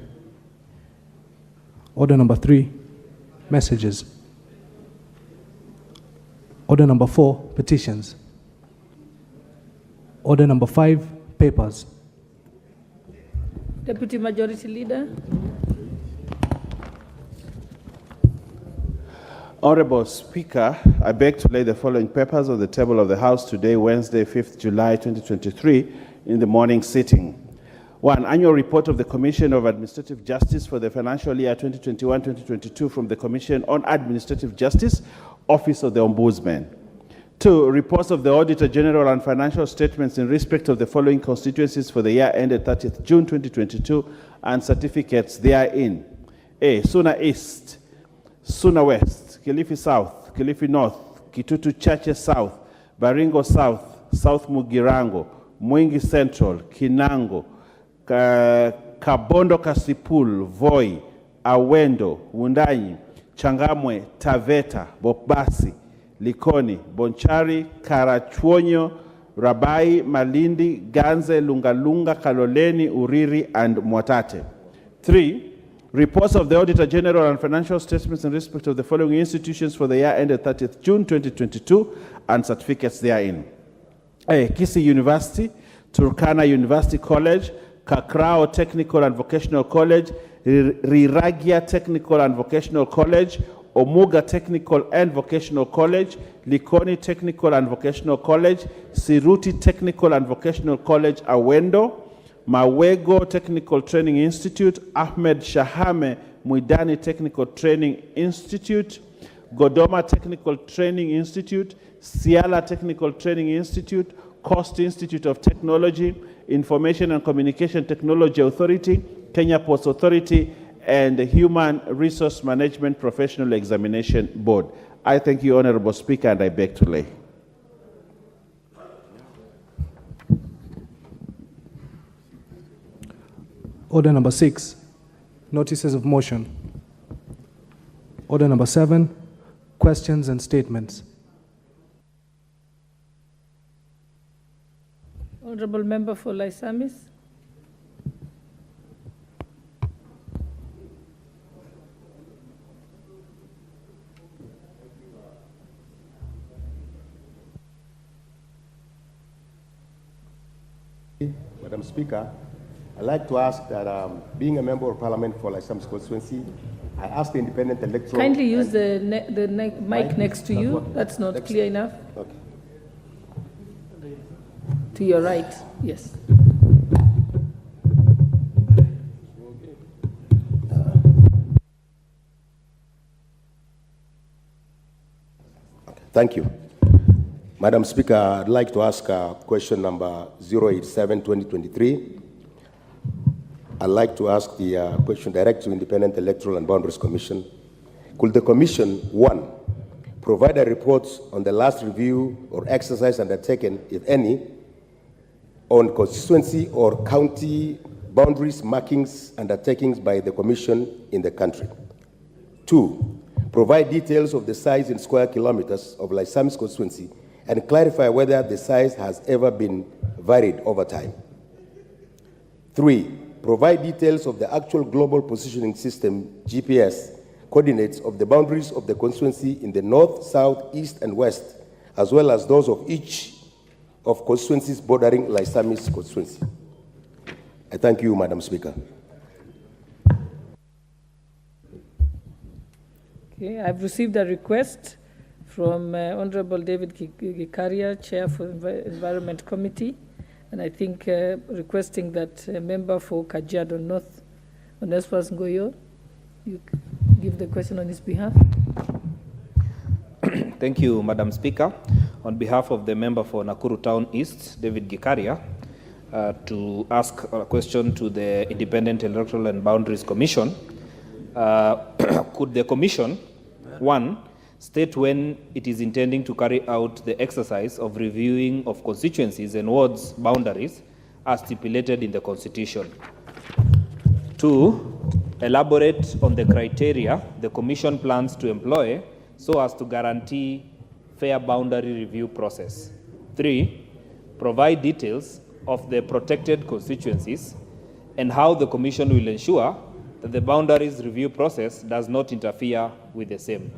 S8: Order number 3, messages. Order number 4, petitions. Order number 5, papers.
S4: Deputy Majority Leader.
S10: Honorable Speaker, I beg to lay the following papers on the table of the House today, Wednesday, 5th July 2023, in the morning sitting. 1. Annual report of the Commission of Administrative Justice for the financial year 2021-2022 from the Commission on Administrative Justice, Office of the Ombudsman. 2. Reports of the Auditor General and financial statements in respect of the following constituencies for the year ended 30th June 2022 and certificates therein. A. Suna East, Suna West, Kilifi South, Kilifi North, Kitutu Chache South, Baringo South, South Mugirango, Mwingi Central, Kinango, Kabondo Kasipul, Voi, Awendo, Wundanyi, Changamwe, Taveta, Bopasi, Likoni, Bonchari, Karachuonyo, Rabai, Malindi, Ganze, Lungalunga, Kaloleni, Uriri, and Mwatate. 3. Reports of the Auditor General and financial statements in respect of the following institutions for the year ended 30th June 2022 and certificates therein. A. Kisii University, Turkana University College, Kakrao Technical and Vocational College, Riragia Technical and Vocational College, Omuga Technical and Vocational College, Likoni Technical and Vocational College, Siruti Technical and Vocational College, Awendo, Mawego Technical Training Institute, Ahmed Shahame Muidani Technical Training Institute, Godoma Technical Training Institute, Siala Technical Training Institute, Coast Institute of Technology, Information and Communication Technology Authority, Kenya Ports Authority, and the Human Resource Management Professional Examination Board. I thank you, Honorable Speaker, and I beg to lay.
S8: Order number 6, notices of motion. Order number 7, questions and statements.
S4: Honorable Member for Laisamis.
S6: Madam Speaker, I'd like to ask that, being a member of Parliament for Laisamis constituency, I asked the independent electoral...
S4: Kindly use the mic next to you. That's not
S6: Next.
S4: clear enough.
S6: Okay.
S4: To your right, yes.
S6: Thank you. Madam Speaker, I'd like to ask question number 087-2023. I'd like to ask the question direct to Independent Electoral and Boundaries Commission. Could the Commission, 1, provide a report on the last review or exercise undertaken, if any, on constituency or county boundaries markings undertakings by the Commission in the country? 2, provide details of the size in square kilometers of Laisamis constituency and clarify whether the size has ever been varied over time. 3, provide details of the actual global positioning system, GPS, coordinates of the boundaries of the constituency in the north, south, east, and west, as well as those of each of constituencies bordering Laisamis constituency. I thank you, Madam Speaker.
S4: Okay, I've received a request from Honorable David Gikaria, Chair for Environment Committee, and I think requesting that a member for Kajiado North, Onesphorus Ngoyo, you give the question on his behalf.
S9: Thank you, Madam Speaker. On behalf of the member for Nakuru Town East, David Gikaria, to ask a question to the Independent Electoral and Boundaries Commission. Could the Commission, 1, state when it is intending to carry out the exercise of reviewing of constituencies and wards boundaries as stipulated in the Constitution? 2, elaborate on the criteria the Commission plans to employ so as to guarantee fair boundary review process. 3, provide details of the protected constituencies and how the Commission will ensure that the boundaries review process does not interfere with the same.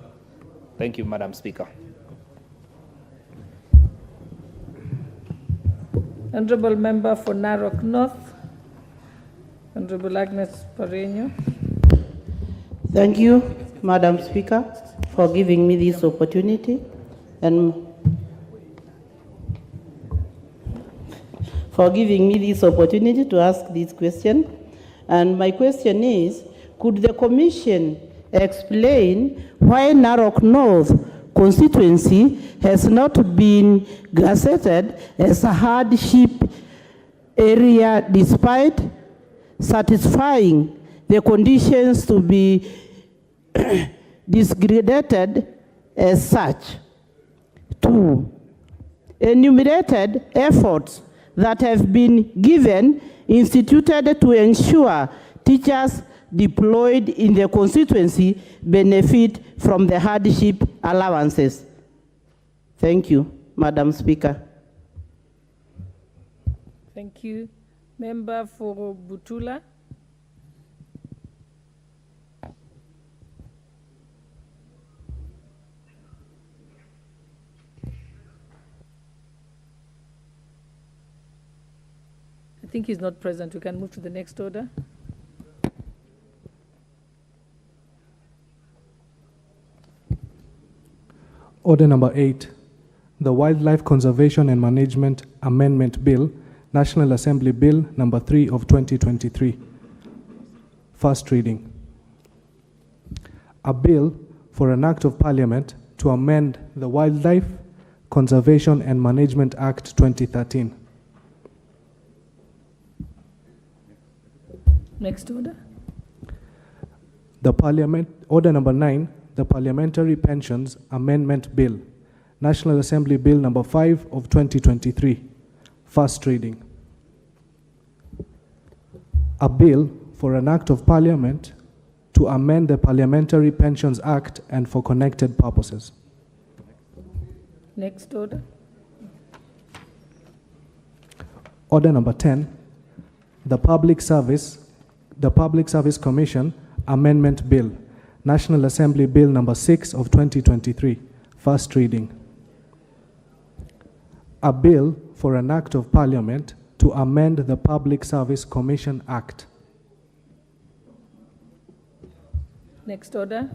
S9: Thank you, Madam Speaker.
S4: Honorable Member for Narok North, Honorable Agnes Pareño.
S23: Thank you, Madam Speaker, for giving me this opportunity and to ask this question. And my question is, could the Commission explain why Narok North constituency has not been gazetted as a hardship area despite satisfying the conditions to be disgraded as such? 2, enumerated efforts that have been given instituted to ensure teachers deployed in the constituency benefit from the hardship allowances. Thank you, Madam Speaker.
S4: Thank you. Member for Butula. I think he's not present. We can move to the next order.
S8: Order number 8, the Wildlife Conservation and Management Amendment Bill, National Assembly Bill number 3 of 2023. First reading. A bill for an act of Parliament to amend the Wildlife Conservation and Management Act 2013.
S4: Next order.
S8: The Parliament, Order number 9, the Parliamentary Pensions Amendment Bill, National Assembly Bill number 5 of 2023. First reading. A bill for an act of parliament to amend the Parliamentary Pensions Act and for connected purposes.
S4: Next order.
S8: Order number 10, the Public Service Commission Amendment Bill, National Assembly Bill number 6 of 2023, first reading. A bill for an act of parliament to amend the Public Service Commission Act.
S4: Next order.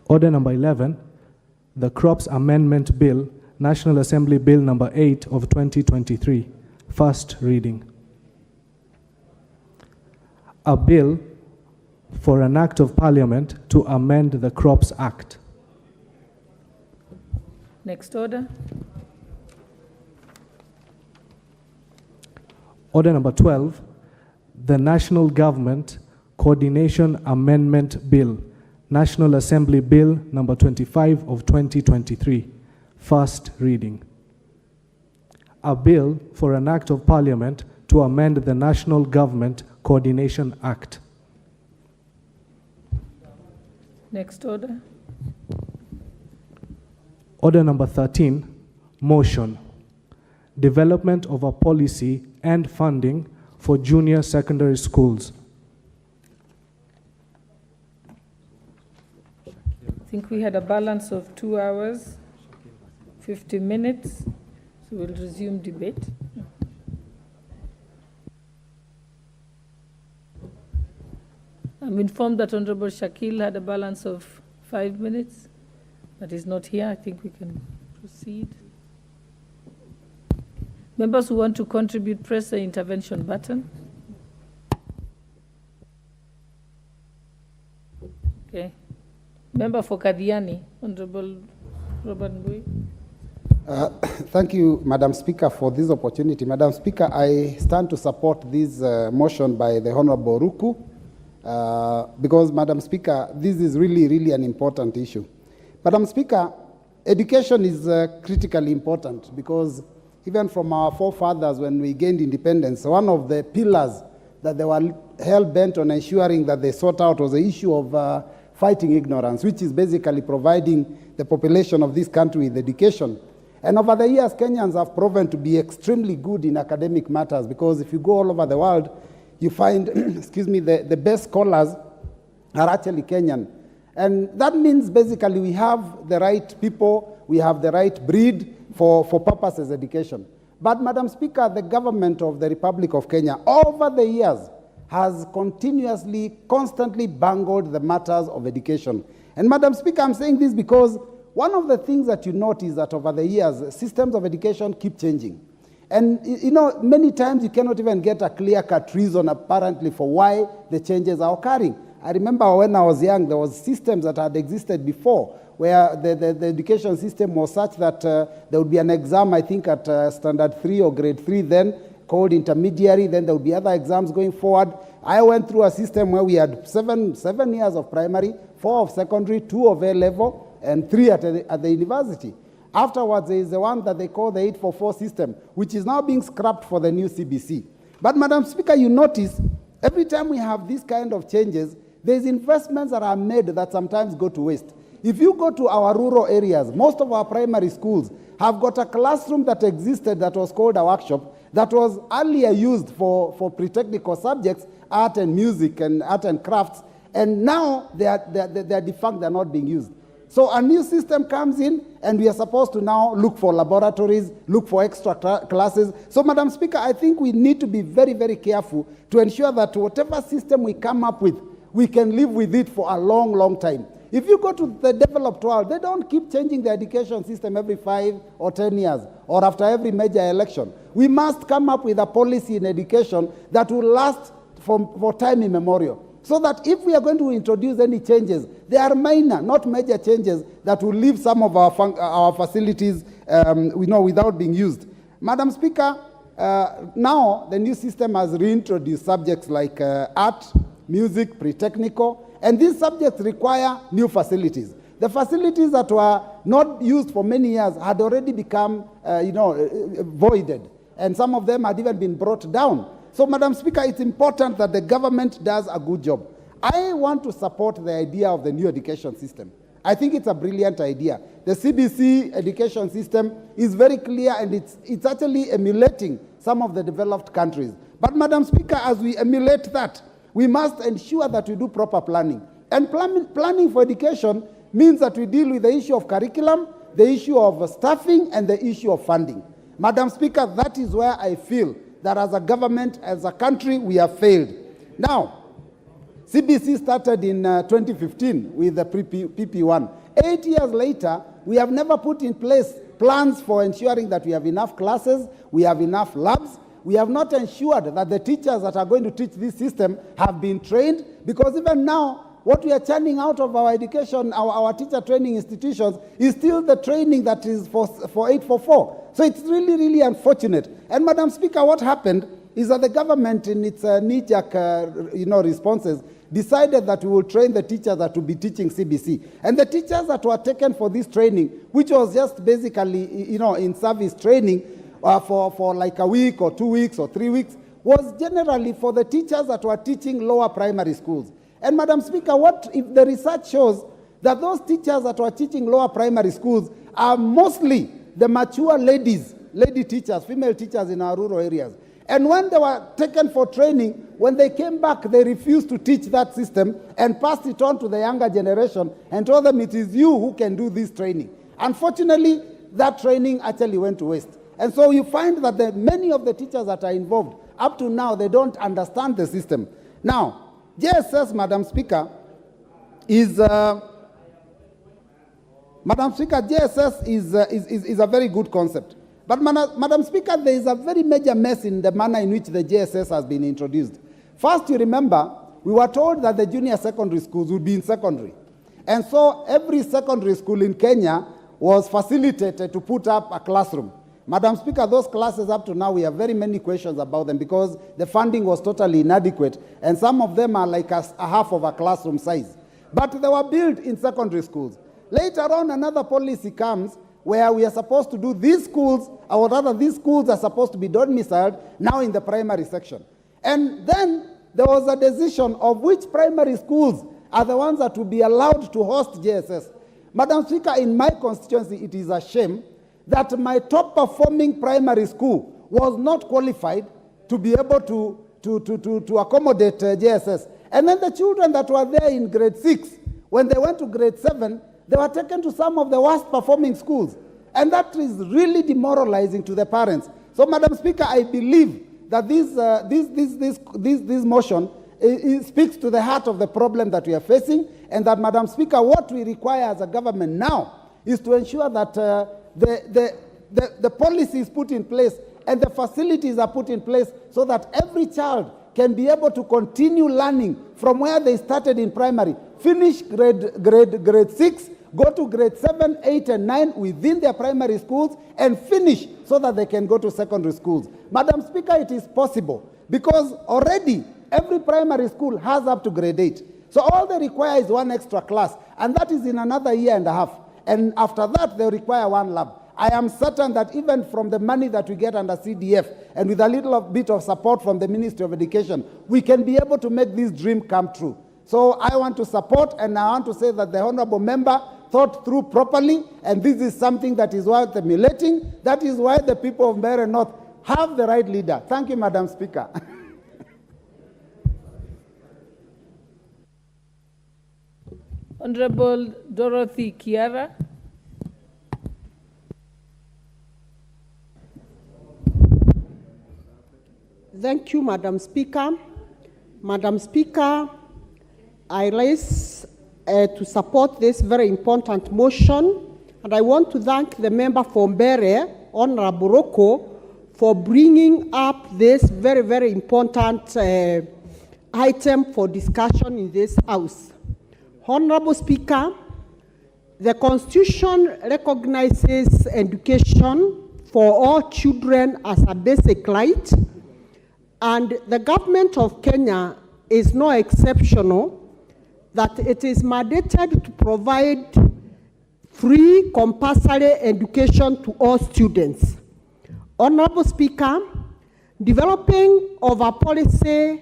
S8: Order number 11, the Crops Amendment Bill, National Assembly Bill number 8 of 2023, first reading. A bill for an act of parliament to amend the Crops Act.
S4: Next order.
S8: Order number 12, the National Government Coordination Amendment Bill, National Assembly Bill number 25 of 2023, first reading. A bill for an act of parliament to amend the National Government Coordination Act.
S4: Next order.
S8: Order number 13, motion. Development of a policy and funding for junior secondary schools.
S4: I think we had a balance of 2 hours, 50 minutes, so we'll resume debate. I'm informed that Honorable Shakil had a balance of 5 minutes, but he's not here. I think we can proceed. Members who want to contribute, press the intervention button. Okay. Member for Kadiani, Honorable Robert Ngui.
S5: Thank you, Madam Speaker, for this opportunity. Madam Speaker, I stand to support this motion by the Honorable Ruku because, Madam Speaker, this is really an important issue. Madam Speaker, education is critically important because even from our forefathers when we gained independence, one of the pillars that they were hell-bent on ensuring that they sought out was the issue of fighting ignorance, which is basically providing the population of this country with education. And over the years, Kenyans have proven to be extremely good in academic matters because if you go all over the world, you find, excuse me, the best scholars are actually Kenyan. And that means basically we have the right people, we have the right breed for purposes education. But Madam Speaker, the government of the Republic of Kenya over the years has constantly bungled the matters of education. And Madam Speaker, I'm saying this because one of the things that you notice is that over the years, systems of education keep changing. And you know, many times you cannot even get a clear-cut reason apparently for why the changes are occurring. I remember when I was young, there was systems that had existed before where the education system was such that there would be an exam, I think, at standard 3 or grade 3 then, called intermediary, then there would be other exams going forward. I went through a system where we had seven years of primary, 4 of secondary, 2 of A-level, and 3 at the university. Afterwards, there is the one that they call the 844 system, which is now being scrapped for the new CBC. But Madam Speaker, you notice, every time we have these kind of changes, there's investments that are made that sometimes go to waste. If you go to our rural areas, most of our primary schools have got a classroom that existed that was called a workshop that was earlier used for pre-technical subjects, art and music and art and crafts, and now they are defunct, they're not being used. So a new system comes in, and we are supposed to now look for laboratories, look for extra classes. So, Madam Speaker, I think we need to be very careful to ensure that whatever system we come up with, we can live with it for a long time. If you go to the developed world, they don't keep changing the education system every 5 or 10 years or after every major election. We must come up with a policy in education that will last for time immemorial. So that if we are going to introduce any changes, they are minor, not major changes that will leave some of our facilities without being used. Madam Speaker, now the new system has reintroduced subjects like art, music, pre-technical, and these subjects require new facilities. The facilities that were not used for many years had already become voided. and some of them had even been brought down. So, Madam Speaker, it's important that the government does a good job. I want to support the idea of the new education system. I think it's a brilliant idea. The CBC education system is very clear, and it's actually emulating some of the developed countries. But, Madam Speaker, as we emulate that, we must ensure that we do proper planning. And planning for education means that we deal with the issue of curriculum, the issue of staffing, and the issue of funding. Madam Speaker, that is where I feel that as a government, as a country, we have failed. Now, CBC started in 2015 with the PP1. 8 years later, we have never put in place plans for ensuring that we have enough classes, we have enough labs. We have not ensured that the teachers that are going to teach this system have been trained, because even now, what we are churning out of our education, our teacher training institutions, is still the training that is for 844. So it's really, really unfortunate. And Madam Speaker, what happened is that the government, in its knee-jerk responses, decided that we will train the teachers that will be teaching CBC. And the teachers that were taken for this training, which was just basically, in service training for like a week or 2 weeks or 3 weeks, was generally for the teachers that were teaching lower primary schools. And Madam Speaker, what if the research shows that those teachers that were teaching lower primary schools are mostly the mature lady teachers, female teachers in our rural areas. And when they were taken for training, when they came back, they refused to teach that system and passed it on to the younger generation and told them it is you who can do this training. Unfortunately, that training actually went to waste. And so you find that many of the teachers that are involved, up to now, they don't understand the system. Now, JSS, Madam Speaker, is JSS is a very good concept. But Madam Speaker, there is a very major mess in the manner in which the JSS has been introduced. First, you remember, we were told that the junior secondary schools would be in secondary. And so every secondary school in Kenya was facilitated to put up a classroom. Madam Speaker, those classes up to now, we have very many questions about them because the funding was totally inadequate, and some of them are like a half of a classroom size. But they were built in secondary schools. Later on, another policy comes where we are supposed to do these schools, or rather these schools are supposed to be domiciled now in the primary section. And then there was a decision of which primary schools are the ones that will be allowed to host JSS. Madam Speaker, in my constituency, it is a shame that my top performing primary school was not qualified to be able to accommodate JSS. And then the children that were there in grade 6, when they went to grade 7, they were taken to some of the worst performing schools. And that is really demoralizing to the parents. So, Madam Speaker, I believe that this motion speaks to the heart of the problem that we are facing, and that, Madam Speaker, what we require as a government now is to ensure that the policy is put in place and the facilities are put in place so that every child can be able to continue learning from where they started in primary, finish grade 6, go to grade 7, 8, and 9 within their primary schools, and finish so that they can go to secondary schools. Madam Speaker, it is possible because already every primary school has up to grade 8. So all they require is one extra class, and that is in another year and a half. And after that, they require one lab. I am certain that even from the money that we get under CDF and with a little bit of support from the Ministry of Education, we can be able to make this dream come true. So I want to support, and I want to say that the honorable member thought through properly, and this is something that is worth emulating. That is why the people of Mbeere North have the right leader. Thank you, Madam Speaker.
S4: Honorable Dorothy Kiara.
S11: Thank you, Madam Speaker. Madam Speaker, I rise to support this very important motion, and I want to thank the member for Mbeere, Honorable Rocco, for bringing up this very, very important item for discussion in this House. Honorable Speaker, the Constitution recognizes education for all children as a basic right, and the government of Kenya is no exceptional, that it is mandated to provide free compulsory education to all students. Honorable Speaker, developing of a policy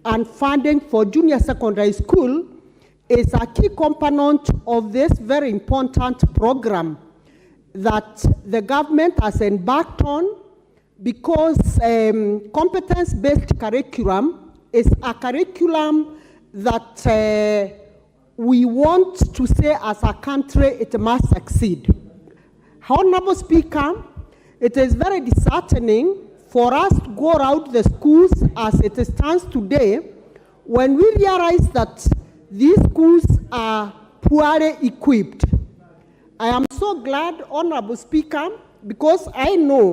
S11: and funding for junior secondary school is a key component of this very important program that the government has embarked on, because competence-based curriculum is a curriculum that we want to say as a country it must succeed. Honorable Speaker, it is very disheartening for us to go around the schools as it stands today when we realize that these schools are poorly equipped. I am so glad, Honorable Speaker, because I know